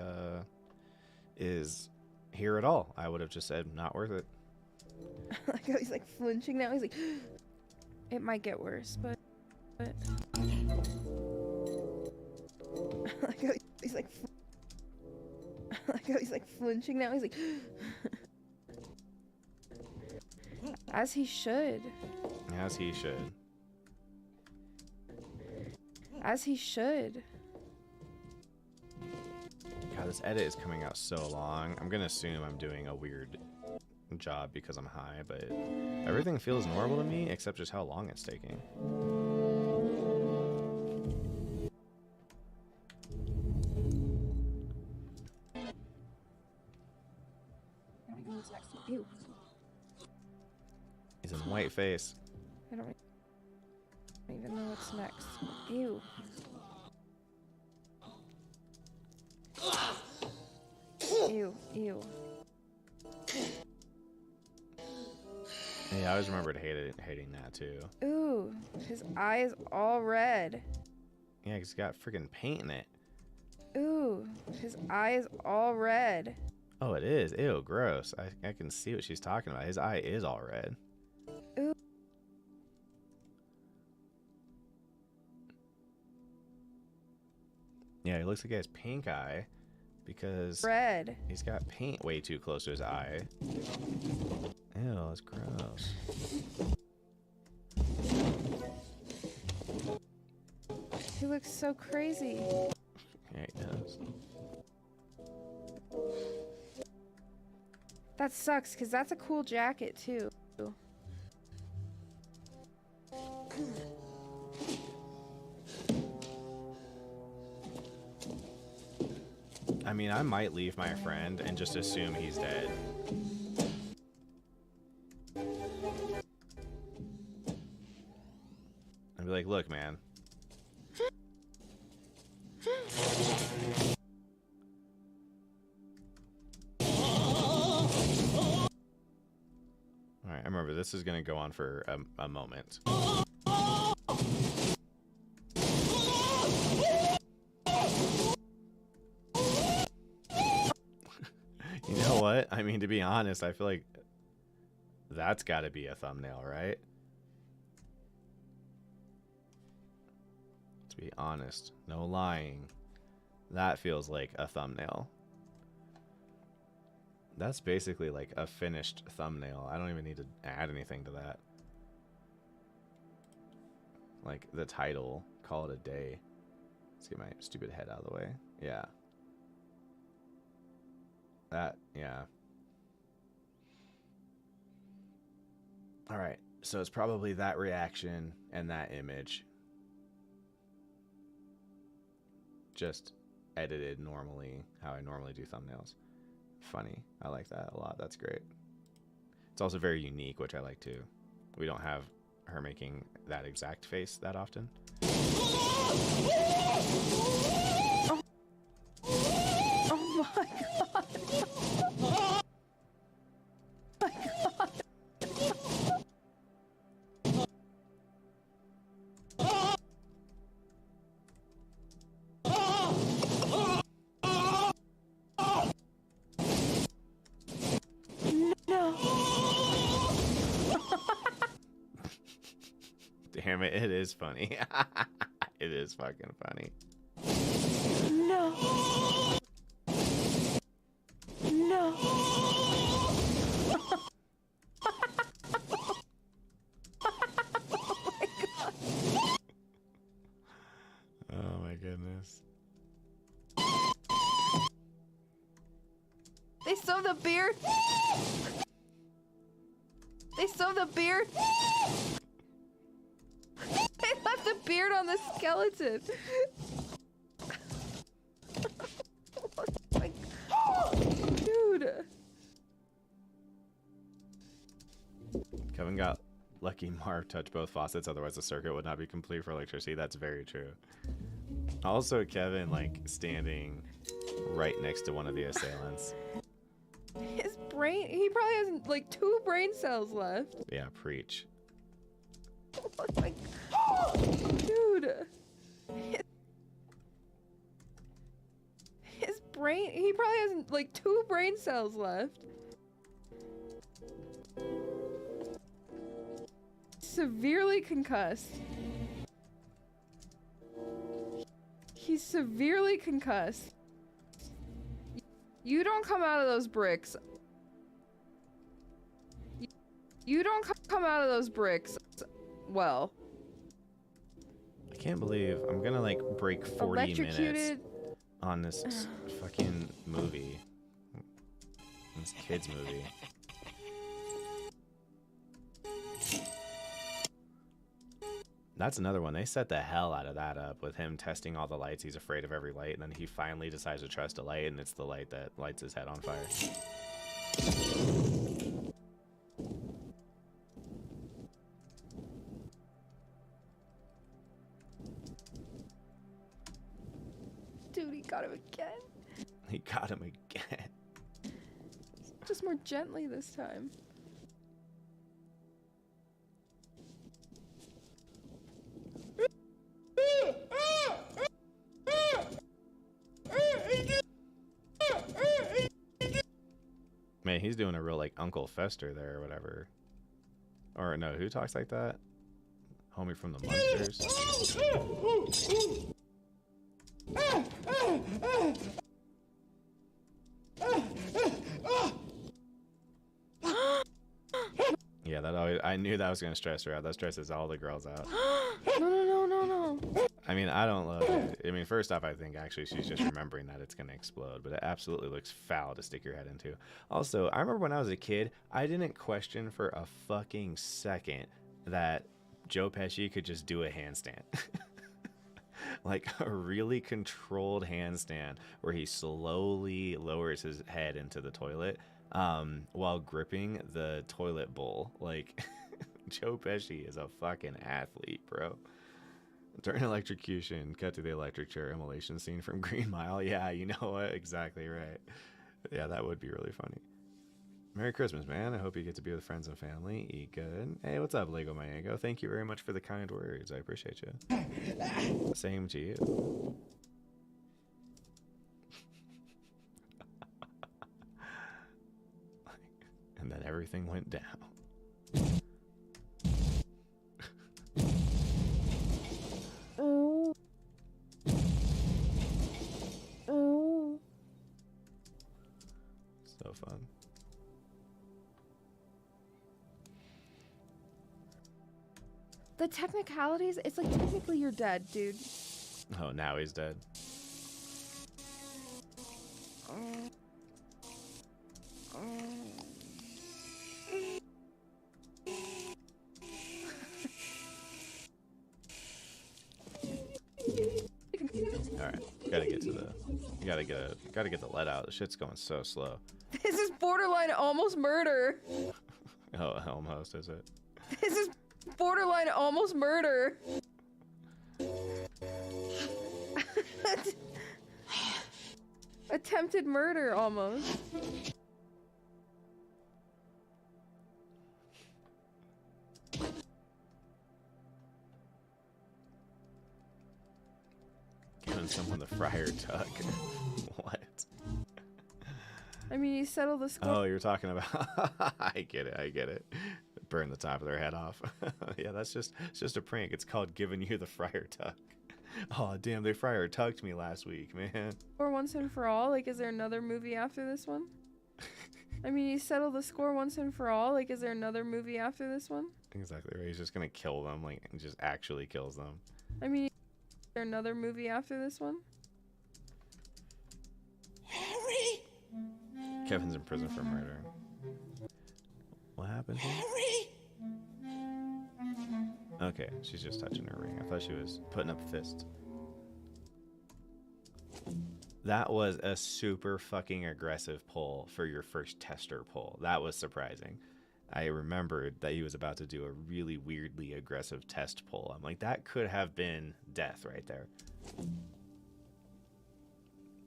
is here at all. I would have just said, not worth it. Like how he's like flinching now. He's like... It might get worse, but... Like how he's like... Like how he's like flinching now. He's like... As he should. As he should. As he should. God, this edit is coming out so long. I'm gonna assume I'm doing a weird job because I'm high, but everything feels normal to me except just how long it's taking. Ew. He's in white face. I don't even know what's next. Ew. Ew. Ew. Yeah, I always remembered hating that too. Ooh. His eye is all red. Yeah, 'cause he's got freaking paint in it. Ooh. His eye is all red. Oh, it is. Ew, gross. I can see what she's talking about. His eye is all red. Ooh. Yeah, he looks like he has pink eye because red. He's got paint way too close to his eye. Ew, that's gross. He looks so crazy. Yeah, he does. That sucks, because that's a cool jacket, too. I mean, I might leave my friend and just assume he's dead. I'd be like, look, man. but this is going to go on for a moment. You know what? I mean, to be honest, I feel like that's got to be a thumbnail, right? To be honest, no lying. That feels like a thumbnail. That's basically like a finished thumbnail. I don't even need to add anything to that. Like the title, call it a day. Let's get my stupid head out of the way. Yeah. That, yeah. All right. So it's probably that reaction and that image. Just edited normally, how I normally do thumbnails. Funny. I like that a lot. That's great. It's also very unique, which I like too. We don't have her making that exact face that often. Oh, oh my god. Oh my god. Damn it, it is funny. It is fucking funny. No. No. Oh my goodness. They sew the beard. They sew the beard. They left the beard on the skeleton. Like, dude. Kevin got lucky Marv touched both faucets, otherwise the circuit would not be complete for electricity. That's very true. Also, Kevin, like, standing right next to one of the assailants. His brain, he probably has like 2 brain cells left. Yeah, preach. Like, dude. His brain, he probably has like 2 brain cells left. Severely concussed. He's severely concussed. You don't come out of those bricks. You don't come out of those bricks well. I can't believe I'm gonna like break 40 minutes on this fucking movie. This kid's movie. That's another one. They set the hell out of that up with him testing all the lights. He's afraid of every light, and then he finally decides to trust a light, and it's the light that lights his head on fire. Dude, he got him again. He got him again. Just more gently this time. Man, he's doing a real like Uncle Fester there or whatever. Or no, who talks like that? Homie from the Munsters. Yeah, that always, I knew that was gonna stress her out. That stresses all the girls out. No. I mean, I don't love it. I mean, first off, I think actually she's just remembering that it's gonna explode, but it absolutely looks foul to stick your head into. Also, I remember when I was a kid, I didn't question for a fucking second that Joe Pesci could just do a handstand. Like a really controlled handstand where he slowly lowers his head into the toilet while gripping the toilet bowl. Like, Joe Pesci is a fucking athlete, bro. During electrocution, cut to the electric chair immolation scene from Green Mile. Yeah, you know what? Exactly right. Yeah, that would be really funny. Merry Christmas, man. I hope you get to be with friends and family. Eat good. Hey, what's up, Lego Mayango? Thank you very much for the kind words. I appreciate you. Same to you. And then everything went down. Oh. Oh. So fun. The technicalities, it's like technically you're dead, dude. Oh, now he's dead. Alright, gotta get to the gotta get the lead out. The shit's going so slow. This is borderline almost murder. Oh, almost, is it? This is borderline almost murder. Attempted murder almost. Giving someone the friar tuck. What? I mean, you settle the score. Oh, you're talking about. I get it. Burn the top of their head off. Yeah, it's just a prank. It's called giving you the friar tuck. Oh, damn, they friar tucked me last week, man. Or once and for all. Like, is there another movie after this one? I mean, you settle the score once and for all. Like, is there another movie after this one? Exactly right. He's just gonna kill them, like, and just actually kills them. I mean, is there another movie after this one? Harry! Kevin's in prison for murder. What happened here? Harry! Okay, she's just touching her ring. I thought she was putting up fists. That was a super fucking aggressive pull for your first tester pull. That was surprising. I remembered that he was about to do a really weirdly aggressive test pull. I'm like, that could have been death right there.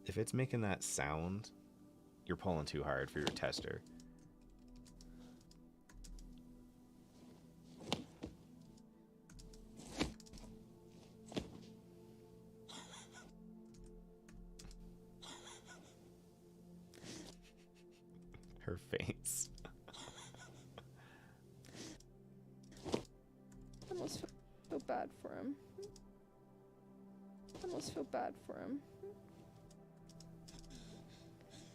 If it's making that sound, you're pulling too hard for your tester. Her face. I almost feel bad for him. I almost feel bad for him.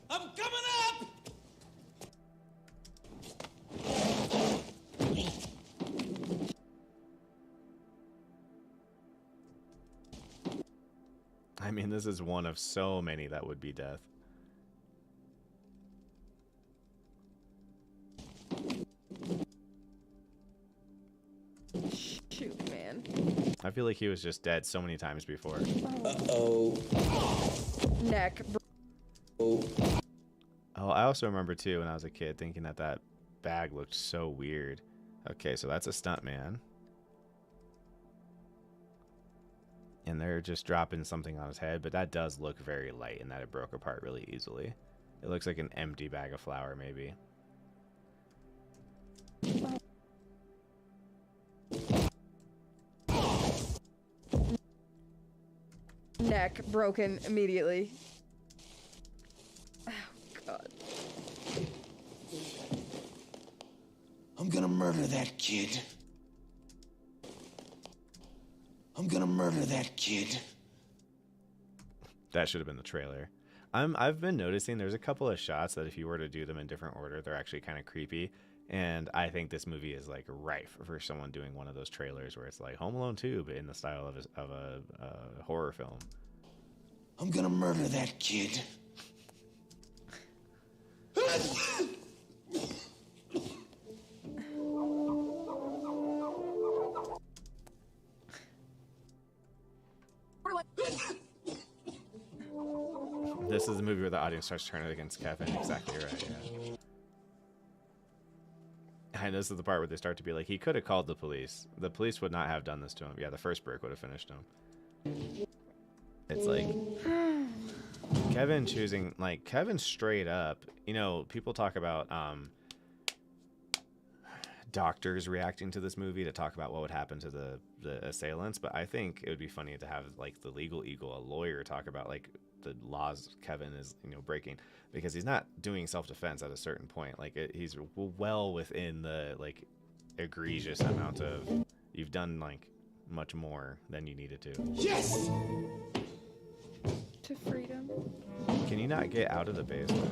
I'm coming up! I mean, this is one of so many that would be death. Shoot, man. I feel like he was just dead so many times before. Uh-oh. Neck. Oh, I also remember too when I was a kid thinking that that bag looked so weird. Okay, so that's a stuntman. And they're just dropping something on his head, but that does look very light and that it broke apart really easily. It looks like an empty bag of flour, maybe. Neck broken immediately. Oh, God. I'm gonna murder that kid. I'm gonna murder that kid. That should have been the trailer. I've been noticing there's a couple of shots that if you were to do them in different order, they're actually kind of creepy. And I think this movie is like rife for someone doing one of those trailers where it's like Home Alone 2, but in the style of a horror film. I'm gonna murder that kid. This is the movie where the audience starts turning against Kevin. Exactly right, yeah. And this is the part where they start to be like, he could have called the police. The police would not have done this to him. Yeah, the first brick would have finished him. It's like Kevin choosing, like, Kevin straight up, you know, people talk about doctors reacting to this movie to talk about what would happen to the assailants, but I think it would be funny to have like the legal eagle, a lawyer, talk about like the laws Kevin is, you know, breaking, because he's not doing self-defense at a certain point. Like he's well within the like egregious amount of, you've done like much more than you needed to. Yes! To freedom. Can you not get out of the basement?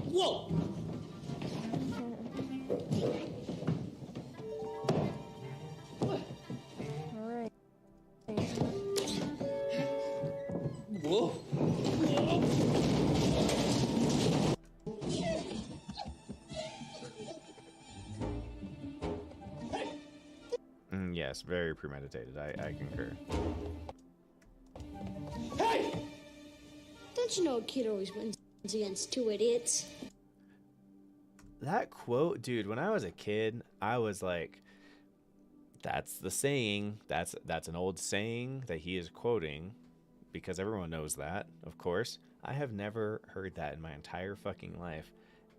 Whoa! All right. Whoa! Yes, very premeditated. I concur. Hey! Don't you know a kid always wins against two idiots? That quote, dude, when I was a kid, I was like, that's the saying. That's an old saying that he is quoting, because everyone knows that, of course. I have never heard that in my entire fucking life.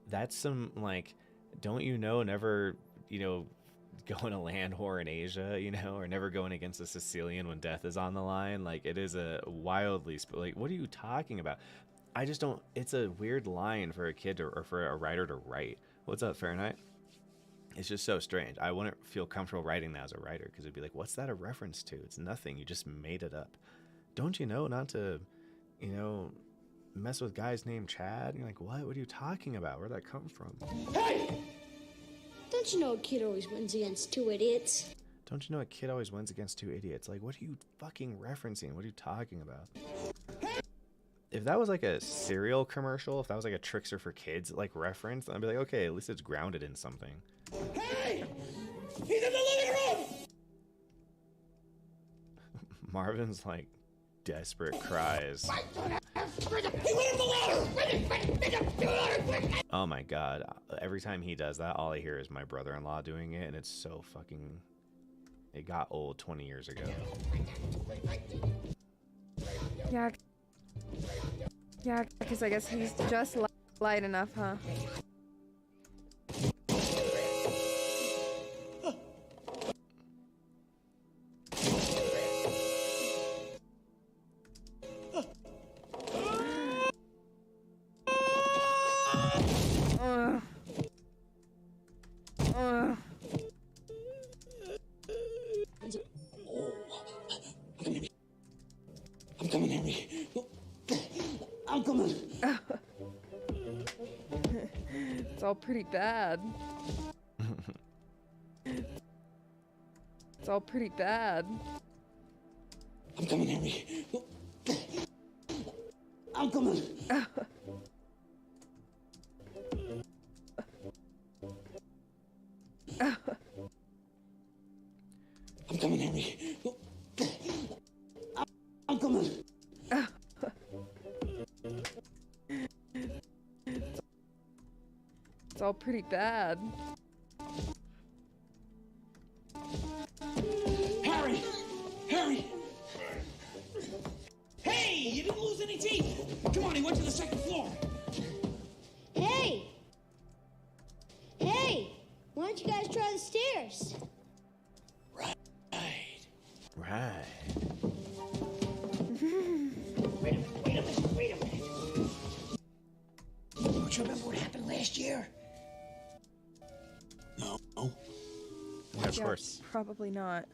That's some, like, don't you know, never, you know, going to land whore in Asia, you know, or never going against a Sicilian when death is on the line. Like, it is a wildly, like, what are you talking about? I just don't, it's a weird line for a kid to, or for a writer to write. What's up, Fahrenheit? It's just so strange. I wouldn't feel comfortable writing that as a writer, because it'd be like, what's that a reference to? It's nothing. You just made it up. Don't you know not to, you know, mess with guys named Chad? And you're like, what? What are you talking about? Where'd that come from? Hey! Don't you know a kid always wins against two idiots? Don't you know a kid always wins against two idiots? Like, what are you fucking referencing? What are you talking about? If that was like a cereal commercial, if that was like a Trickster for Kids like reference, then I'd be like, okay, at least it's grounded in something. Hey! He's in the living room! Marvin's like desperate cries. He went in the water! Oh my god. Every time he does that, all I hear is my brother-in-law doing it, and it's so fucking... It got old 20 years ago. Yeah. Yeah, because I guess he's just light enough, huh? I'm coming, Henry. I'm coming. It's all pretty bad. It's all pretty bad. I'm coming, Henry. I'm coming. I'm coming, Henry. I'm coming. It's all pretty bad. Harry! Harry! Hey! You didn't lose any teeth! Come on, he went to the second floor. Hey! Hey! Why don't you guys try the stairs? Right. Wait a minute. Don't you remember what happened last year? No. Of course. Probably not.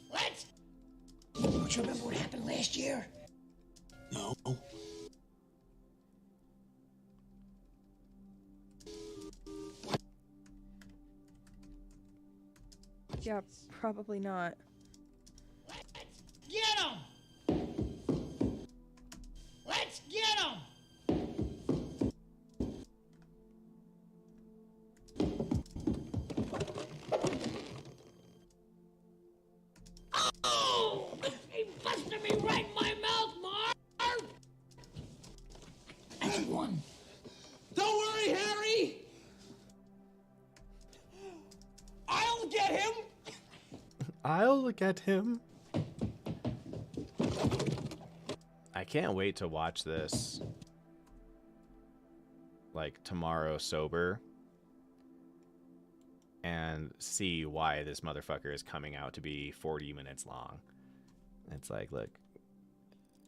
What? Don't you remember what happened last year? No. Yeah, probably not. Get him! Let's get him! Oh! He busted me right in my mouth, Marv! That's one. Don't worry, Harry! I'll get him! I'll get him. I can't wait to watch this like tomorrow sober, and see why this motherfucker is coming out to be 40 minutes long. It's like, look,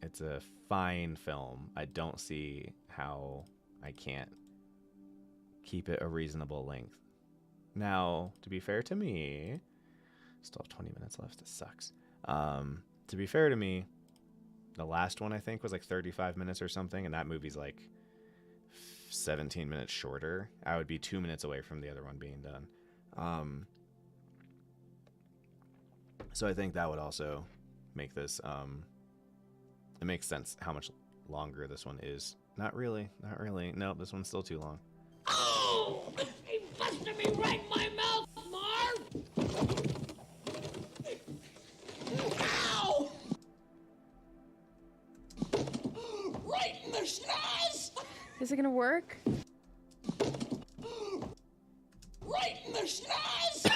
it's a fine film. I don't see how I can't keep it a reasonable length. Now, to be fair to me, still have 20 minutes left. This sucks. To be fair to me, the last one I think was like 35 minutes or something, and that movie's like 17 minutes shorter. I would be 2 minutes away from the other one being done. So I think that would also make this, it makes sense how much longer this one is. Not really. Nope, this one's still too long. Oh! He busted me right in my mouth, Marv! Ow! Right in the schnoz! Is it gonna work? Right in the schnoz!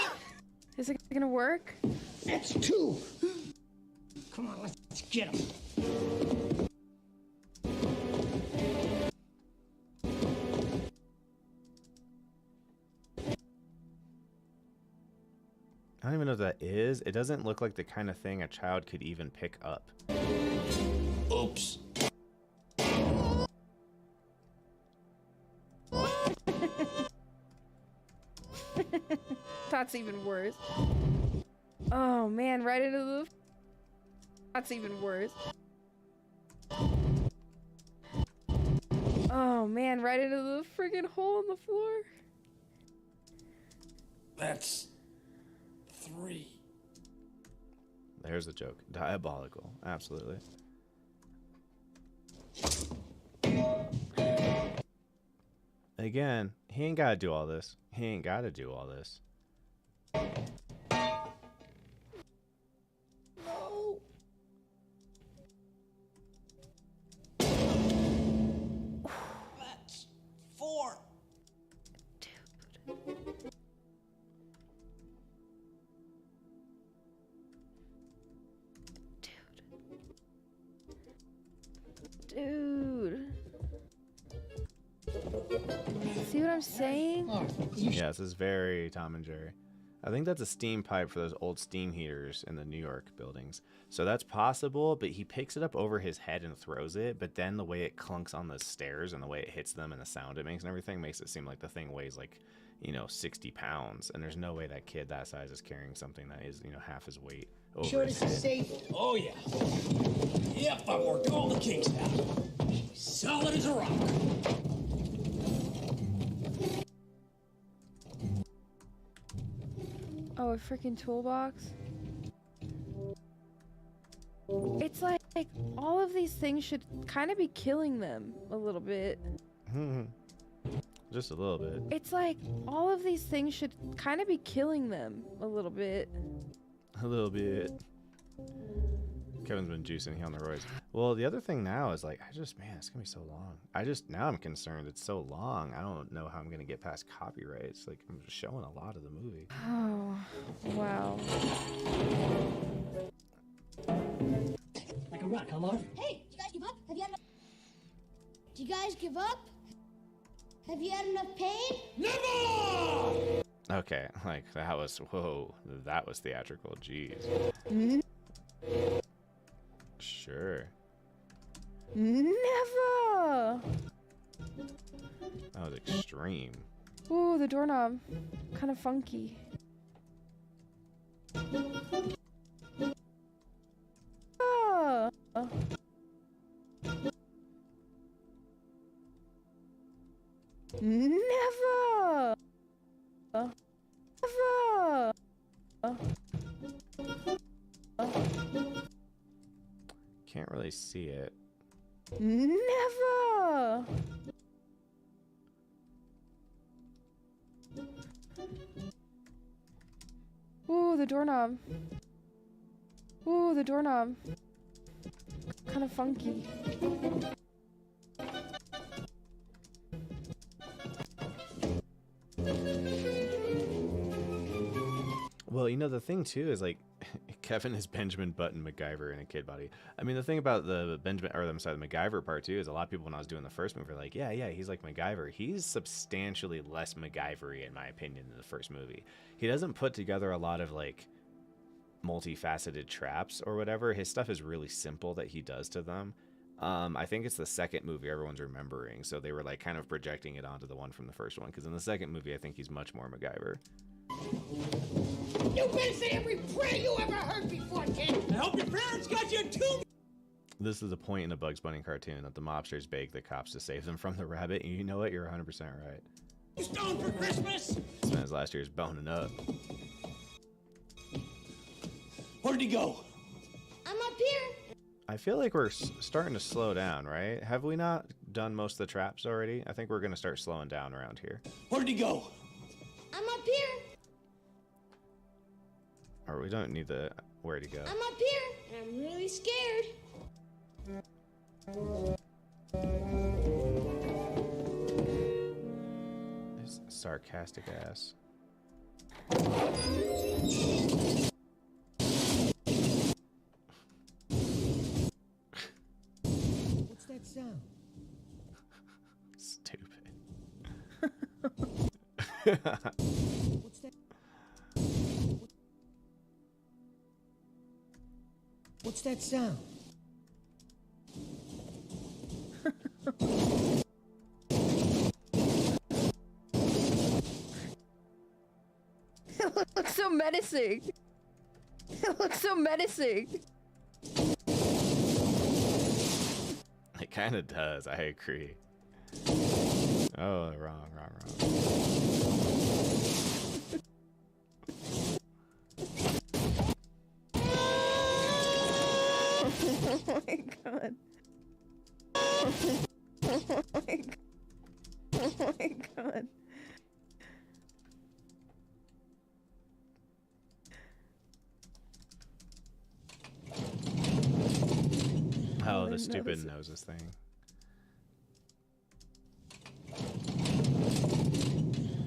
Is it gonna work? That's two. Come on, let's get him. I don't even know what that is. It doesn't look like the kind of thing a child could even pick up. Oops. That's even worse. Oh man, right into the... That's even worse. Oh man, right into the friggin' hole in the floor. That's 3. There's the joke. Diabolical. Absolutely. Again, he ain't gotta do all this. He ain't gotta do all this. No. That's 4. Dude. See what I'm saying? Yeah, this is very Tom and Jerry. I think that's a steam pipe for those old steam heaters in the New York buildings. So that's possible, but he picks it up over his head and throws it, but then the way it clunks on the stairs and the way it hits them and the sound it makes and everything makes it seem like the thing weighs like, 60 pounds. And there's no way that kid that size is carrying something that is, half his weight over Sure his this is head. safe? Oh, yeah. Yep, I worked all the kinks out. Solid as a rock. Oh, a freaking toolbox. It's like all of these things should kind of be killing them a little bit. Just a little bit. It's like all of these things should kind of be killing them a little bit. A little bit. Kevin's been juicing here on the roids. Well, the other thing now is like, man, it's gonna be so long. Now I'm concerned it's so long. I don't know how I'm gonna get past copyrights. Like, I'm just showing a lot of the movie. Oh, wow. Like a rock, huh, Marv? Hey, did you guys give up? Have you had enough? Do you guys give up? Have you had enough pain? Never! Okay, like that was that was theatrical. Jeez. Sure. Never! That was extreme. Ooh, the doorknob. Kind of funky. Ah. Never! Never! Can't really see it. Never! Ooh, the doorknob. Ooh, the doorknob. Kind of funky. Well, the thing too is like, Kevin is Benjamin Button MacGyver in a kid body. I mean, the thing about the Benjamin, or I'm sorry, the MacGyver part too, is a lot of people when I was doing the first movie were like, yeah, he's like MacGyver. He's substantially less MacGyver-y in my opinion than the first movie. He doesn't put together a lot of like multifaceted traps or whatever. His stuff is really simple that he does to them. I think it's the second movie everyone's remembering, so they were like kind of projecting it onto the one from the first one, because in the second movie I think he's much more MacGyver. You better say every prayer you ever heard before, kid. I hope your parents got you too. This is the point in the Bugs Bunny cartoon that the mobsters beg the cops to save them from the rabbit, and you know what? You're 100% right. You stoned for Christmas? Spent his last year's boning up. Where'd he go? I'm up here. I feel like we're starting to slow down, right? Have we not done most of the traps already? I think we're going to start slowing down around here. Where'd he go? I'm up here. Or we don't need the where to go. I'm up here, and I'm really scared. This sarcastic ass. What's that sound? Stupid. What's that? What's that sound? It looks so menacing. It looks so menacing. It kind of does. I agree. Oh, wrong. Oh my god. Oh my god. Oh my god. Oh, the stupid noses thing.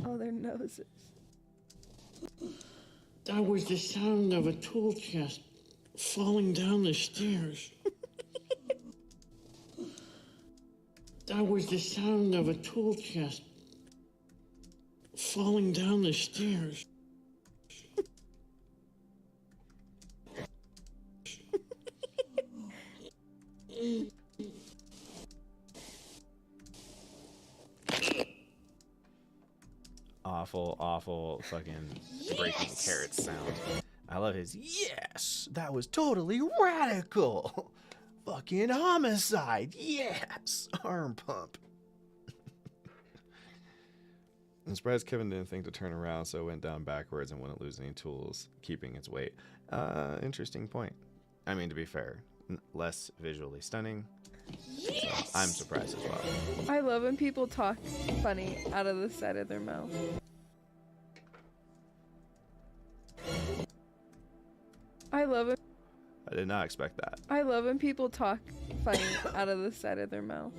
Oh, their noses. That was the sound of a tool chest falling down the stairs. That was the sound of a tool chest falling down the stairs. Awful fucking breaking carrots sound. I love his yes. That was totally radical. Fucking homicide. Yes. Arm pump. I'm surprised Kevin didn't think to turn around, so it went down backwards and wouldn't lose any tools, keeping its weight. Interesting point. I mean, to be fair, less visually stunning. Yes! So I'm surprised as well. I love when people talk funny out of the side of their mouth. I love it. I did not expect that. I love when people talk funny out of the side of their mouth.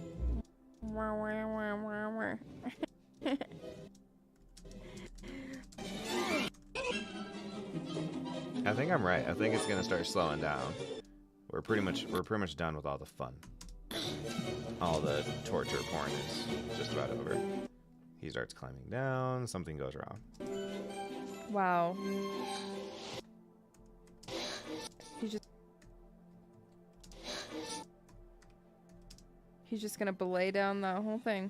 I think I'm right. I think it's gonna start slowing down. We're pretty much done with all the fun. All the torture porn is just about over. He starts climbing down. Something goes wrong. Wow. He's just gonna belay down that whole thing.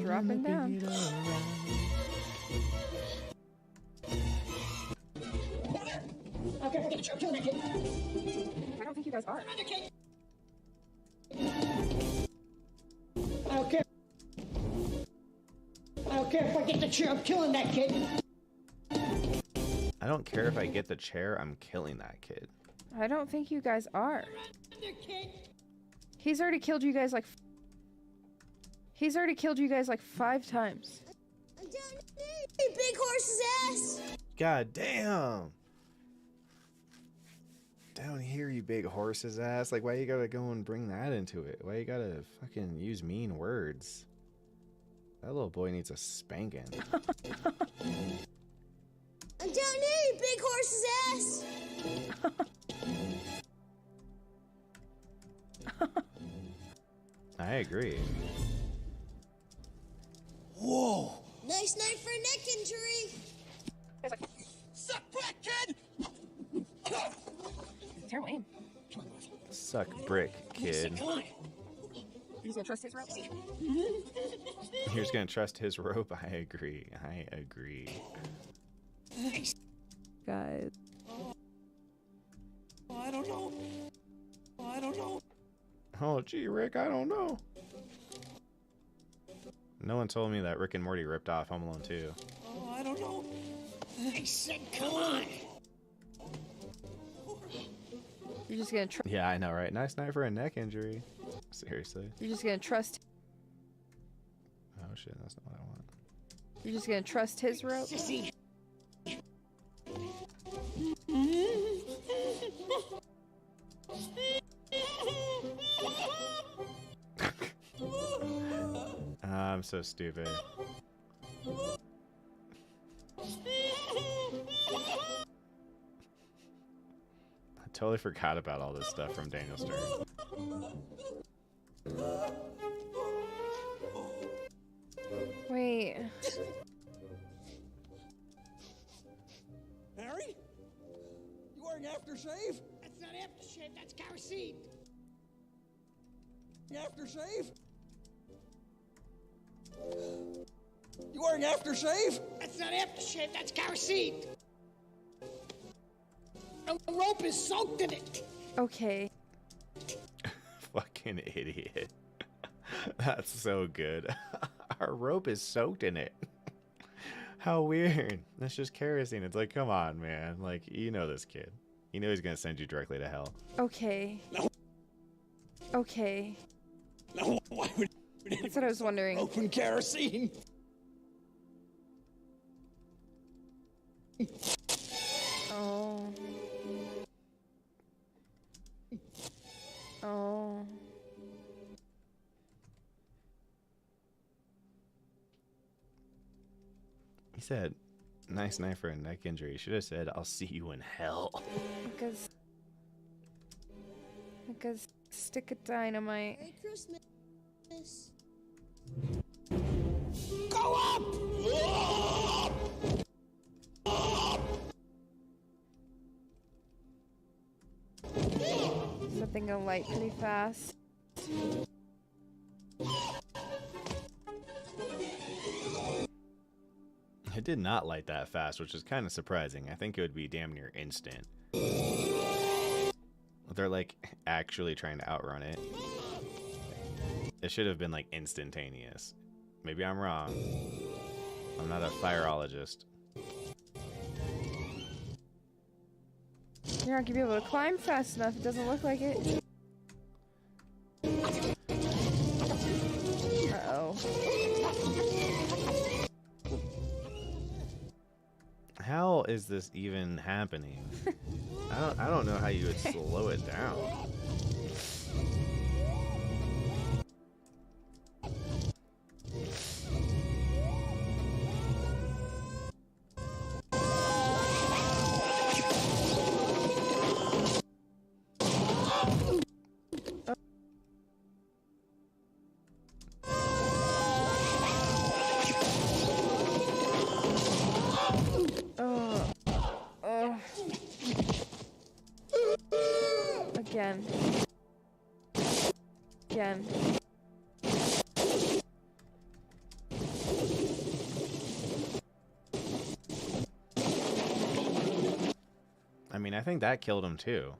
Dropping down. Okay, we'll get you. Kill that kid. I don't think you guys are. I don't care. I don't care if I get the chair. I'm killing that kid. I don't care if I get the chair. I'm killing that kid. I don't think you guys are. He's already killed you guys like... He's already killed you guys like 5 times. I'm telling you, big horse's ass. God damn. Down here, you big horse's ass. Like, why you gotta go and bring that into it? Why you gotta fucking use mean words? That little boy needs a spanking. I'm down there, you big horse's ass! I agree. Whoa! Nice night for a neck injury! Suck brick, kid! Terrible aim. Suck brick, kid. He's gonna trust his rope. He's gonna trust his rope. I agree. I agree. Guys. I don't know. I don't know. Oh, gee, Rick, I don't know. No one told me that Rick and Morty ripped off Home Alone 2. Oh, I don't know. I said, come on. You're just gonna trust. Yeah, I know, right? Nice night for a neck injury. Seriously. You're just gonna trust. Oh shit, that's not what I want. You're just gonna trust his rope. Sissy. I'm so stupid. I totally forgot about all this stuff from Daniel Stern. Wait. Harry? You wearing aftershave? That's not aftershave, that's kerosene. Aftershave? You wearing aftershave? That's not aftershave, that's kerosene. The rope is soaked in it. Okay. Fucking idiot. That's so good. Our rope is soaked in it. How weird. That's just kerosene. It's like, come on, man. Like, you know this kid. You know he's gonna send you directly to hell. Okay. No. Okay. No, why would That's what I was wondering. open kerosene? Oh. Oh. He said, nice night for a neck injury. He should have said, I'll see you in hell. Because stick of dynamite. Merry Christmas. Go up! Something gonna light pretty fast. It did not light that fast, which is kind of surprising. I think it would be damn near instant. They're like actually trying to outrun it. It should have been like instantaneous. Maybe I'm wrong. I'm not a fireologist. You're not gonna be able to climb fast enough. It doesn't look like it. Uh-oh. How is this even happening? I don't know how you would slow it down. Again. Again. I mean, I think that killed him too.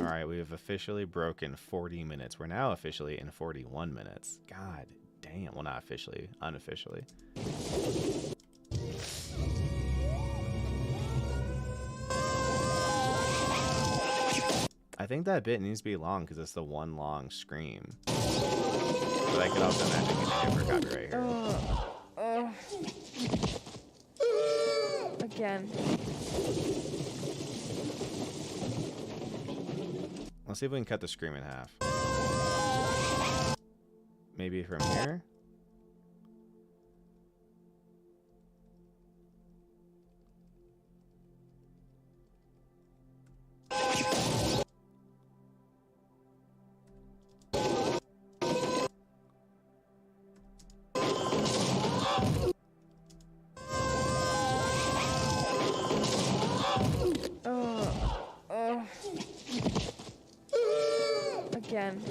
Alright, we have officially broken 40 minutes. We're now officially in 41 minutes. God damn. Well, not officially. Unofficially. I think that bit needs to be long because it's the one long scream. But I could also imagine getting hit for copyright here. Again. Let's see if we can cut the scream in half. Maybe from here? Again.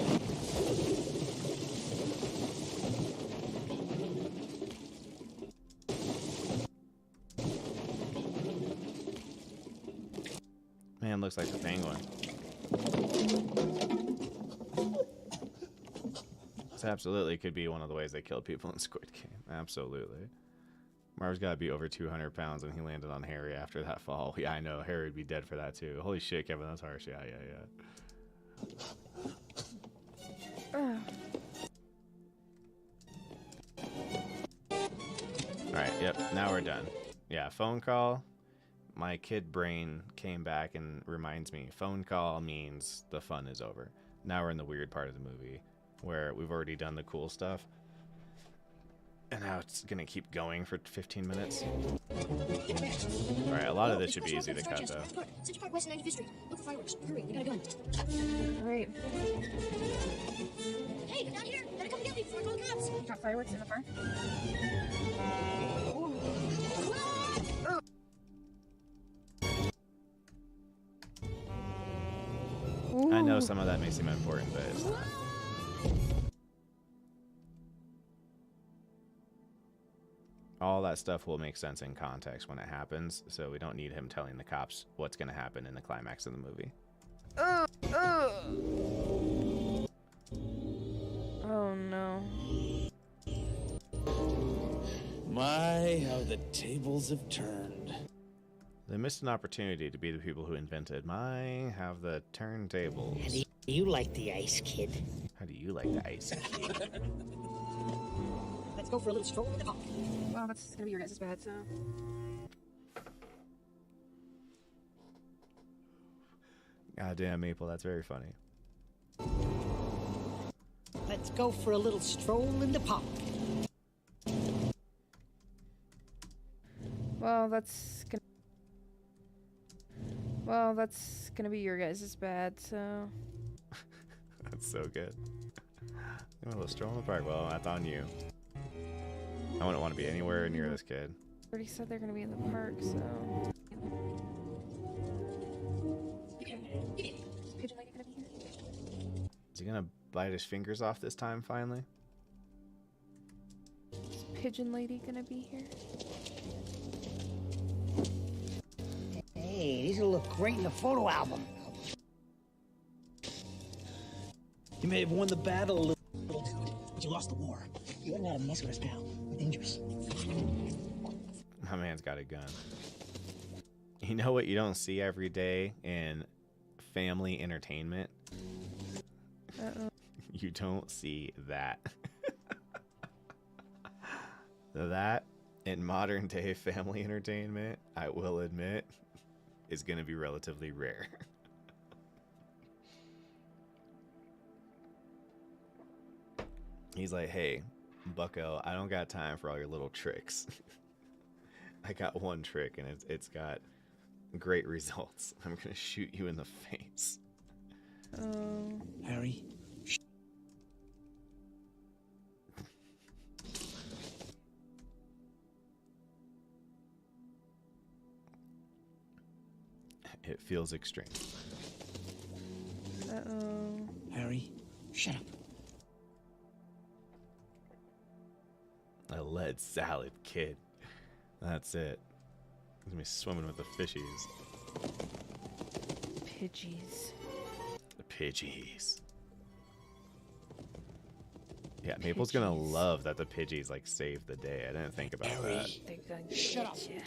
Man, looks like the penguin. This absolutely could be one of the ways they kill people in Squid Game. Absolutely. Marv's got to be over 200 pounds, and he landed on Harry after that fall. Yeah, I know. Harry would be dead for that, too. Holy shit, Kevin, that's harsh. Yeah. Alright, yep, now we're done. Yeah, phone call. My kid brain came back and reminds me, phone call means the fun is over. Now we're in the weird part of the movie, where we've already done the cool stuff. And now it's gonna keep going for 15 minutes. Alright, a lot of this should be easy to cut, though. Central Park West 95th Street. Look for fireworks. Hurry, we got a gun. Alright. Hey, they're down here. Gotta come get me before I call the cops. Got fireworks in the park? I know some of that may seem important, but it's not. All that stuff will make sense in context when it happens, so we don't need him telling the cops what's going to happen in the climax of the movie. Oh no. My, how the tables have turned. They missed an opportunity to be the people who invented my have the turntables. How do you like the ice, kid? How do you like the ice, kid? Let's go for a little stroll in the park. Well, that's gonna be your guys' bad, so. Goddamn, Maple, that's very funny. Let's go for a little stroll in the park. Well, that's gonna be your guys' bad, so. That's so good. A little stroll in the park. Well, that's on you. I wouldn't want to be anywhere near this kid. Already said they're gonna be in the park, so. Pigeon Lady gonna be here? Is he gonna bite his fingers off this time, finally? Is Pigeon Lady gonna be here? Hey, these will look great in the photo album. You may have won the battle, little dude, but you lost the war. You wouldn't let him mess with us, pal. We're dangerous. My man's got a gun. You know what you don't see every day in family entertainment? Uh-oh. You don't see that. That, in modern day family entertainment, I will admit, is going to be relatively rare. He's like, hey, bucko, I don't got time for all your little tricks. I got one trick, and it's got great results. I'm going to shoot you in the face. Harry. It feels extreme. Uh-oh. Harry, shut up. A lead salad kid. That's it. He's gonna be swimming with the fishies. Pidgeys. The Pidgeys. Yeah, Maple's gonna love that the Pidgeys like saved the day. I didn't think about that. They're gonna Shut up. you.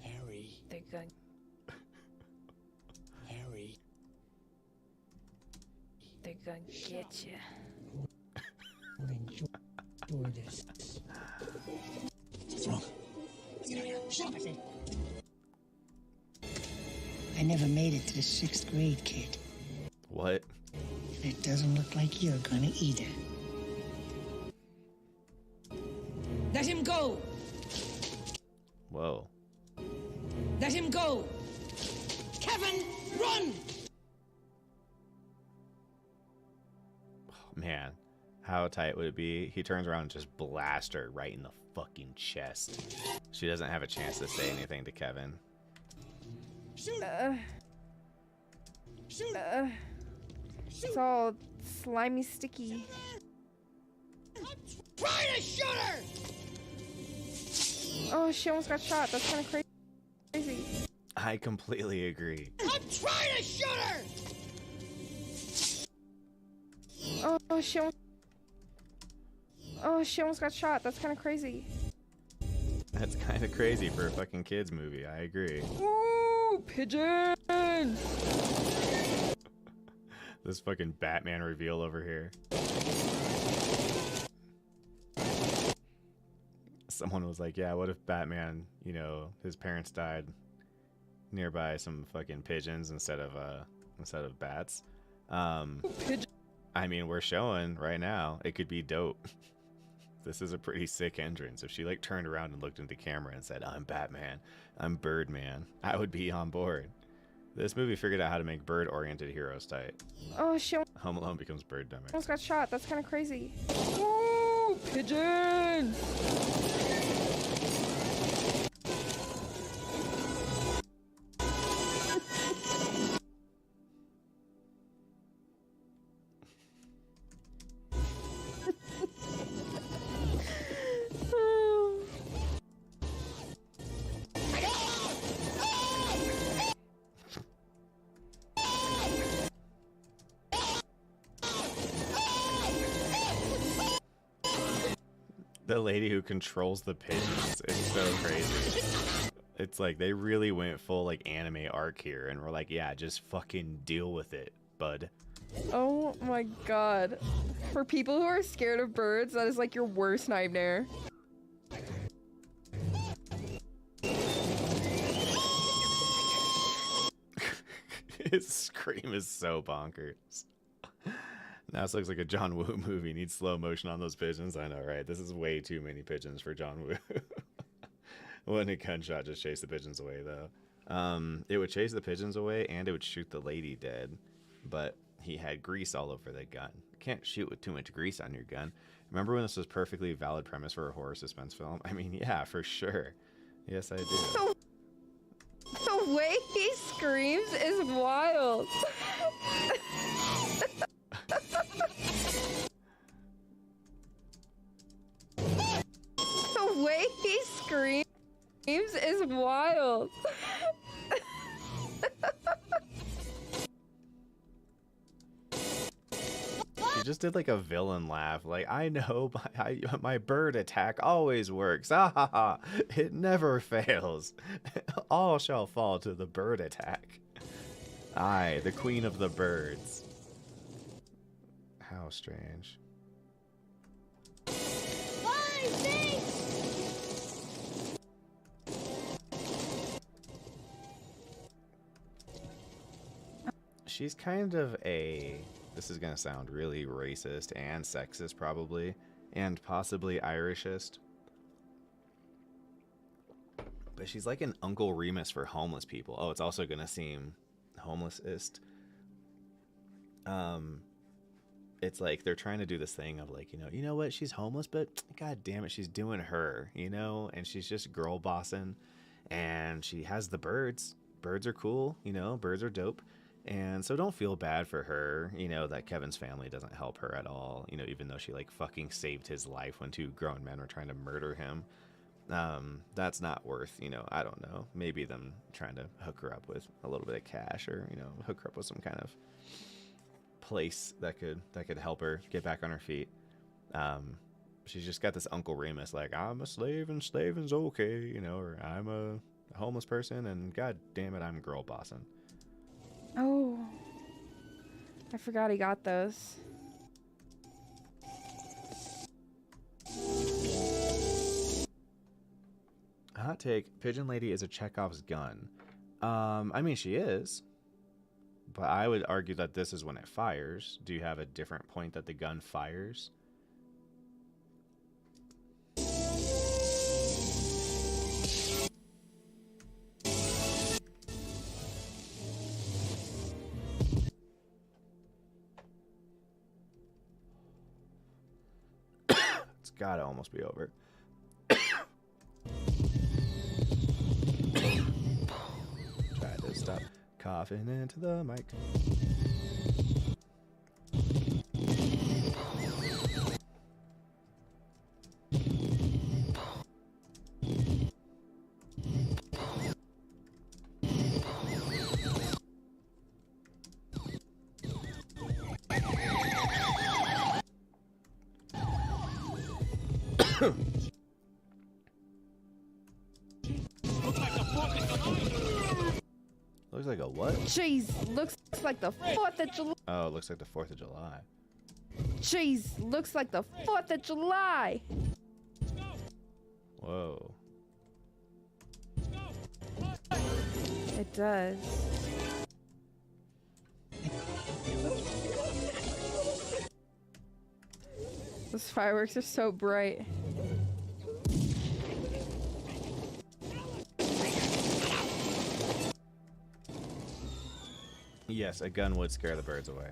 Harry. They're gonna. Harry. They're gonna get you. Enjoy this. What's wrong? Let's get out of here. Shut up, I said. I never made it to the 6th grade, kid. What? And it doesn't look like you're gonna either. Let him go! Whoa. Let him go! Kevin, run! Man, how tight would it be? He turns around and just blasts her right in the fucking chest. She doesn't have a chance to say anything to Kevin. It's all slimy, sticky. Try to shoot her! Oh, she almost got shot. That's kind of crazy. I completely agree. I'm trying to shoot her! Oh, she almost got shot. That's kind of crazy. That's kind of crazy for a fucking kids movie. I agree. Ooh, pigeon! This fucking Batman reveal over here. Someone was like, yeah, what if Batman, you know, his parents died nearby some fucking pigeons instead of bats? I mean, we're showing right now it could be dope. This is a pretty sick entrance. If she like turned around and looked into the camera and said, I'm Batman, I'm Birdman, I would be on board. This movie figured out how to make bird-oriented heroes tight. Oh, she Home Alone becomes bird dumber. almost got shot. That's kind of crazy. Ooh, pigeon! The lady who controls the pigeons. It's so crazy. It's like they really went full like anime arc here and we're like, yeah, just fucking deal with it, bud. Oh my god. For people who are scared of birds, that is like your worst nightmare. His scream is so bonkers. Now this looks like a John Woo movie. Needs slow motion on those pigeons. I know, right? This is way too many pigeons for John Woo. Wouldn't a gunshot just chase the pigeons away, though? It would chase the pigeons away, and it would shoot the lady dead. But he had grease all over the gun. You can't shoot with too much grease on your gun. Remember when this was perfectly valid premise for a horror suspense film? I mean, yeah, for sure. Yes, I do. The way he screams is wild. The way he screams is wild. He just did like a villain laugh. Like, I know my bird attack always works. Ah ha ha. It never fails. All shall fall to the bird attack. I, the queen of the birds. How strange. 5, 6. She's kind of a... This is going to sound really racist and sexist probably, and possibly Irishist. But she's like an Uncle Remus for homeless people. Oh, it's also going to seem homelessist. It's like they're trying to do this thing of like, you know what? She's homeless, but god damn it, she's doing her, and she's just girl bossing, and she has the birds. Birds are cool, birds are dope. And so don't feel bad for her, that Kevin's family doesn't help her at all, even though she like fucking saved his life when 2 grown men were trying to murder him. That's not worth, I don't know, maybe them trying to hook her up with a little bit of cash or, hook her up with some kind of place that could help her get back on her feet. She's just got this Uncle Remus, like, I'm a slave and slaving's okay, or I'm a homeless person and god damn it, I'm girl bossing. Oh, I forgot he got those. Hot take, Pigeon Lady is a Chekhov's gun. I mean, she is. But I would argue that this is when it fires. Do you have a different point that the gun fires? It's gotta almost be over. Try to stop coughing into the mic. Looks like a what? Jeez, looks like the 4th of July. Oh, it looks like the 4th of July. Jeez, looks like the 4th of July. Whoa. It does. Those fireworks are so bright. Yes, a gun would scare the birds away.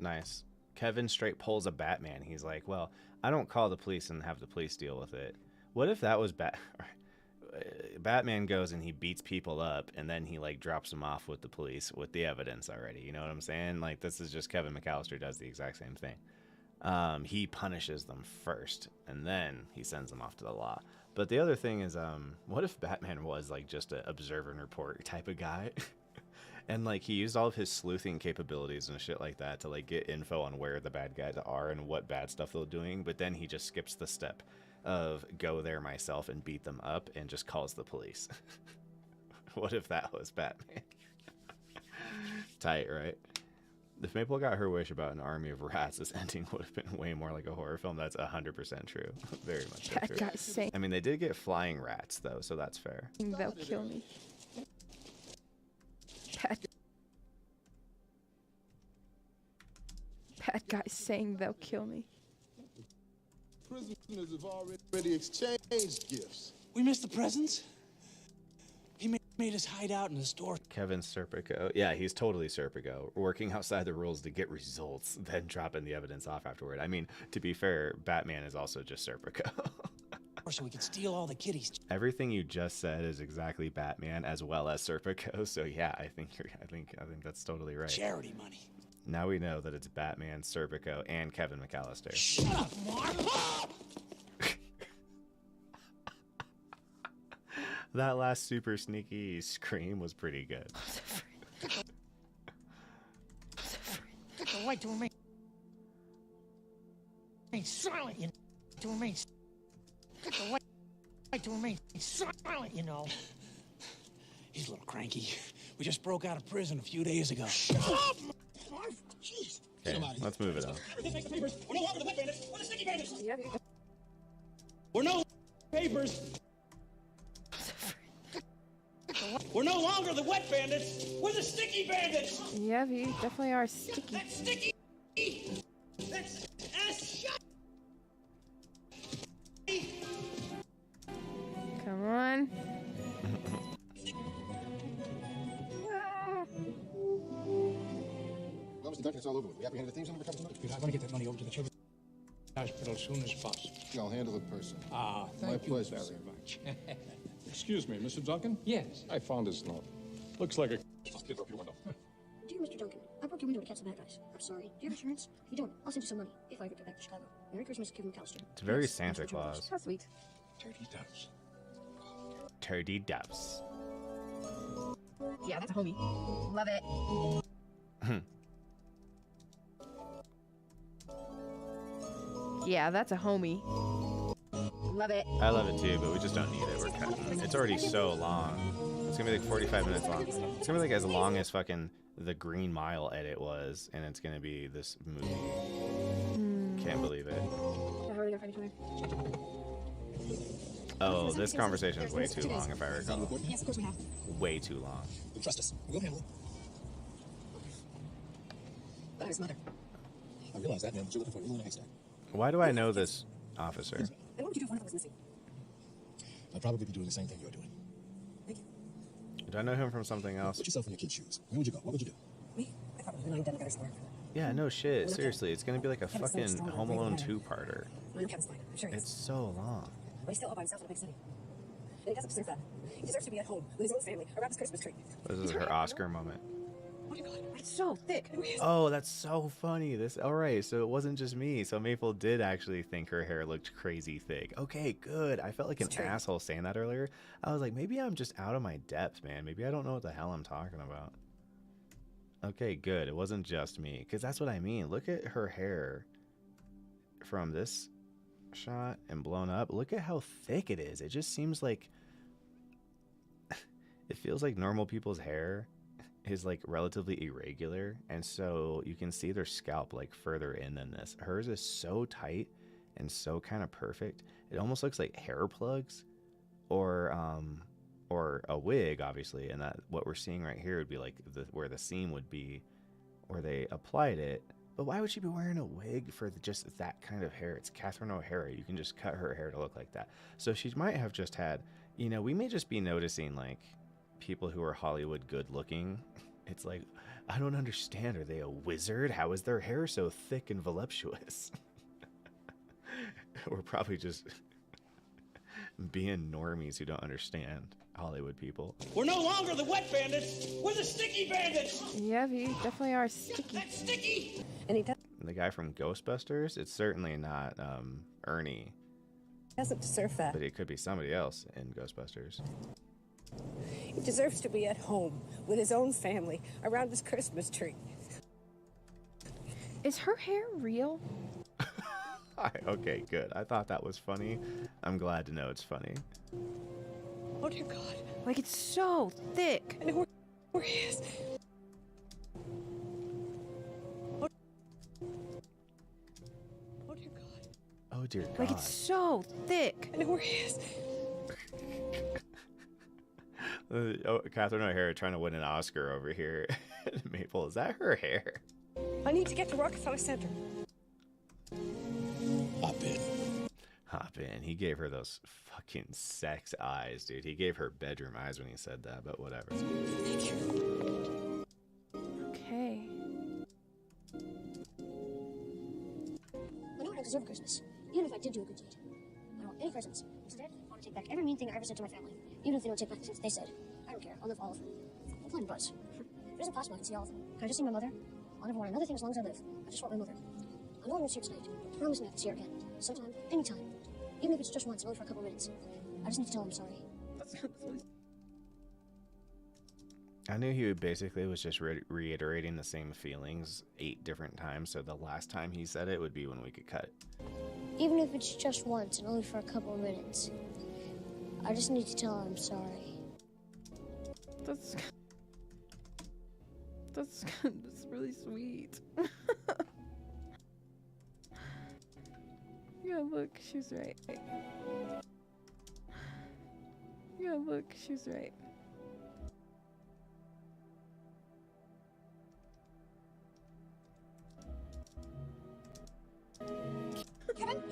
Nice. Kevin straight pulls a Batman. He's like, well, I don't call the police and have the police deal with it. What if that was Batman goes and he beats people up and then he like drops them off with the police with the evidence already. You know what I'm saying? Like, this is just Kevin McAllister does the exact same thing. He punishes them first and then he sends them off to the law. But the other thing is, what if Batman was like just an observe and report type of guy? And like he used all of his sleuthing capabilities and shit like that to like get info on where the bad guys are and what bad stuff they're doing, but then he just skips the step of go there myself and beat them up and just calls the police. What if that was Batman? Tight, right? If Maple got her wish about an army of rats, this ending would have been way more like a horror film. That's 100% true. Very much so true. I mean, they did get flying rats though, so that's fair. They'll kill me. Bad guys saying they'll kill me. Prisoners have already exchanged gifts. We missed the presents? He made us hide out in the store. Kevin Serpico. Yeah, he's totally Serpico. Working outside the rules to get results, then dropping the evidence off afterward. I mean, to be fair, Batman is also just Serpico. So we could steal all the kitties. Everything you just said is exactly Batman as well as Serpico. So yeah, I think that's totally right. Charity money. Now we know that it's Batman, Serpico, and Kevin McAllister. Shut up, Mark! That last super sneaky scream was pretty good. Get the right to remain silent, you know. To remain. Get the right to remain silent, you know. He's a little cranky. We just broke out of prison a few days ago. Shut up, Marv! Jeez. Okay, let's move it on. We're no longer the wet bandits. We're the sticky bandits. We're no papers. We're no longer the wet bandits. We're the sticky bandits. Yeah, you definitely are sticky. That's sticky. That's shut. Come on. Well, Mr. Duncan, it's all over with. We apprehended the thieves and we're recovered tonight. I want to get that money over to the children hospital as soon as possible. I'll handle it personally. Ah, My thank you pleasure, very sir. much. Excuse me, Mr. Duncan? Yes. I found this note. Looks like a... Just get up your window. Dear Mr. Duncan, I broke your window to catch the bad guys. I'm sorry. Do you have insurance? If you don't, I'll send you some money if I ever get back to Chicago. Merry Christmas, Kevin McAllister. It's very Yes, Santa Mr. Claus. How sweet. Turdy doves. Turdy doves. Yeah, that's a homie. Love it. Yeah, that's a homie. Love it. I love it too, but we just don't need it. We're cutting. It's already so long. It's gonna be like 45 minutes long. It's gonna be like as long as fucking the Green Mile edit was, and it's gonna be this movie. Can't believe it. Oh, this conversation is way too long, if I recall. Yes, of course we have. Way too long. Trust us. We'll handle it. But I was mother. I realize that, man, but you're looking for a needle in a haystack. Why do I know this officer? And what would you do if one of us was missing? I'd probably be doing the same thing you're doing. Thank you. Do I know him from something else? Put yourself in your kid's shoes. Where would you go? What would you do? Me? I probably would have done better somewhere. Yeah, no shit. Seriously, it's gonna be like a fucking Home Alone 2-parter. I know Kevin's fine. I'm sure he is. It's so long. But he's still all by himself in a big city. And he doesn't deserve that. He deserves to be at home with his own family around his Christmas tree. This is her Oscar moment. Oh my God. It's so thick. Oh, that's so funny. All right, so it wasn't just me. So Maple did actually think her hair looked crazy thick. Okay, good. I felt like an asshole saying that earlier. I was like, maybe I'm just out of my depth, man. Maybe I don't know what the hell I'm talking about. Okay, good. It wasn't just me, because that's what I mean. Look at her hair from this shot and blown up. Look at how thick it is. It just seems like it feels like normal people's hair is like relatively irregular, and so you can see their scalp like further in than this. Hers is so tight and so kind of perfect. It almost looks like hair plugs or a wig, obviously, and that what we're seeing right here would be like where the seam would be where they applied it. But why would she be wearing a wig for just that kind of hair? It's Catherine O'Hara. You can just cut her hair to look like that. So she might have just had, you know, we may just be noticing like people who are Hollywood good looking. It's like, I don't understand. Are they a wizard? How is their hair so thick and voluptuous? We're probably just being normies who don't understand Hollywood people. We're no longer the wet bandits. We're the sticky bandits. Yeah, we definitely are sticky. That's sticky. And he The guy from Ghostbusters? It's certainly not Ernie. doesn't deserve that. But it could be somebody else in Ghostbusters. He deserves to be at home with his own family around his Christmas tree. Is her hair real? Okay, good. I thought that was funny. I'm glad to know it's funny. Oh dear God. Like, it's so thick. I know where he is. Oh dear God. Oh dear God. Like, it's so thick. I know where he is. Catherine O'Hara trying to win an Oscar over here. Maple, is that her hair? I need to get to Rockefeller Center. Hop in. Hop in. He gave her those fucking sex eyes, dude. He gave her bedroom eyes when he said that, but whatever. Okay. I know I don't deserve Christmas, even if I did do a good deed. I don't want any presents. Instead, I want to take back every mean thing I ever said to my family, even if they don't take back the things they said. I don't care. I'll live all of them. I'm playing Buzz. It isn't possible I can see all of them. Can I just see my mother? I'll never want another thing as long as I live. I just want my mother. I know I'm going to see her tonight. Promise me I can see her again. Sometime, anytime. Even if it's just once, only for a couple minutes. I just need to tell her I'm sorry. I knew he basically was just reiterating the same feelings 8 different times, so the last time he said it would be when we could cut it. Even if it's just once and only for a couple of minutes. I just need to tell her I'm sorry. That's really sweet. Yeah, look, she was right. Yeah, look, she was right. Kevin?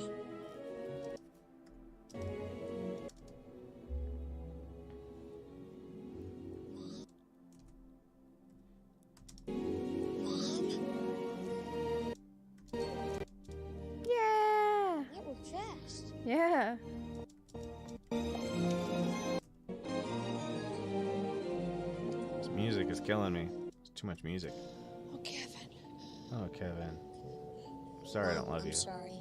Yeah! That was fast. Yeah. This music is killing me. It's too much music. Oh, Kevin. Oh, Kevin. Sorry, I don't love I'm you. sorry.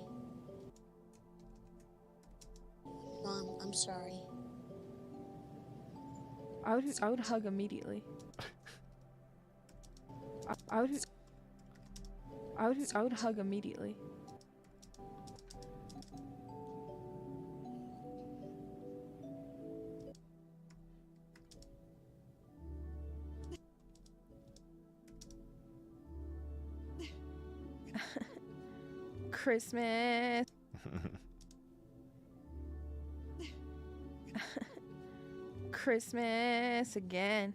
Mom, I'm sorry. I would hug immediately. I would hug immediately. Christmas. Christmas again.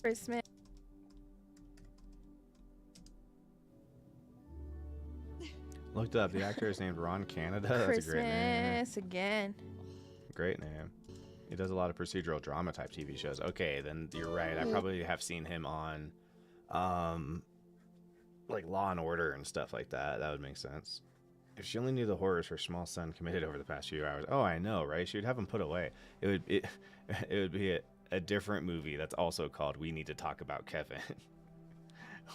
Christmas. Looked up. The actor is named Ron Canada. That's a great name. Christmas again. Great name. He does a lot of procedural drama type TV shows. Okay, then you're right. I probably have seen him on, like Law and Order and stuff like that. That would make sense. If she only knew the horrors her small son committed over the past few hours. Oh, I know, right? She would have him put away. It would be a different movie that's also called We Need to Talk About Kevin.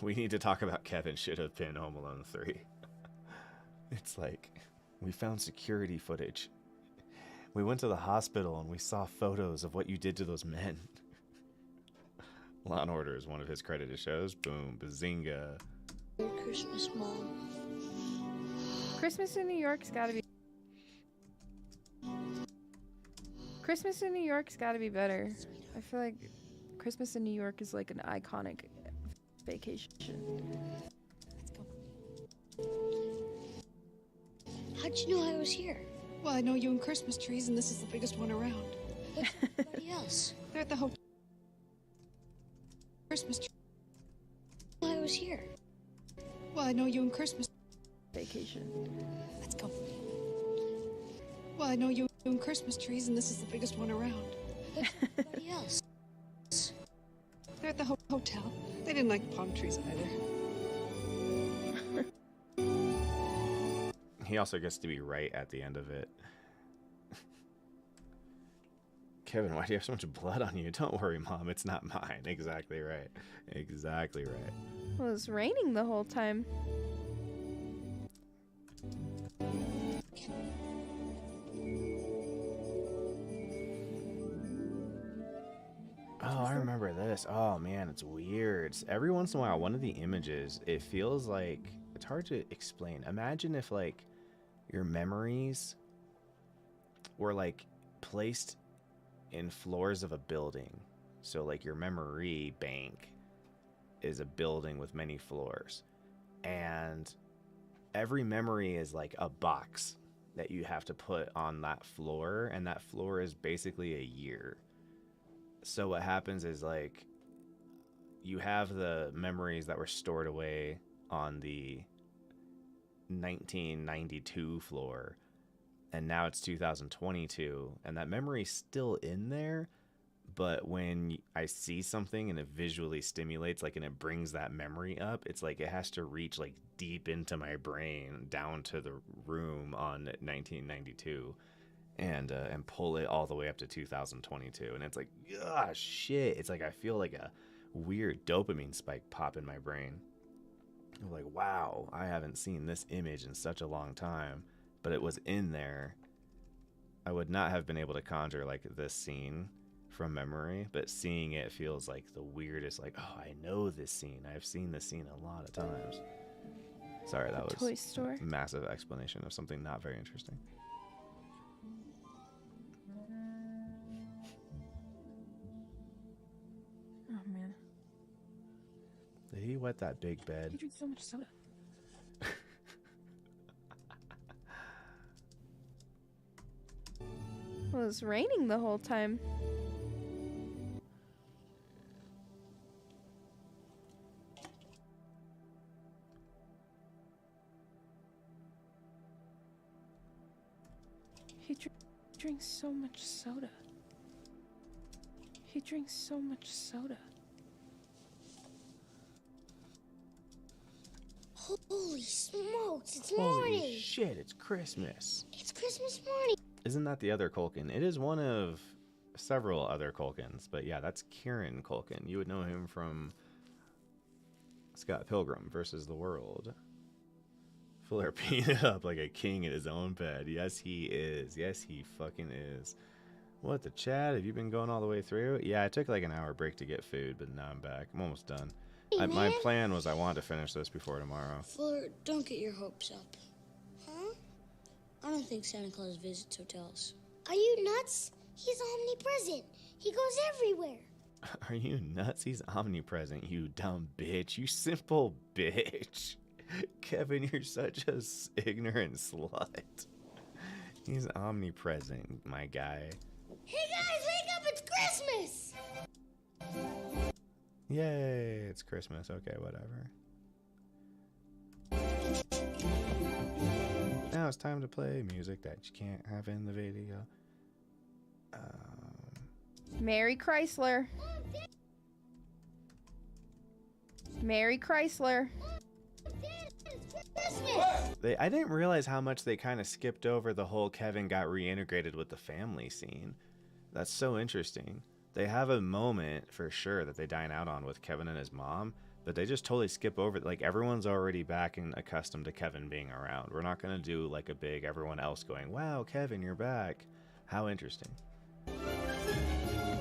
We Need to Talk About Kevin should have been Home Alone 3. It's like, we found security footage. We went to the hospital and we saw photos of what you did to those men. Law and Order is one of his credited shows. Boom, bazinga. Merry Christmas, Mom. Christmas in New York's gotta be. Christmas in New York's gotta be better. I feel like Christmas in New York is like an iconic vacation. How'd you know I was here? Well, I know you and Christmas trees, and this is the biggest one around. Where's everybody else? They're at the hotel. Christmas tree. I was here. Well, I know you and Christmas vacation. Let's go. Well, I know you and Christmas trees, and this is the biggest one around. Where's everybody else? They're at the hotel. They didn't like palm trees either. He also gets to be right at the end of it. Kevin, why do you have so much blood on you? Don't worry, Mom. It's not mine. Exactly right. Exactly right. Well, it was raining the whole time. Oh, I remember this. Oh, man, it's weird. Every once in a while, one of the images, it feels like... It's hard to explain. Imagine if, like, your memories were, like, placed in floors of a building. So, like, your memory bank is a building with many floors. And every memory is, like, a box that you have to put on that floor. And that floor is basically a year. So what happens is, like, you have the memories that were stored away on the 1992 floor, and now it's 2022, and that memory's still in there, but when I see something and it visually stimulates, like, and it brings that memory up, it's like it has to reach, like, deep into my brain, down to the room on 1992. And pull it all the way up to 2022. And it's like, ah, shit. It's like I feel like a weird dopamine spike pop in my brain. I'm like, wow, I haven't seen this image in such a long time. But it was in there. I would not have been able to conjure, like, this scene from memory. But seeing it feels like the weirdest, like, oh, I know this scene. I've seen this scene a lot of times. Sorry, that was Toy Store. a massive explanation of something not very interesting. Oh, man. Did he wet that big bed? You drink so much soda. Well, it was raining the whole time. He drinks so much soda. He drinks so much soda. Holy smokes, it's Holy morning. shit, it's Christmas. It's Christmas morning. Isn't that the other Culkin? It is one of several other Culkins, but yeah, that's Kieran Culkin. You would know him from Scott Pilgrim versus the World. Fuller painted up like a king in his own bed. Yes, he is. Yes, he fucking is. What the Chad? Have you been going all the way through? Yeah, I took like an hour break to get food, but now I'm back. I'm almost done. Hey, My plan was I wanted to finish this before tomorrow. Fuller, don't get your hopes up. Huh? I don't think Santa Claus visits hotels. Are you nuts? He's omnipresent. He goes everywhere. Are you nuts? He's omnipresent, you dumb bitch. You simple bitch. Kevin, you're such a ignorant slut. He's omnipresent, my guy. Hey guys, wake up! It's Christmas! Yay, it's Christmas. Okay, whatever. Now it's time to play music that you can't have in the video. Mary Chrysler. Mary Chrysler. I didn't realize how much they kind of skipped over the whole Kevin got reintegrated with the family scene. That's so interesting. They have a moment for sure that they dine out on with Kevin and his mom, but they just totally skip over. Like, everyone's already back and accustomed to Kevin being around. We're not going to do like a big everyone else going, wow, Kevin, you're back. How interesting.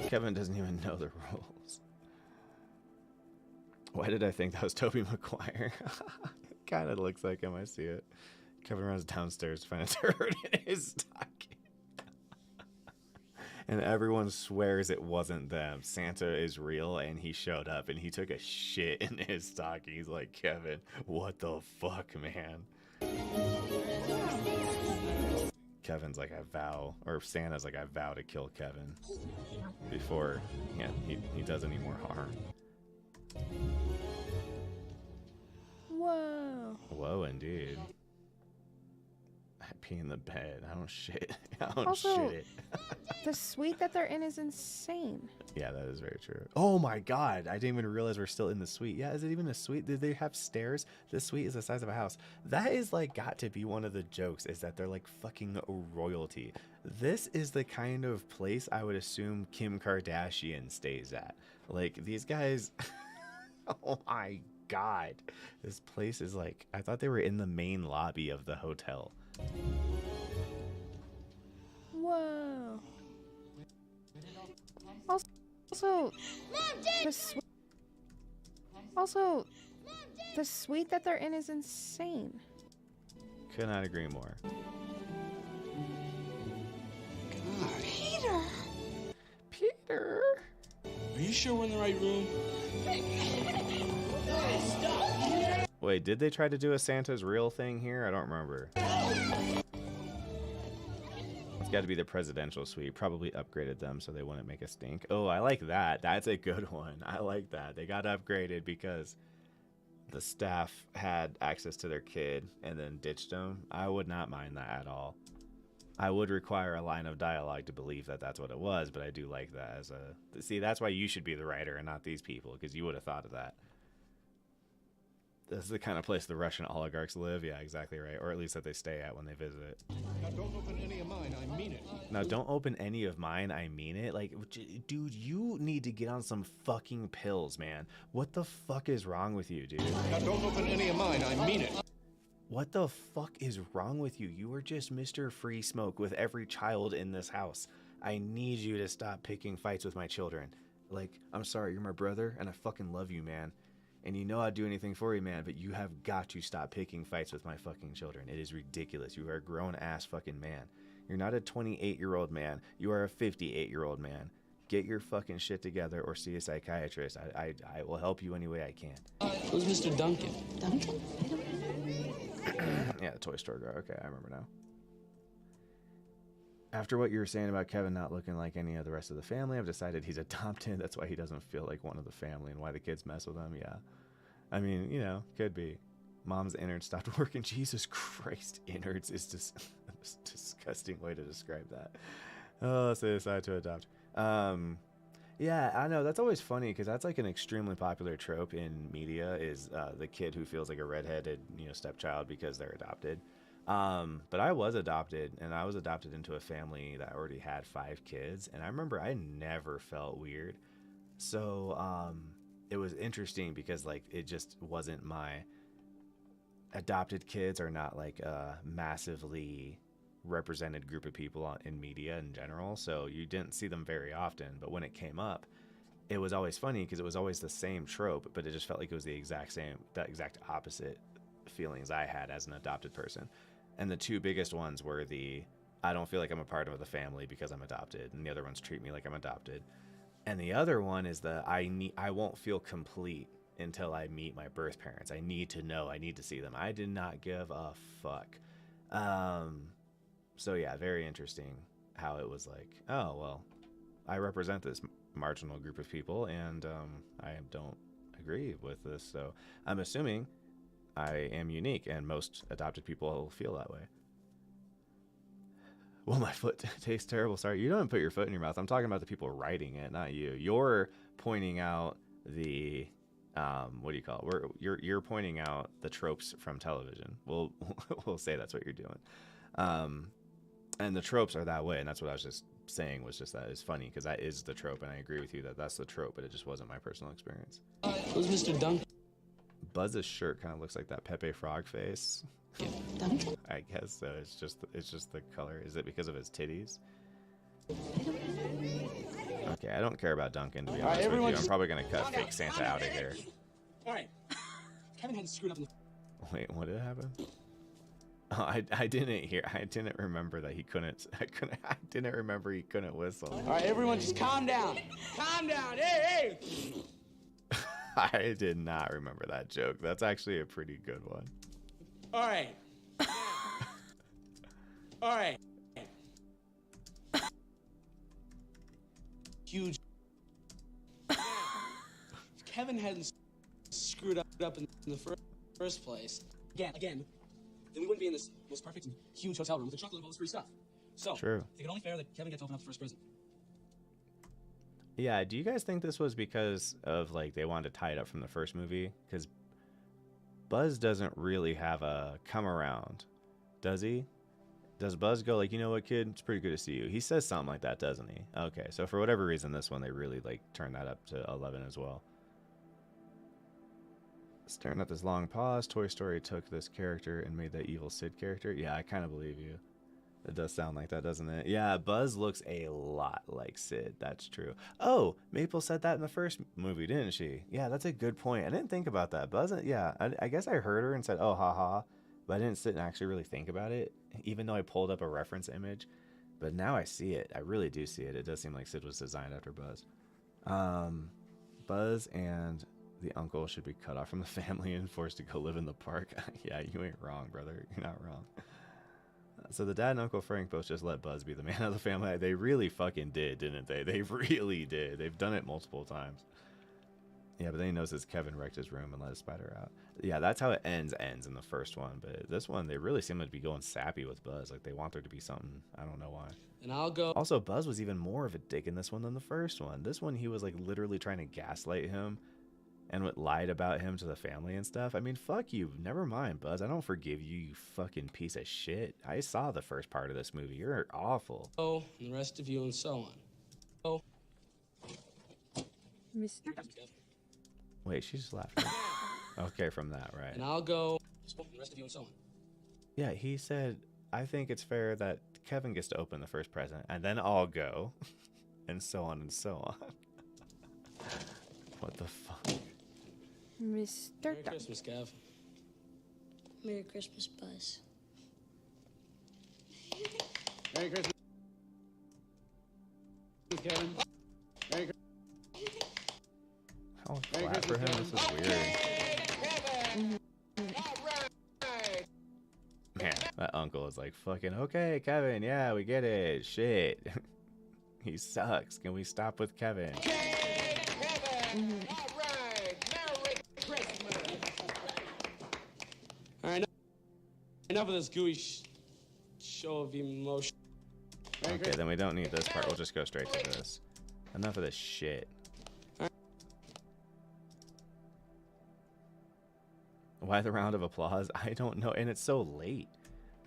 Kevin doesn't even know the rules. Why did I think that was Tobey Maguire? It kind of looks like him. I see it. Kevin runs downstairs to find a turd in his stocking. And everyone swears it wasn't them. Santa is real, and he showed up, and he took a shit in his stocking. He's like, Kevin, what the fuck, man? Kevin's like, I vow, or Santa's like, I vow to kill Kevin before he does any more harm. Whoa. Whoa, indeed. I pee in the bed. I don't shit. I don't Also, shit it. the suite that they're in is insane. Yeah, that is very true. Oh my god, I didn't even realize we're still in the suite. Yeah, is it even a suite? Did they have stairs? This suite is the size of a house. That is like got to be one of the jokes, is that they're like fucking royalty. This is the kind of place I would assume Kim Kardashian stays at. Like, these guys, oh my god. This place is like, I thought they were in the main lobby of the hotel. Whoa. Also, the suite that they're in is insane. Could not agree more. Peter! Peter! Are you sure we're in the right room? Wait, did they try to do a Santa's real thing here? I don't remember. It's got to be the presidential suite. Probably upgraded them so they wouldn't make a stink. Oh, I like that. That's a good one. I like that. They got upgraded because the staff had access to their kid and then ditched them. I would not mind that at all. I would require a line of dialogue to believe that that's what it was, but I do like that as a... See, that's why you should be the writer and not these people, because you would have thought of that. This is the kind of place the Russian oligarchs live. Yeah, exactly right. Or at least that they stay at when they visit. Now don't open any of mine, I mean it. Now don't open any of mine, I mean it. Like, dude, you need to get on some fucking pills, man. What the fuck is wrong with you, dude? Now don't open any of mine, I mean it. What the fuck is wrong with you? You are just Mr. Free Smoke with every child in this house. I need you to stop picking fights with my children. Like, I'm sorry, you're my brother, and I fucking love you, man. And you know I'd do anything for you, man, but you have got to stop picking fights with my fucking children. It is ridiculous. You are a grown-ass fucking man. You're not a 28-year-old man. You are a 58-year-old man. Get your fucking shit together or see a psychiatrist. I will help you any way I can. Who's Mr. Duncan? Duncan? Yeah, the toy store guy. Okay, I remember now. After what you were saying about Kevin not looking like any of the rest of the family, I've decided he's adopted. That's why he doesn't feel like one of the family and why the kids mess with him. Yeah. I mean, you know, could be. Mom's innards stopped working. Jesus Christ, innards is just a disgusting way to describe that. Oh, so they decided to adopt. Yeah, I know. That's always funny because that's like an extremely popular trope in media is the kid who feels like a redheaded, you know, stepchild because they're adopted. But I was adopted, and I was adopted into a family that already had 5 kids, and I remember I never felt weird. So it was interesting because like it just wasn't my adopted kids are not like a massively represented group of people in media in general, so you didn't see them very often. But when it came up, it was always funny because it was always the same trope, but it just felt like it was the exact opposite feelings I had as an adopted person. And the 2 biggest ones were the I don't feel like I'm a part of the family because I'm adopted, and the other ones treat me like I'm adopted. And the other one is I won't feel complete until I meet my birth parents. I need to know. I need to see them. I did not give a fuck. So yeah, very interesting how it was like, oh, well, I represent this marginal group of people, and I don't agree with this. So I'm assuming I am unique, and most adopted people feel that way. Well, my foot tastes terrible. Sorry, you don't put your foot in your mouth. I'm talking about the people writing it, not you. You're pointing out the what do you call it? You're pointing out the tropes from television. We'll say that's what you're doing. And the tropes are that way, and that's what I was just saying, was just that it's funny because that is the trope, and I agree with you that that's the trope, but it just wasn't my personal experience. Who's Mr. Duncan? Buzz's shirt kind of looks like that Pepe Frog face. Duncan? I guess so. It's just the color. Is it because of his titties? Okay, I don't care about Duncan, to be honest with you. I'm probably gonna cut fake Santa out of here. All right. Kevin had screwed up in the... Wait, what did happen? Oh, I didn't remember that he couldn't. I didn't remember he couldn't whistle. All right, everyone, just calm down. Calm down. Hey, hey. I did not remember that joke. That's actually a pretty good one. All right. All right. Huge. Kevin hadn't screwed up in the first place. Again, then we wouldn't be in this most perfect and huge hotel room with a truckload of all this free stuff. So, True. I think it only fair that Kevin gets to open up the first present. Yeah, do you guys think this was because of, like, they wanted to tie it up from the first movie? Because Buzz doesn't really have a come around, does he? Does Buzz go like, you know what, kid? It's pretty good to see you. He says something like that, doesn't he? Okay, so for whatever reason, this one, they really, like, turned that up to 11 as well. Staring at this long pause, Toy Story took this character and made that evil Sid character. Yeah, I kind of believe you. It does sound like that, doesn't it? Yeah, Buzz looks a lot like Sid. That's true. Oh, Maple said that in the first movie, didn't she? Yeah, that's a good point. I didn't think about that. Buzz, yeah, I guess I heard her and said, oh, haha, but I didn't sit and actually really think about it, even though I pulled up a reference image. But now I see it. I really do see it. It does seem like Sid was designed after Buzz. Buzz and the uncle should be cut off from the family and forced to go live in the park. Yeah, you ain't wrong, brother. You're not wrong. So the dad and Uncle Frank both just let Buzz be the man of the family. They really fucking did, didn't they? They really did. They've done it multiple times. Yeah, but then he notices Kevin wrecked his room and let his spider out. Yeah, that's how it ends in the first one. But this one, they really seem to be going sappy with Buzz. Like, they want there to be something. I don't know why. And I'll go. Also, Buzz was even more of a dick in this one than the first one. This one, he was, like, literally trying to gaslight him and lied about him to the family and stuff. I mean, fuck you. Never mind, Buzz. I don't forgive you, you fucking piece of shit. I saw the first part of this movie. You're awful. Oh, and the rest of you and so on. Oh. Mr. Wait, she just laughed. Okay, from that, right. And I'll go. And the rest of you and so on. Yeah, he said, I think it's fair that Kevin gets to open the first present, and then I'll go. And so on and so on. What the fuck? Mr. Merry Christmas, Kev. Merry Christmas, Buzz. Merry Christmas, Kevin. Merry Oh, clap for him. This is weird. Man, that uncle is like, fucking, okay, Kevin, yeah, we get it. Shit. He sucks. Can we stop with Kevin? All right, enough of this gooey show of emotion. Okay, then we don't need this part. We'll just go straight to this. Enough of this shit. Why the round of applause? I don't know. And it's so late.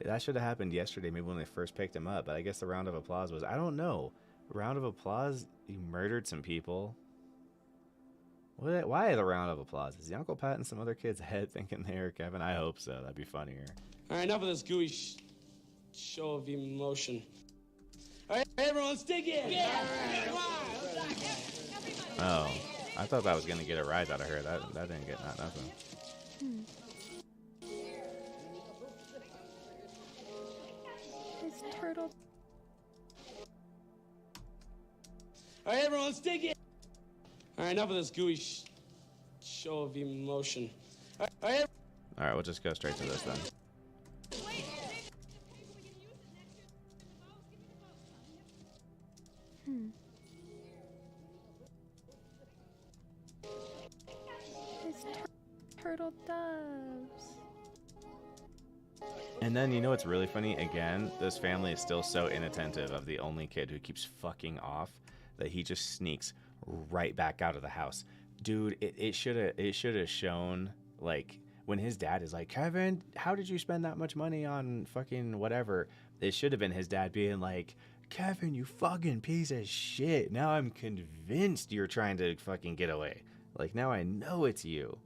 That should have happened yesterday, maybe when they first picked him up. But I guess the round of applause was, I don't know. Round of applause? You murdered some people. Why the round of applause? Is the uncle patting some other kid's head thinking they were Kevin? I hope so. That'd be funnier. All right, enough of this gooey show of emotion. All right, everyone, let's dig in. Yeah. Oh, I thought that was going to get a rise out of her. That didn't get nothing. His turtle. All right, everyone, let's dig in. All right, enough of this gooey show of emotion. All right. All right, we'll just go straight to this then. It's turtle doves. And then, you know what's really funny? Again, this family is still so inattentive of the only kid who keeps fucking off that he just sneaks right back out of the house. Dude, it should have shown, like, when his dad is like, Kevin, how did you spend that much money on fucking whatever? It should have been his dad being like, Kevin, you fucking piece of shit. Now I'm convinced you're trying to fucking get away. Like, now I know it's you.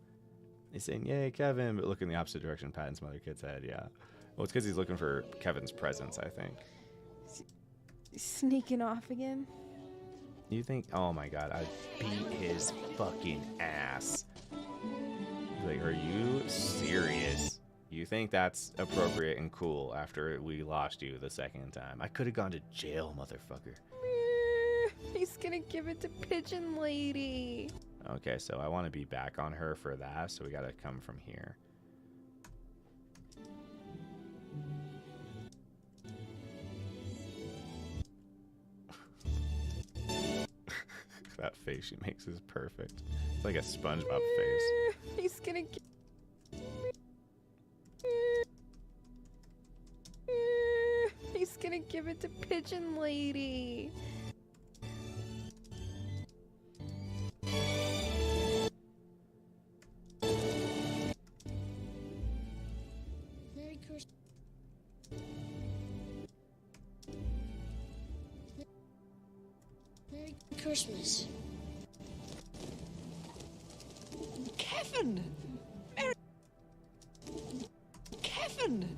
He's saying, yay, Kevin, but look in the opposite direction, patting some other kid's head, yeah. Well, it's because he's looking for Kevin's presence, I think. Sneaking off again? You think, oh my god, I'd beat his fucking ass. Like, are you serious? You think that's appropriate and cool after we lost you the second time? I could have gone to jail, motherfucker. He's gonna give it to Pigeon Lady. Okay, so I want to be back on her for that, so we gotta come from here. That face she makes is perfect. It's like a SpongeBob face. He's gonna He's gonna give it to Pigeon Lady. Merry Christmas. Merry Christmas. Kevin! Kevin!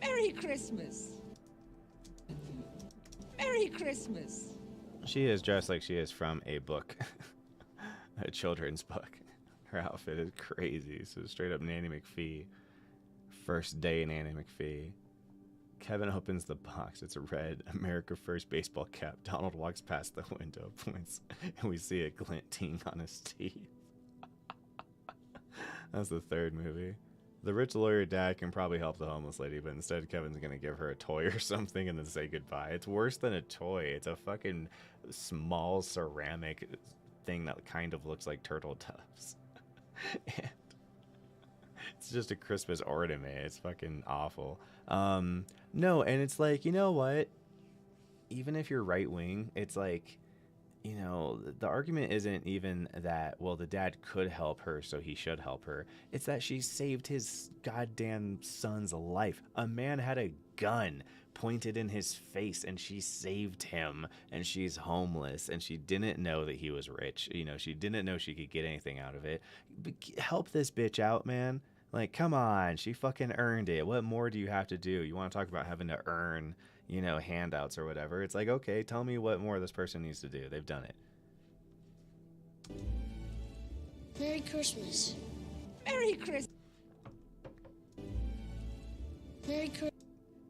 Merry Christmas! Merry Christmas! She is dressed like she is from a book. A children's book. Her outfit is crazy. So straight up Nanny McPhee. First day Nanny McPhee. Kevin opens the box. It's a red America First baseball cap. Donald walks past the window, points, and we see it glinting on his teeth. That's the third movie. The rich lawyer dad can probably help the homeless lady, but instead Kevin's gonna give her a toy or something and then say goodbye. It's worse than a toy. It's a fucking small ceramic thing that kind of looks like turtle doves. And it's just a Christmas ornament. It's fucking awful. No, and it's like, you know what? Even if you're right wing, it's like, you know, the argument isn't even that, well, the dad could help her, so he should help her. It's that she saved his goddamn son's life. A man had a gun pointed in his face, and she saved him, and she's homeless, and she didn't know that he was rich. You know, she didn't know she could get anything out of it. Help this bitch out, man. Like, come on, she fucking earned it. What more do you have to do? You want to talk about having to earn, you know, handouts or whatever. It's like, okay, tell me what more this person needs to do. They've done it. Merry Christmas. Merry Christmas. Merry Christmas.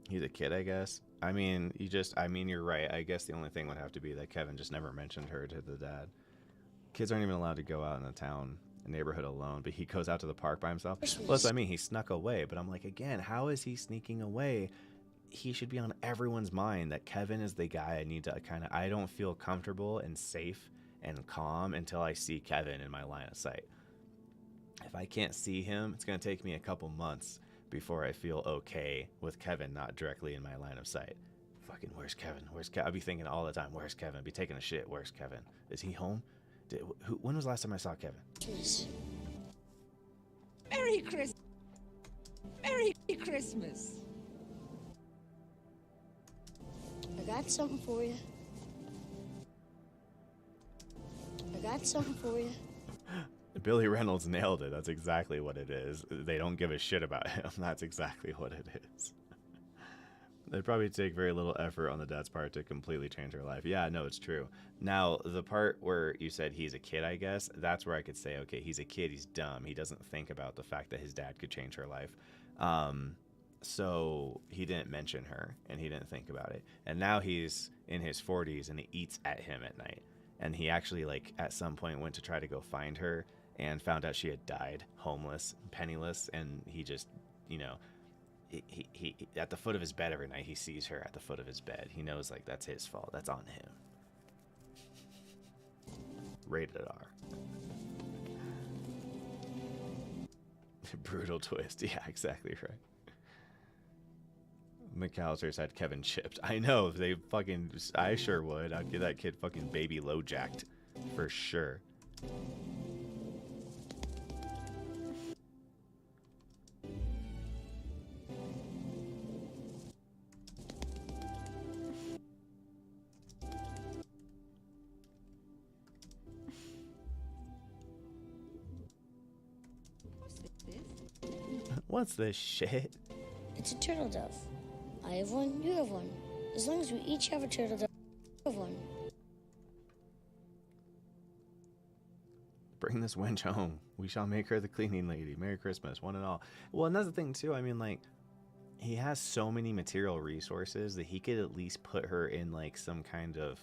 He's a kid, I guess. I mean, you're right. I guess the only thing would have to be that Kevin just never mentioned her to the dad. Kids aren't even allowed to go out in the town, neighborhood alone, but he goes out to the park by himself. Plus, I mean, he snuck away, but I'm like, again, how is he sneaking away? He should be on everyone's mind that Kevin is the guy I need to I don't feel comfortable and safe and calm until I see Kevin in my line of sight. If I can't see him, it's going to take me a couple months before I feel okay with Kevin not directly in my line of sight. Fucking, where's Kevin? Where's Kevin? I'll be thinking all the time, where's Kevin? I'll be taking a shit, where's Kevin? Is he home? When was the last time I saw Kevin? Merry Christmas. Merry Christmas. I got something for you. I got something for you. Billy Reynolds nailed it. That's exactly what it is. They don't give a shit about him. That's exactly what it is. They'd probably take very little effort on the dad's part to completely change her life. Yeah, no, it's true. Now, the part where you said he's a kid, I guess, that's where I could say, okay, he's a kid, he's dumb. He doesn't think about the fact that his dad could change her life. So he didn't mention her, and he didn't think about it. And now he's in his 40s, and he eats at him at night. and he actually like at some point went to try to go find her and found out she had died, homeless, penniless, and he just, you know, he at the foot of his bed every night he sees her at the foot of his bed. He knows like that's his fault. That's on him. Rated R. Brutal twist. Yeah, exactly right. McAllister's had Kevin chipped. I know. They fucking... I sure would. I'd get that kid fucking baby low jacked. For sure. What's this shit? It's a turtle dove. I have one, you have one. As long as we each have a turtle dove, we have one. Bring this wench home. We shall make her the cleaning lady. Merry Christmas, one and all. Well, and that's the thing, too. I mean, like, he has so many material resources that he could at least put her in, like, some kind of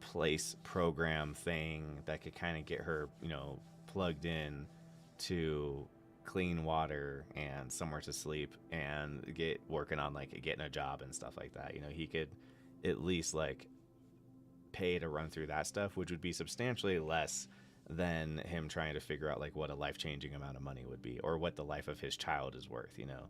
place program thing that could kind of get her, you know, plugged in to clean water and somewhere to sleep and get working on like getting a job and stuff like that. You know, he could at least like pay to run through that stuff, which would be substantially less than him trying to figure out like what a life-changing amount of money would be or what the life of his child is worth, you know.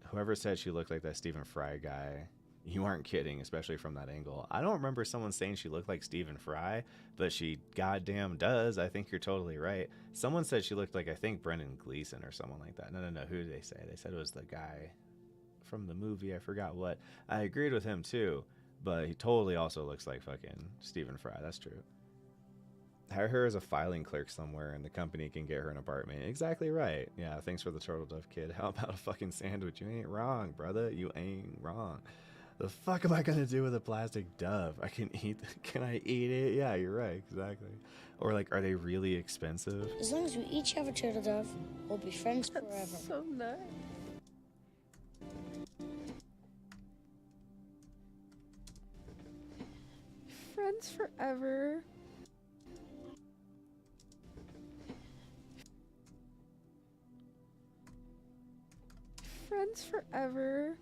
Whoever said she looked like that Stephen Fry guy, you aren't kidding, especially from that angle. I don't remember someone saying she looked like Stephen Fry, but she goddamn does. I think you're totally right. Someone said she looked like, I think, Brendan Gleeson or someone like that. No. Who did they say? They said it was the guy from the movie. I forgot what. I agreed with him too, but he totally also looks like fucking Stephen Fry. That's true. Hire her as a filing clerk somewhere and the company can get her an apartment. Exactly right. Yeah, thanks for the turtle dove, kid. How about a fucking sandwich? You ain't wrong, brother. You ain't wrong. The fuck am I gonna do with a plastic dove? I can eat. Can I eat it? Yeah, you're right. Exactly. Or like, are they really expensive? As long as we each have a turtle dove, we'll be friends forever. That's so nice. Friends forever. Friends forever.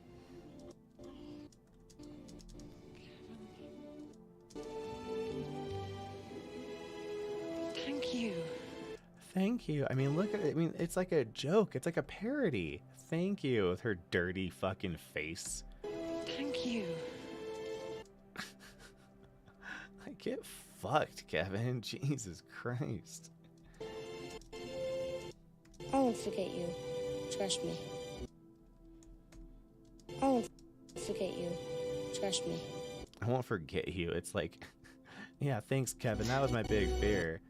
Thank you. Thank you. I mean, look at it. I mean, it's like a joke. It's like a parody. Thank you with her dirty fucking face. Thank you. I get fucked, Kevin. Jesus Christ. I won't forget you. Trust me. I won't forget you. Trust me. I won't forget you. It's like, yeah, thanks, Kevin. That was my big fear.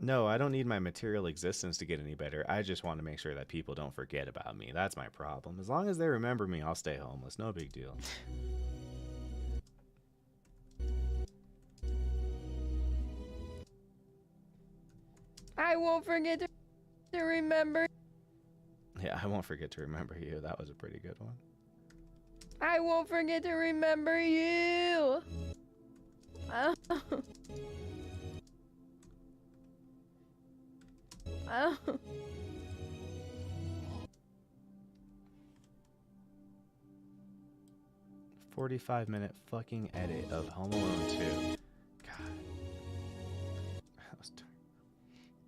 No, I don't need my material existence to get any better. I just want to make sure that people don't forget about me. That's my problem. As long as they remember me, I'll stay homeless. No big deal. I won't forget to remember. Yeah, I won't forget to remember you. That was a pretty good one. I won't forget to remember you. Oh. Oh. 45-minute fucking edit of Home Alone 2. God. That was dark.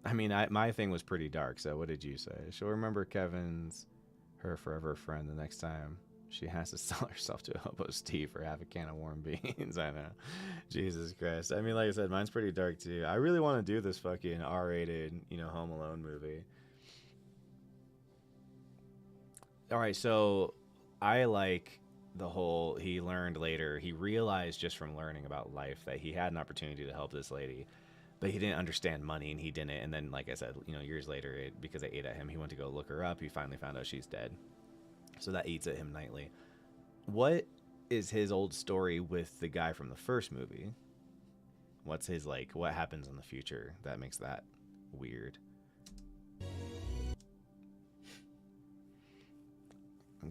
I mean, my thing was pretty dark, so what did you say? She'll remember Kevin's her forever friend the next time she has to sell herself to a hobo Steve or have a can of warm beans. I know. Jesus Christ. I mean, like I said, mine's pretty dark too. I really want to do this fucking R-rated, you know, Home Alone movie. All right, so I like the whole, he learned later, he realized just from learning about life that he had an opportunity to help this lady, but he didn't understand money and he didn't. And then, like I said, you know, years later, because it ate at him, he went to go look her up. He finally found out she's dead. So that eats at him nightly. What is his old story with the guy from the first movie? What's his, like, what happens in the future that makes that weird?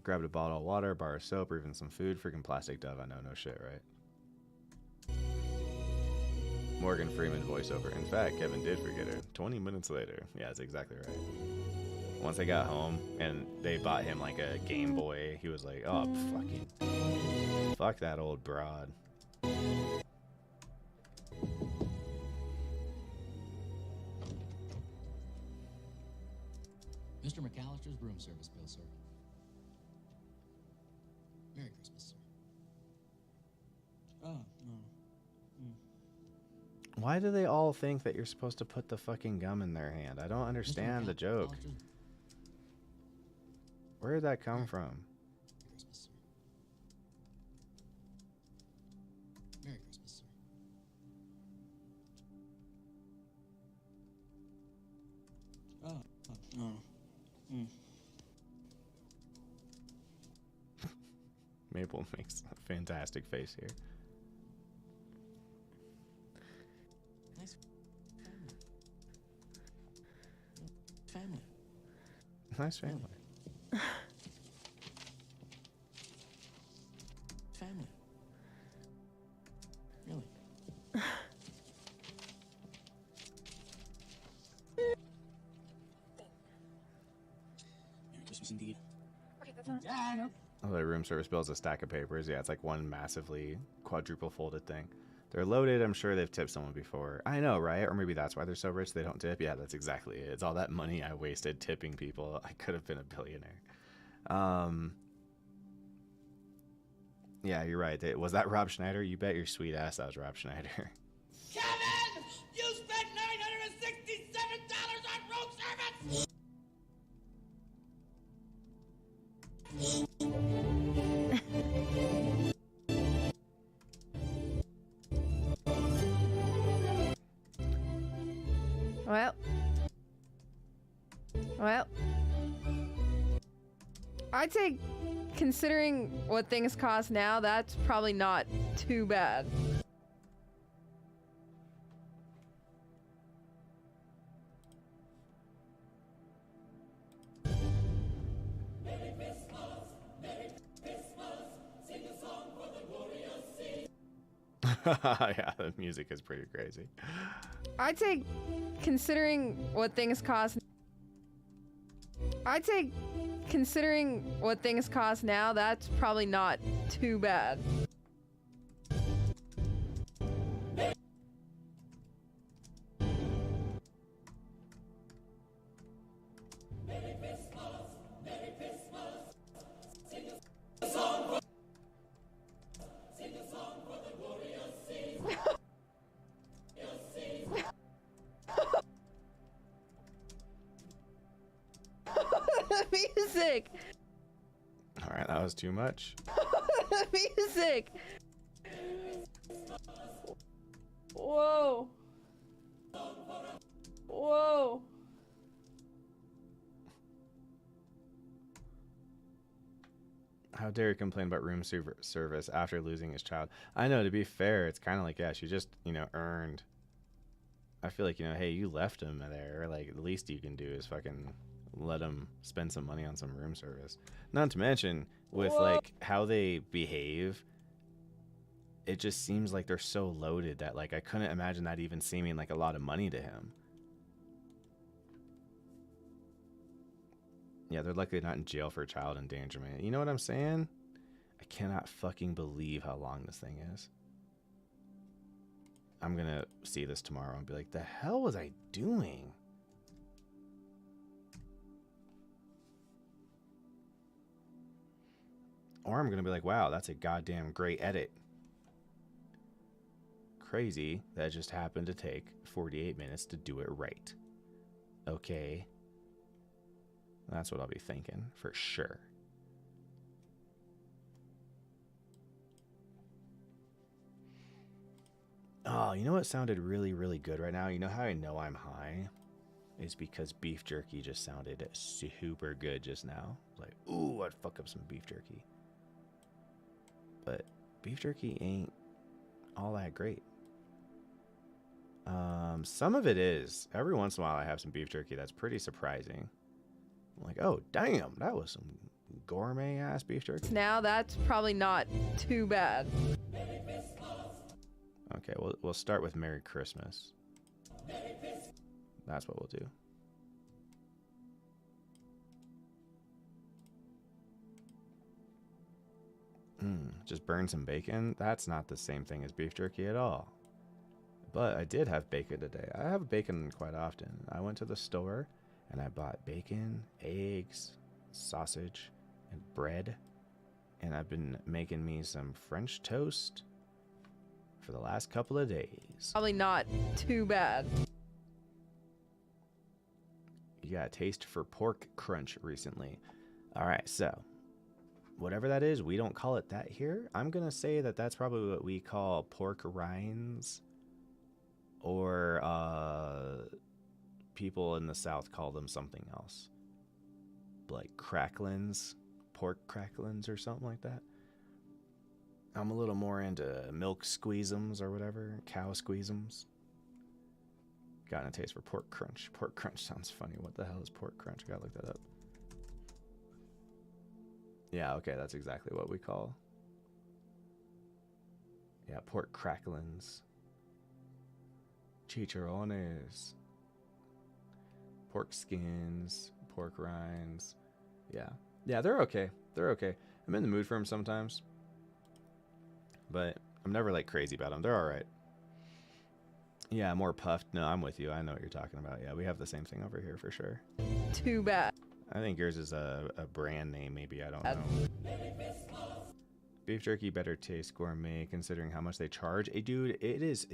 Grabbed a bottle of water, a bar of soap, or even some food. Freaking plastic dove. I know, no shit, right? Morgan Freeman voiceover. In fact, Kevin did forget her. 20 minutes later. Yeah, that's exactly right. Once they got home and they bought him like a Game Boy, he was like, oh, fuck that old broad. Mr. McAllister's room service bill, sir. Merry Christmas, sir. Oh, no. Why do they all think that you're supposed to put the fucking gum in their hand? I don't understand the joke. Where did that come from? Christmas, sir. Merry Christmas, sir. Oh, no. Maple makes a fantastic face here. Nice family. Nice family. Family. Really. Merry Christmas indeed. Okay, that's not. Yeah, I know. Oh, the room service bill is a stack of papers. Yeah, it's like one massively quadruple folded thing. They're loaded. I'm sure they've tipped someone before. I know, right? Or maybe that's why they're so rich they don't tip. Yeah, that's exactly it. It's all that money I wasted tipping people. I could have been a billionaire. Yeah, you're right. Was that Rob Schneider? You bet your sweet ass that was Rob Schneider. Kevin! You spent $967 on room service! Well, I'd say, considering what things cost now, that's probably not too bad. Yeah, the music is pretty crazy. I'd say, considering what things cost now, that's probably not too bad. Music. All right, that was too much. Music. Whoa. Whoa. How dare you complain about room service after losing his child? I know, to be fair, it's kind of like, yeah, she just, earned. I feel like, hey, you left him there. Like, the least you can do is fucking let him spend some money on some room service. Not to mention, with, like, how they behave, it just seems like they're so loaded that, like, I couldn't imagine that even seeming like a lot of money to him. Yeah, they're luckily not in jail for child endangerment. You know what I'm saying? I cannot fucking believe how long this thing is. I'm gonna see this tomorrow and be like, the hell was I doing? Or I'm gonna be like, wow, that's a goddamn great edit. Crazy that just happened to take 48 minutes to do it right. Okay. That's what I'll be thinking, for sure. Oh, you know what sounded really, really good right now? You know how I know I'm high? Is because beef jerky just sounded super good just now. Like, ooh, I'd fuck up some beef jerky. But beef jerky ain't all that great. Some of it is. Every once in a while I have some beef jerky that's pretty surprising. I'm like, oh, damn, that was some gourmet-ass beef jerky. Now, that's probably not too bad. Okay, we'll start with Merry Christmas. That's what we'll do. Just burn some bacon? That's not the same thing as beef jerky at all. But I did have bacon today. I have bacon quite often. I went to the store and I bought bacon, eggs, sausage, and bread. And I've been making me some French toast for the last couple of days. Probably not too bad. You got a taste for pork crunch recently. All right, so whatever that is, we don't call it that here. I'm going to say that that's probably what we call pork rinds. Or people in the South call them something else. Like cracklins, pork cracklins or something like that. I'm a little more into milk squeezums or whatever, cow squeezums. Got a taste for pork crunch. Pork crunch sounds funny. What the hell is pork crunch? I gotta look that up. Yeah, okay, that's exactly what we call. Yeah, pork cracklins. Chicharrones. Pork skins. Pork rinds. Yeah. Yeah, they're okay. They're okay. I'm in the mood for them sometimes. But I'm never like crazy about them. They're alright. Yeah, more puffed. No, I'm with you. I know what you're talking about. Yeah, we have the same thing over here for sure. Too bad. I think yours is a brand name, maybe. I don't know. Beef jerky better taste gourmet considering how much they charge. Hey, dude, it is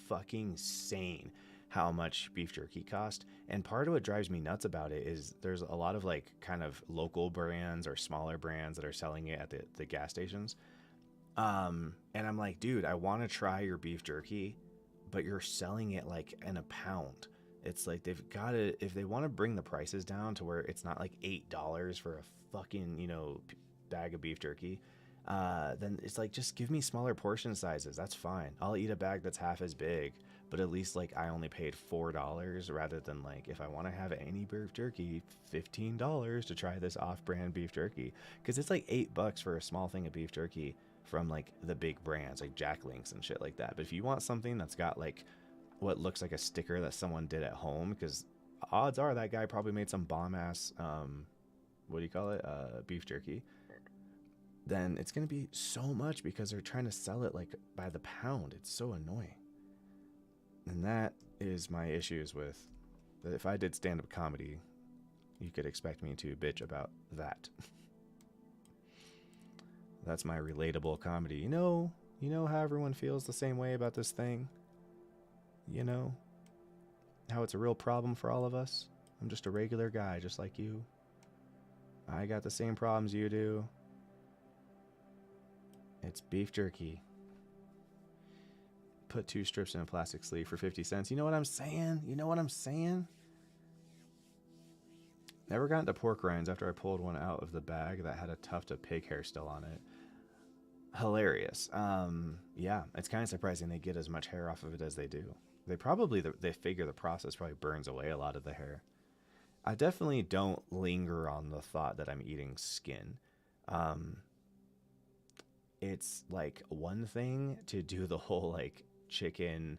fucking insane how much beef jerky cost. And part of what drives me nuts about it is there's a lot of like kind of local brands or smaller brands that are selling it at the gas stations. And I'm like, dude, I want to try your beef jerky, but you're selling it like in a pound. It's like they've got to, if they want to bring the prices down to where it's not like $8 for a fucking, you know, bag of beef jerky, then it's like, just give me smaller portion sizes. That's fine. I'll eat a bag that's half as big, but at least like I only paid $4 rather than like, if I want to have any beef jerky, $15 to try this off-brand beef jerky. Cause it's like $8 for a small thing of beef jerky from like the big brands like Jack Links and shit like that. But if you want something that's got like what looks like a sticker that someone did at home, because odds are that guy probably made some bomb ass what do you call it, beef jerky, then it's gonna be so much because they're trying to sell it like by the pound. It's so annoying. And that is my issues with, if I did stand-up comedy, you could expect me to bitch about that. That's my relatable comedy. You know how everyone feels the same way about this thing? You know how it's a real problem for all of us? I'm just a regular guy just like you. I got the same problems you do. It's beef jerky. Put 2 strips in a plastic sleeve for 50 cents. You know what I'm saying? You know what I'm saying? Never got into pork rinds after I pulled one out of the bag that had a tuft of pig hair still on it. Hilarious. Yeah, it's kind of surprising they get as much hair off of it as they do. They figure the process probably burns away a lot of the hair. I definitely don't linger on the thought that I'm eating skin. It's like one thing to do the whole like chicken,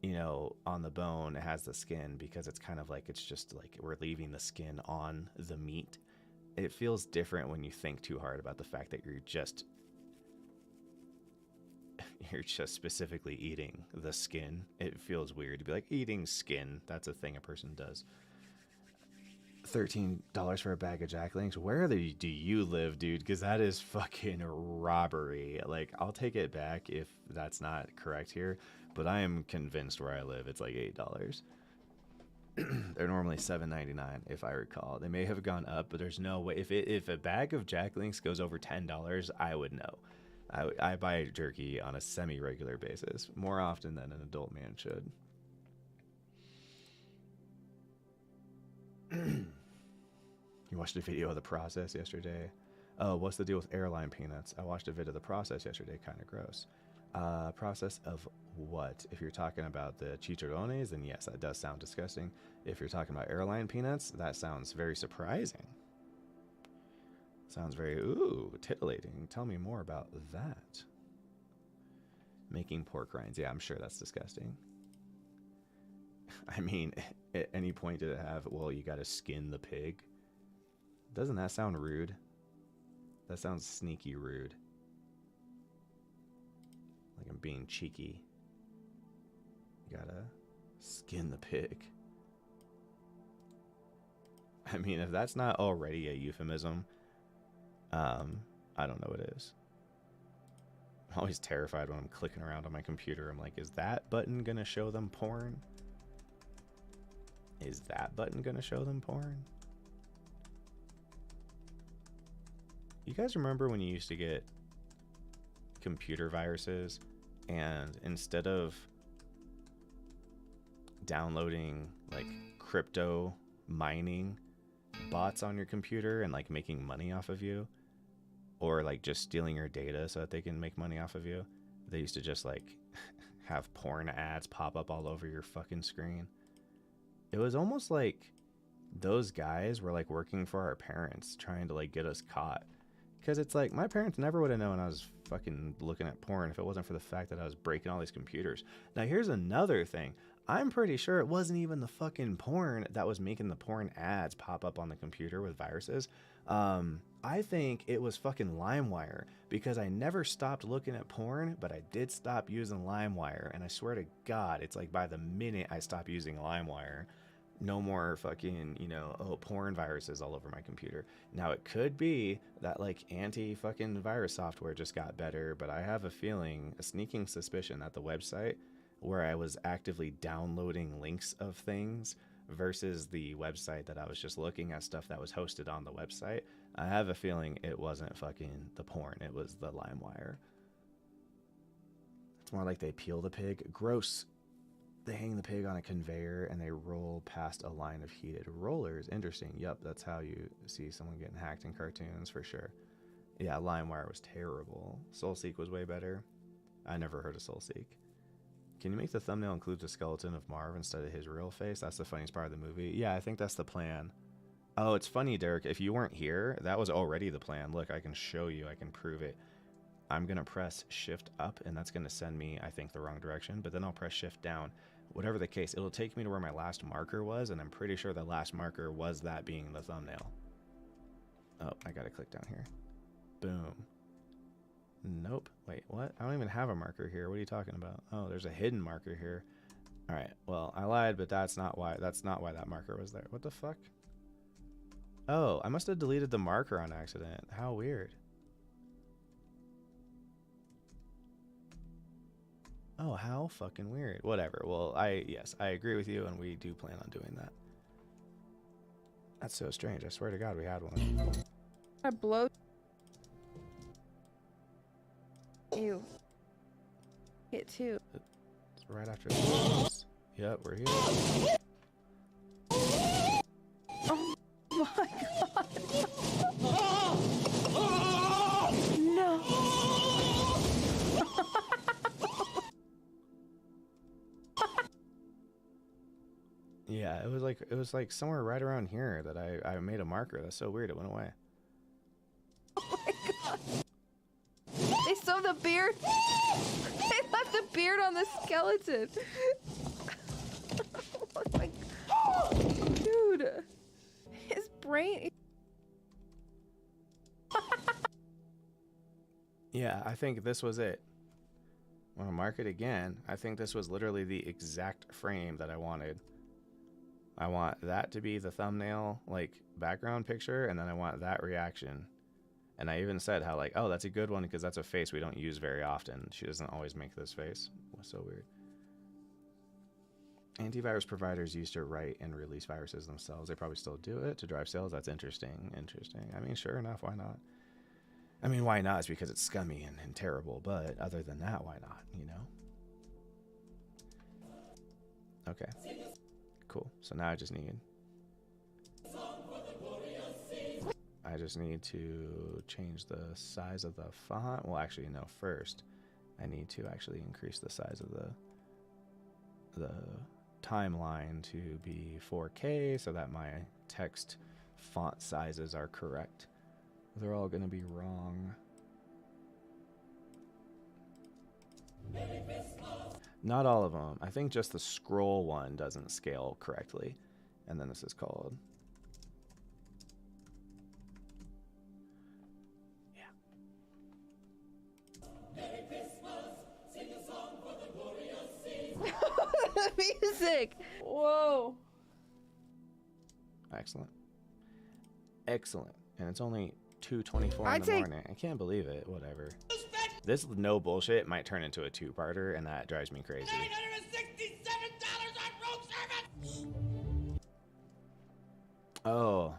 you know, on the bone, it has the skin, because it's kind of like, it's just like we're leaving the skin on the meat. It feels different when you think too hard about the fact that you're just specifically eating the skin. It feels weird to be like eating skin. That's a thing a person does. $13 for a bag of Jack Links. Where do you live, dude? Because that is fucking robbery. Like, I'll take it back if that's not correct here, but I am convinced where I live it's like $8. They're normally $7.99 if I recall. They may have gone up, but there's no way. If a bag of Jack Links goes over $10, I would know. I buy jerky on a semi-regular basis, more often than an adult man should. You watched a video of the process yesterday. Oh, what's the deal with airline peanuts? I watched a video of the process yesterday. Kind of gross. Process of what? If you're talking about the chicharrones, then yes, that does sound disgusting. If you're talking about airline peanuts, that sounds very surprising. Sounds very, ooh, titillating. Tell me more about that. Making pork rinds. Yeah, I'm sure that's disgusting. I mean, at any point did it have, well, you gotta skin the pig? Doesn't that sound rude? That sounds sneaky rude. Like I'm being cheeky. You gotta skin the pig. I mean, if that's not already a euphemism, I don't know what is. I'm always terrified when I'm clicking around on my computer. I'm like, is that button gonna show them porn? Is that button gonna show them porn? You guys remember when you used to get computer viruses and instead of downloading like crypto mining bots on your computer and like making money off of you, or like just stealing your data so that they can make money off of you, they used to just like have porn ads pop up all over your fucking screen. It was almost like those guys were like working for our parents trying to like get us caught. Because it's like, my parents never would have known I was fucking looking at porn if it wasn't for the fact that I was breaking all these computers. Now here's another thing. I'm pretty sure it wasn't even the fucking porn that was making the porn ads pop up on the computer with viruses. I think it was fucking LimeWire, because I never stopped looking at porn, but I did stop using LimeWire. And I swear to God, it's like by the minute I stopped using LimeWire, no more fucking, you know, oh, porn viruses all over my computer. Now it could be that like anti-fucking virus software just got better, but I have a feeling, a sneaking suspicion that the website where I was actively downloading links of things versus the website that I was just looking at stuff that was hosted on the website, I have a feeling it wasn't fucking the porn, it was the LimeWire. It's more like they peel the pig. Gross. They hang the pig on a conveyor and they roll past a line of heated rollers. Interesting. Yep, that's how you see someone getting hacked in cartoons for sure. Yeah, LimeWire was terrible. SoulSeek was way better. I never heard of SoulSeek. Can you make the thumbnail include the skeleton of Marv instead of his real face? That's the funniest part of the movie. Yeah, I think that's the plan. Oh, it's funny, Derek. If you weren't here, that was already the plan. Look, I can show you. I can prove it. I'm going to press shift up, and that's going to send me, I think, the wrong direction. But then I'll press shift down. Whatever the case, it'll take me to where my last marker was, and I'm pretty sure the last marker was that being the thumbnail. Oh, I got to click down here. Boom. Nope. Wait, what? I don't even have a marker here. What are you talking about? Oh, there's a hidden marker here. All right. Well, I lied, but that's not why that marker was there. What the fuck? Oh, I must have deleted the marker on accident. How weird. Oh, how fucking weird. Whatever. Well, yes, I agree with you, and we do plan on doing that. That's so strange. I swear to God, we had one. I blow. Ew. Hit two. It's right after this. Yep, we're here. Oh my God. No. Yeah, it was like somewhere right around here that I made a marker. That's so weird. It went away. Oh my God. They sewed the beard. They left the beard on the skeleton. Oh my God. Dude. His brain. Yeah, I think this was it. I'm gonna mark it again. I think this was literally the exact frame that I wanted. I want that to be the thumbnail, like, background picture, and then I want that reaction. And I even said how, like, oh, that's a good one because that's a face we don't use very often. She doesn't always make this face. What's so weird? Antivirus providers used to write and release viruses themselves. They probably still do it to drive sales. That's interesting. Interesting. I mean, sure enough, why not? I mean, why not? It's because it's scummy and terrible. But other than that, why not? You know? Okay. Cool. So now I just need to change the size of the font. Well, actually, no. First, I need to actually increase the size of the timeline to be 4K so that my text font sizes are correct. They're all going to be wrong. Not all of them. I think just the scroll one doesn't scale correctly. And then this is called... Music! Whoa. Excellent. Excellent. And it's only 2:24 I'd in the say- morning. I can't believe it. Whatever. This no bullshit might turn into a two-parter, and that drives me crazy. Oh.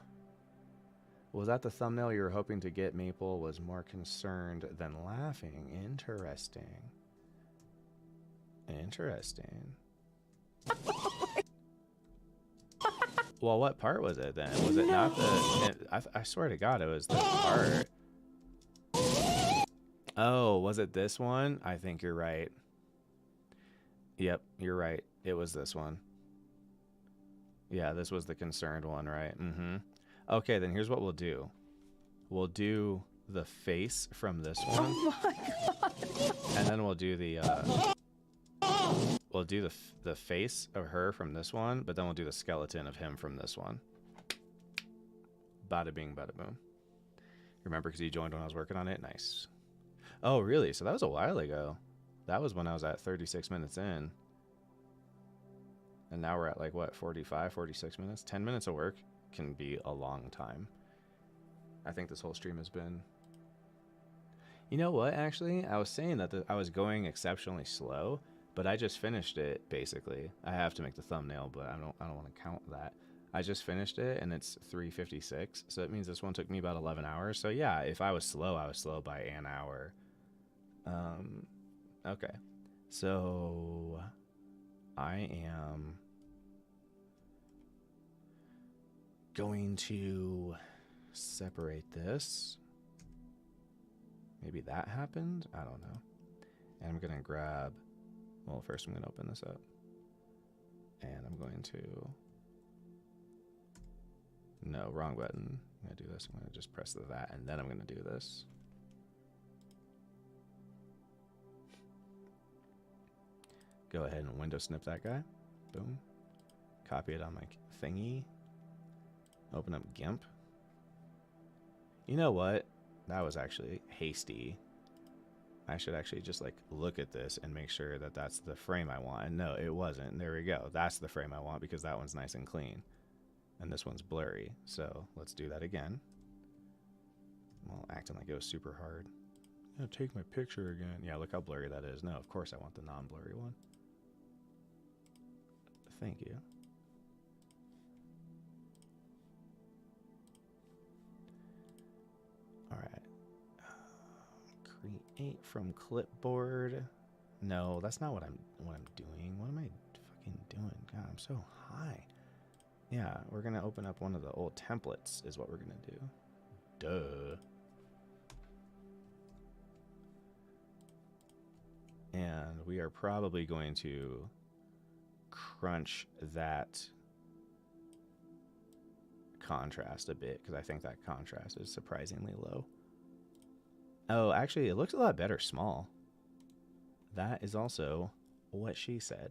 Was that the thumbnail you were hoping to get? Maple was more concerned than laughing. Interesting. Interesting. Well, what part was it then? Was it not the... I swear to God, it was the part. Oh, was it this one? I think you're right. Yep, you're right. It was this one. Yeah, this was the concerned one, right? Mm-hmm. Okay, then here's what we'll do. We'll do the face from this one. Oh my god. And then we'll do the the face of her from this one, but then we'll do the skeleton of him from this one. Bada bing, bada boom. Remember, because he joined when I was working on it? Nice. Oh, really? So that was a while ago. That was when I was at 36 minutes in. And now we're at like, what, 45, 46 minutes? 10 minutes of work can be a long time. I think this whole stream has been... You know what, actually? I was saying that I was going exceptionally slow, but I just finished it, basically. I have to make the thumbnail, but I don't want to count that. I just finished it, and it's 3:56, so it means this one took me about 11 hours. So yeah, if I was slow by an hour. Okay. So I am going to separate this. Maybe that happened? I don't know. And I'm going to grab... Well, first I'm going to open this up. And I'm going to... No, wrong button. I'm going to do this. I'm going to just press that, and then I'm going to do this. Go ahead and window snip that guy. Boom. Copy it on my thingy. Open up GIMP. You know what? That was actually hasty. I should actually just like look at this and make sure that that's the frame I want. And no, it wasn't. There we go. That's the frame I want because that one's nice and clean. And this one's blurry. So let's do that again. Well, acting like it was super hard. Yeah, take my picture again. Yeah, look how blurry that is. No, of course I want the non-blurry one. Thank you. All right. Create from clipboard. No, that's not what I'm doing. What am I fucking doing? God, I'm so high. Yeah, we're gonna open up one of the old templates is what we're gonna do. Duh. And we are probably going to crunch that contrast a bit because I think that contrast is surprisingly low. Oh, actually, it looks a lot better small. That is also what she said.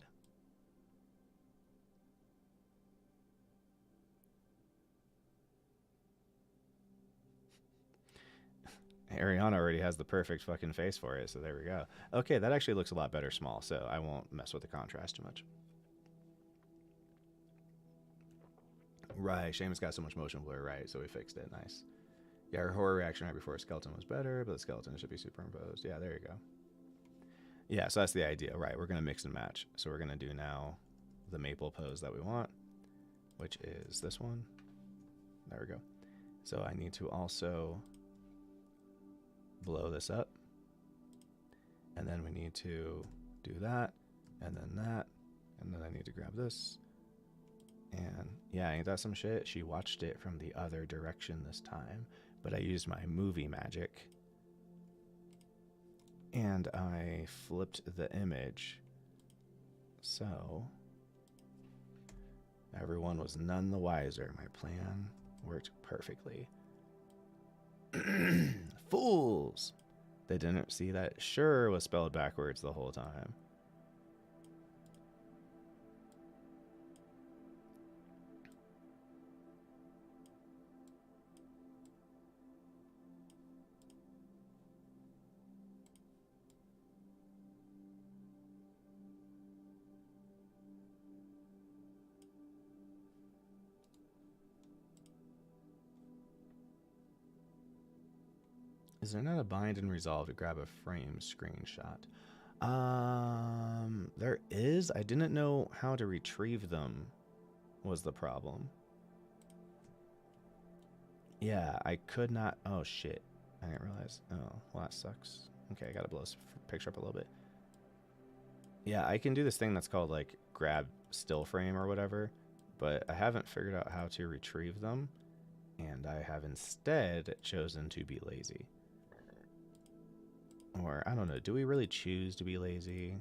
Ariana already has the perfect fucking face for it, so there we go. Okay, that actually looks a lot better small, so I won't mess with the contrast too much. Right, Seamus got so much motion blur, right, so we fixed it. Nice. Yeah, her horror reaction right before skeleton was better, but the skeleton should be superimposed. Yeah, there you go. Yeah, so that's the idea, right? We're going to mix and match. So we're going to do now the maple pose that we want, which is this one. There we go. So I need to also blow this up. And then we need to do that, and then that, and then I need to grab this. And yeah, ain't that some shit? She watched it from the other direction this time, but I used my movie magic and I flipped the image. So everyone was none the wiser. My plan worked perfectly. Fools! They didn't see that sure was spelled backwards the whole time. Is there not a bind and resolve to grab a frame screenshot? There is. I didn't know how to retrieve them was the problem. Yeah, I could not. Oh, shit. I didn't realize. Oh, well, that sucks. Okay, I gotta blow this picture up a little bit. Yeah, I can do this thing that's called, like, grab still frame or whatever, but I haven't figured out how to retrieve them, and I have instead chosen to be lazy. Or, I don't know, do we really choose to be lazy?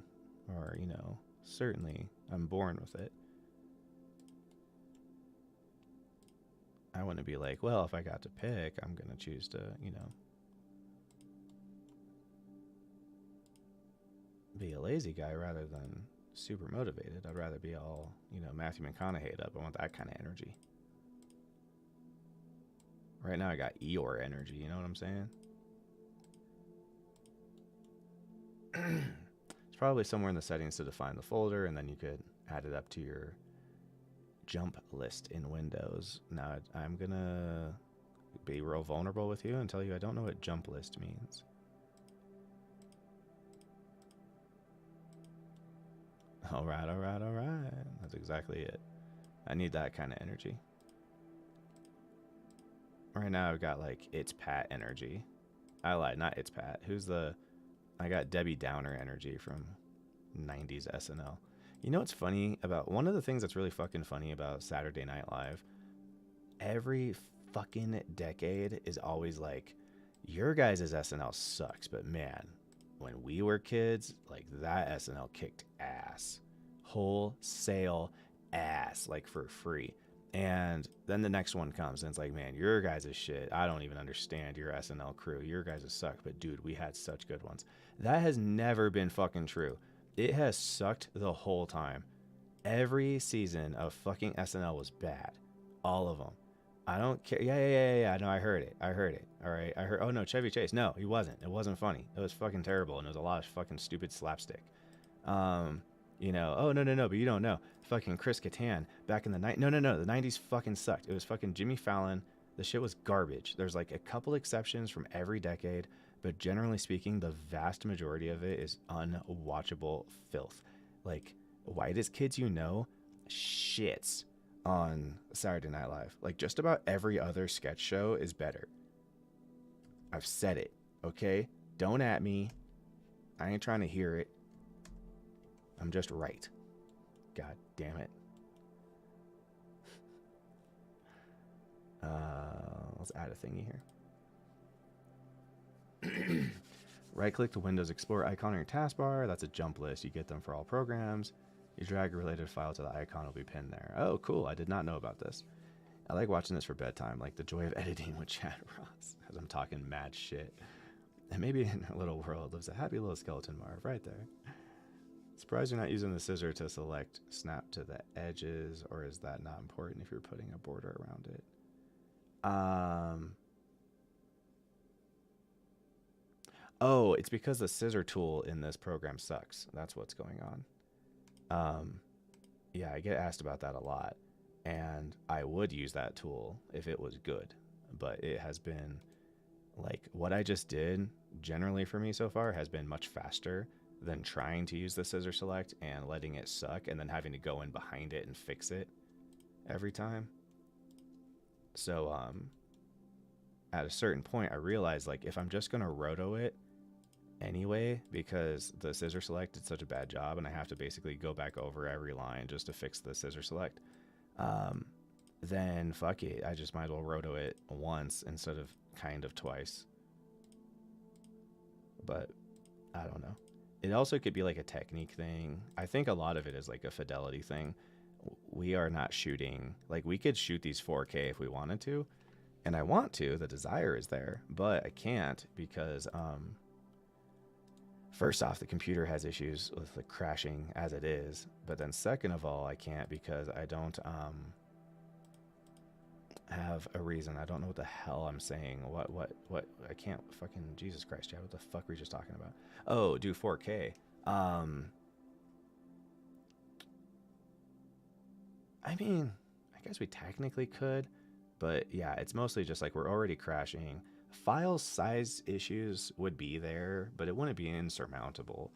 Or, you know, certainly I'm born with it. I wouldn't be like, well, if I got to pick, I'm going to choose to, you know, be a lazy guy rather than super motivated. I'd rather be all, you know, Matthew McConaughey up. I want that kind of energy. Right now I got Eeyore energy, you know what I'm saying? It's probably somewhere in the settings to define the folder, and then you could add it up to your jump list in Windows. Now, I'm gonna be real vulnerable with you and tell you I don't know what jump list means. All right, all right, all right. That's exactly it. I need that kind of energy. Right now I've got like It's Pat energy. I lied, not It's Pat. Who's the... I got Debbie Downer energy from 90s SNL. You know what's funny about... One of the things that's really fucking funny about Saturday Night Live, every fucking decade is always like, your guys' SNL sucks, but man, when we were kids, like that SNL kicked ass. Wholesale ass, like for free. And then the next one comes and it's like, man, your guys' shit, I don't even understand your SNL crew. Your guys' suck, but dude, we had such good ones. That has never been fucking true. It has sucked the whole time. Every season of fucking SNL was bad. All of them. I don't care. Yeah. No, I heard it. All right. I heard. Oh no, Chevy Chase. No, he wasn't. It wasn't funny. It was fucking terrible. And it was a lot of fucking stupid slapstick. You know, oh no, but you don't know. Fucking Chris Kattan back in the night. No, the 90s fucking sucked. It was fucking Jimmy Fallon. The shit was garbage. There's like a couple exceptions from every decade, but generally speaking, the vast majority of it is unwatchable filth. Like, whitest kids you know shits on Saturday Night Live. Like, just about every other sketch show is better. I've said it, okay? Don't at me. I ain't trying to hear it. I'm just right. God damn it. Let's add a thingy here. Right-click the Windows Explorer icon on your taskbar. That's a jump list. You get them for all programs. You drag a related file to the icon, will be pinned there. Oh, cool. I did not know about this. I like watching this for bedtime, like the joy of editing with Chad Ross, as I'm talking mad shit. And maybe in a little world lives a happy little skeleton Marv right there. Surprised you're not using the scissor to select snap to the edges, or is that not important if you're putting a border around it? Oh, it's because the scissor tool in this program sucks. That's what's going on. Yeah, I get asked about that a lot, and I would use that tool if it was good, but it has been like what I just did generally for me so far has been much faster than trying to use the scissor select and letting it suck and then having to go in behind it and fix it every time. So at a certain point I realized, like, if I'm just gonna roto it anyway because the scissor select did such a bad job and I have to basically go back over every line just to fix the scissor select, then fuck it, I just might as well roto it once instead of kind of twice. But I don't know. It also could be like a technique thing. I think a lot of it is like a fidelity thing. We are not shooting, like, we could shoot these 4K if we wanted to, and I want to, the desire is there, but I can't because first off, the computer has issues with like crashing as it is, but then second of all, I can't because I don't have a reason. I don't know what the hell I'm saying. What I can't fucking Jesus Christ, Chad. What the fuck were you just talking about? Oh, do 4K. I mean, I guess we technically could, but yeah, it's mostly just like we're already crashing. File size issues would be there, but it wouldn't be insurmountable.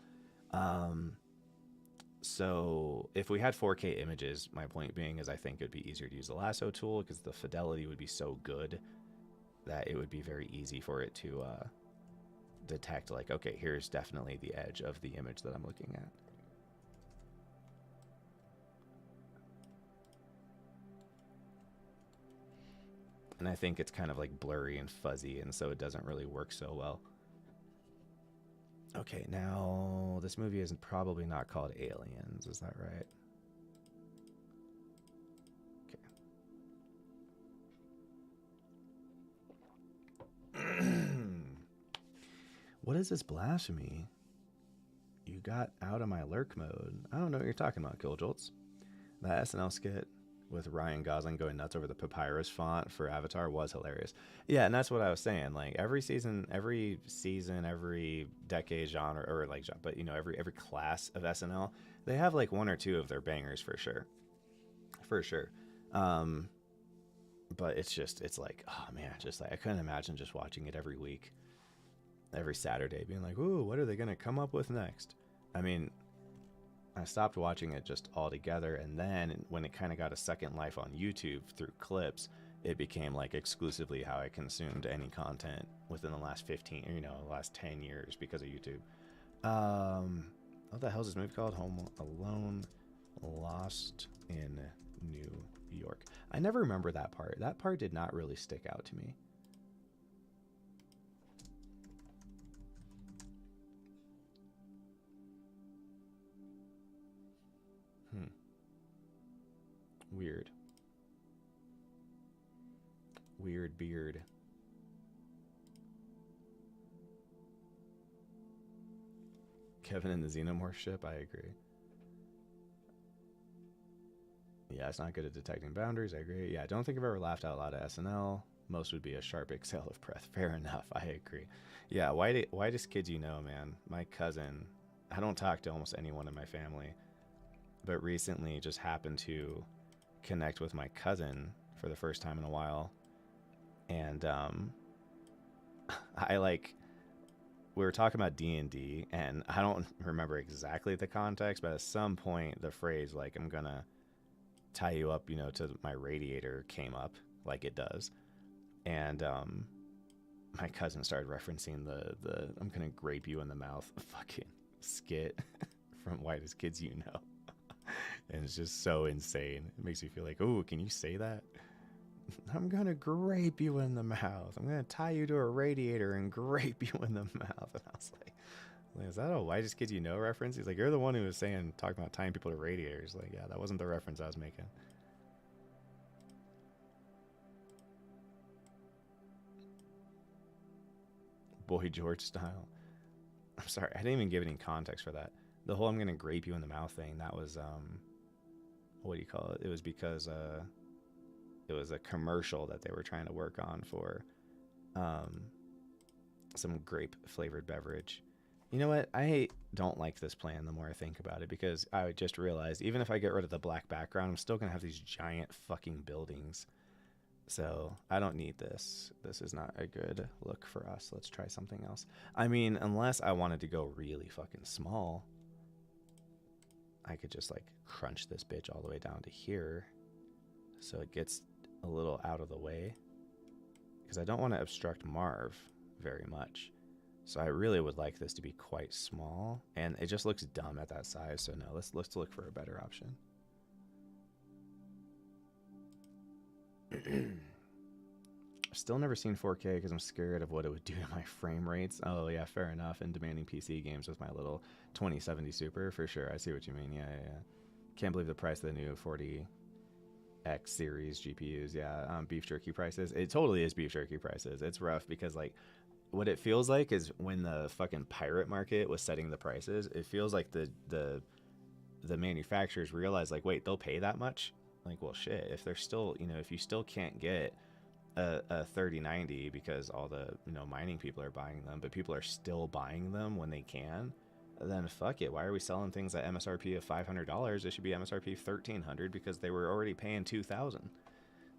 So if we had 4K images, my point being is I think it'd be easier to use the lasso tool because the fidelity would be so good that it would be very easy for it to detect like, okay, here's definitely the edge of the image that I'm looking at. And I think it's kind of like blurry and fuzzy, and so it doesn't really work so well. Okay, now this movie is probably not called Aliens, is that right? Okay. What is this blasphemy? You got out of my lurk mode. I don't know what you're talking about, Killjolts. That SNL skit with Ryan Gosling going nuts over the papyrus font for Avatar was hilarious. Yeah, and that's what I was saying. Like every season, every decade genre, or like, but you know, every class of SNL, they have like one or two of their bangers for sure, for sure. But it's like, oh man, just like I couldn't imagine just watching it every week, every Saturday, being like, ooh, what are they gonna come up with next? I mean, I stopped watching it just altogether, and then when it kind of got a second life on YouTube through clips, it became like exclusively how I consumed any content within the last 15, you know, the last 10 years because of YouTube. What the hell is this movie called? Home Alone, Lost in New York. I never remember that part. That part did not really stick out to me. Weird. Weird beard. Kevin in the Xenomorph ship, I agree. Yeah, it's not good at detecting boundaries, I agree. Yeah, I don't think I've ever laughed out loud at SNL. Most would be a sharp exhale of breath. Fair enough, I agree. Yeah, whitest kids you know, man. My cousin, I don't talk to almost anyone in my family, but recently just happened to connect with my cousin for the first time in a while, and we were talking about D&D, and I don't remember exactly the context, but at some point the phrase like I'm gonna tie you up, you know, to my radiator came up, like it does, and my cousin started referencing the I'm gonna grape you in the mouth fucking skit from Whitest Kids You Know. And it's just so insane. It makes me feel like, oh, can you say that? I'm gonna grape you in the mouth. I'm gonna tie you to a radiator and grape you in the mouth. And I was like, is that a Whitest Kids You Know reference? He's like, you're the one who was talking about tying people to radiators. Like, yeah, that wasn't the reference I was making. Boy George style. I'm sorry, I didn't even give any context for that. The whole I'm gonna grape you in the mouth thing, that was what do you call it? It was because it was a commercial that they were trying to work on for some grape flavored beverage. You know what? I don't like this plan the more I think about it, because I just realized even if I get rid of the black background, I'm still gonna have these giant fucking buildings. So I don't need this. This is not a good look for us. Let's try something else. I mean, unless I wanted to go really fucking small, I could just like crunch this bitch all the way down to here so it gets a little out of the way, because I don't want to obstruct Marv very much. So I really would like this to be quite small, and it just looks dumb at that size. So no, let's look for a better option. Still never seen 4K because I'm scared of what it would do to my frame rates. Oh yeah, fair enough. And demanding PC games with my little 2070 Super, for sure. I see what you mean. Yeah. Can't believe the price of the new 40X series GPUs. Yeah, beef jerky prices. It totally is beef jerky prices. It's rough because like what it feels like is when the fucking pirate market was setting the prices, it feels like the manufacturers realize like, wait, they'll pay that much? Like, well, shit, if they're still, you know, if you still can't get a 3090 because all the, you know, mining people are buying them, but people are still buying them when they can, then fuck it. Why are we selling things at MSRP of $500? It should be MSRP $1,300 because they were already paying $2,000.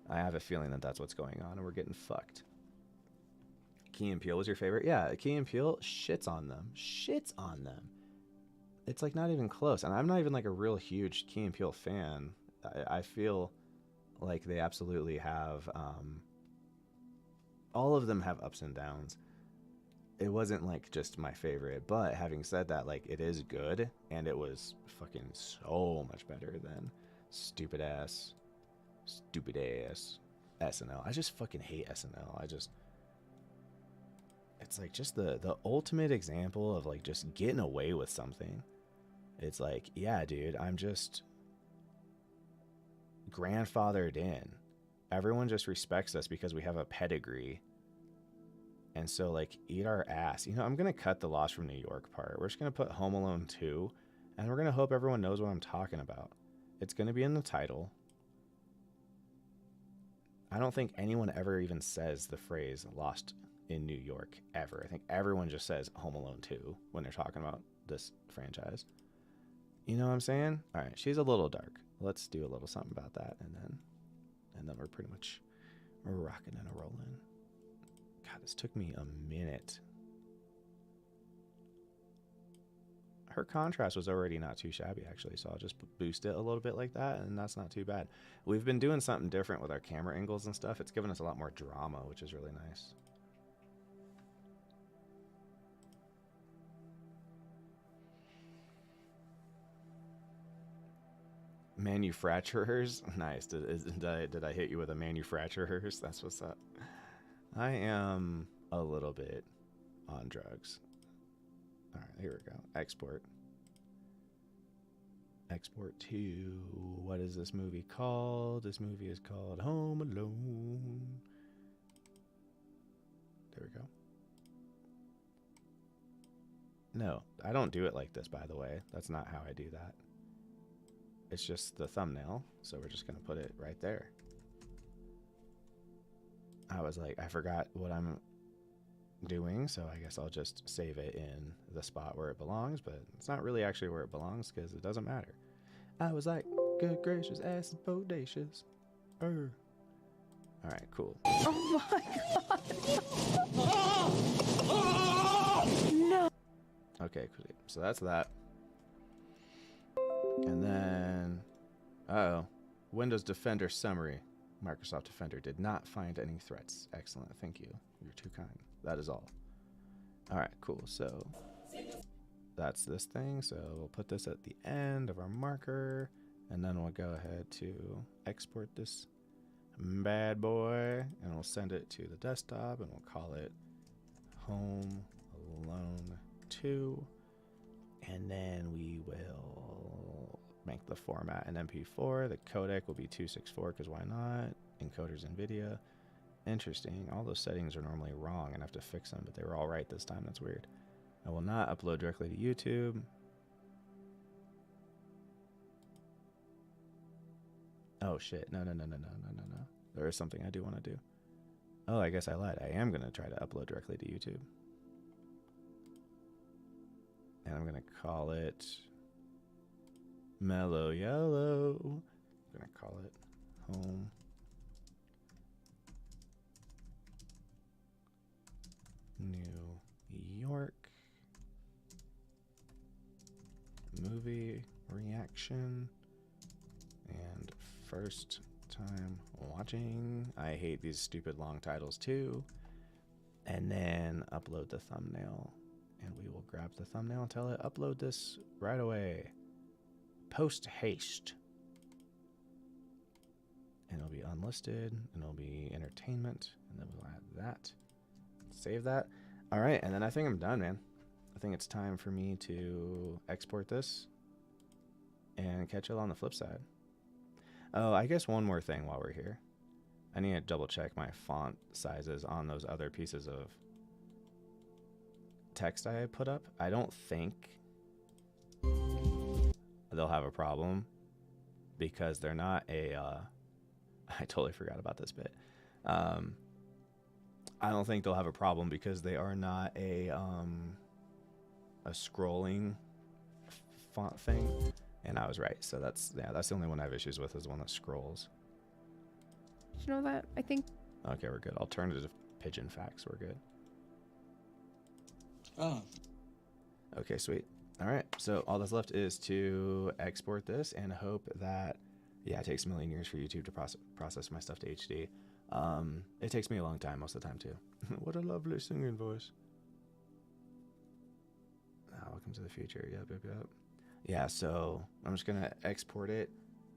I have a feeling that that's what's going on, and we're getting fucked. Key and Peele was your favorite? Yeah, Key and Peele shits on them. Shits on them. It's like not even close. And I'm not even like a real huge Key and Peele fan. I feel like they absolutely have, all of them have ups and downs. It wasn't like just my favorite, but having said that, like it is good, and it was fucking so much better than stupid ass SNL. I just fucking hate SNL. It's like just the ultimate example of like just getting away with something. It's like, yeah, dude, I'm just grandfathered in. Everyone just respects us because we have a pedigree. And so, like, eat our ass. You know, I'm going to cut the Lost from New York part. We're just going to put Home Alone 2, and we're going to hope everyone knows what I'm talking about. It's going to be in the title. I don't think anyone ever even says the phrase Lost in New York, ever. I think everyone just says Home Alone 2 when they're talking about this franchise. You know what I'm saying? All right, she's a little dark. Let's do a little something about that, and then we're pretty much rocking and a rolling. God, this took me a minute. Her contrast was already not too shabby, actually, so I'll just boost it a little bit like that, and that's not too bad. We've been doing something different with our camera angles and stuff. It's given us a lot more drama, which is really nice. Manufacturers? Nice. Did I hit you with a manufacturers? That's what's up. I am a little bit on drugs. All right, here we go. Export to, what is this movie called? This movie is called Home Alone. There we go. No, I don't do it like this, by the way. That's not how I do that. It's just the thumbnail, so we're just going to put it right there. I was like, I forgot what I'm doing, so I guess I'll just save it in the spot where it belongs, but it's not really actually where it belongs because it doesn't matter. I was like, good gracious, ass is bodacious. All right, cool. Oh my god. No. Okay, cool. So that's that. And then, uh-oh, Windows Defender summary. Microsoft Defender did not find any threats. Excellent, thank you. You're too kind. That is all. All right, cool. So that's this thing. So we'll put this at the end of our marker, and then we'll go ahead to export this bad boy, and we'll send it to the desktop, and we'll call it Home Alone 2. And then we will make the format an MP4. The codec will be 264 because why not? Encoder's NVIDIA. Interesting. All those settings are normally wrong and I have to fix them, but they were all right this time. That's weird. I will not upload directly to YouTube. Oh shit. No. There is something I do want to do. Oh, I guess I lied. I am going to try to upload directly to YouTube. And I'm going to call it Mellow Yellow. I'm going to call it Home New York movie reaction and first time watching. I hate these stupid long titles too. And then upload the thumbnail. And we will grab the thumbnail and tell it, upload this right away. Post haste. And it'll be unlisted, and it'll be entertainment, and then we'll add that. Save that. All right, and then I think I'm done, man. I think it's time for me to export this and catch you on the flip side. Oh, I guess one more thing while we're here. I need to double check my font sizes on those other pieces of text I put up, I don't think they'll have a problem because they're not a I totally forgot about this bit. I don't think they'll have a problem because they are not a scrolling font thing, and I was right. So that's the only one I have issues with, is the one that scrolls. Did you know that? I think. Okay, we're good. Alternative pigeon facts, we're good. Oh. Okay, sweet. All right, so all that's left is to export this and hope that, yeah, it takes a million years for YouTube to process my stuff to HD. It takes me a long time most of the time too. What a lovely singing voice. Welcome to the future. Yep. Yeah, so I'm just gonna export it,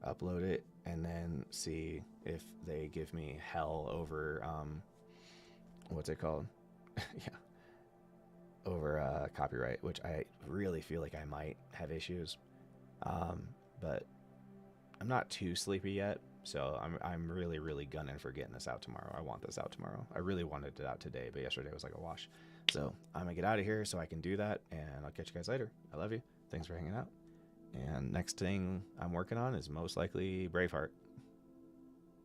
upload it, and then see if they give me hell over what's it called? Yeah, over copyright, which I really feel like I might have issues. But I'm not too sleepy yet, so I'm really gunning for getting this out tomorrow. I want this out tomorrow. I really wanted it out today, but yesterday was like a wash. So I'm gonna get out of here so I can do that, and I'll catch you guys later. I love you. Thanks for hanging out. And next thing I'm working on is most likely Braveheart.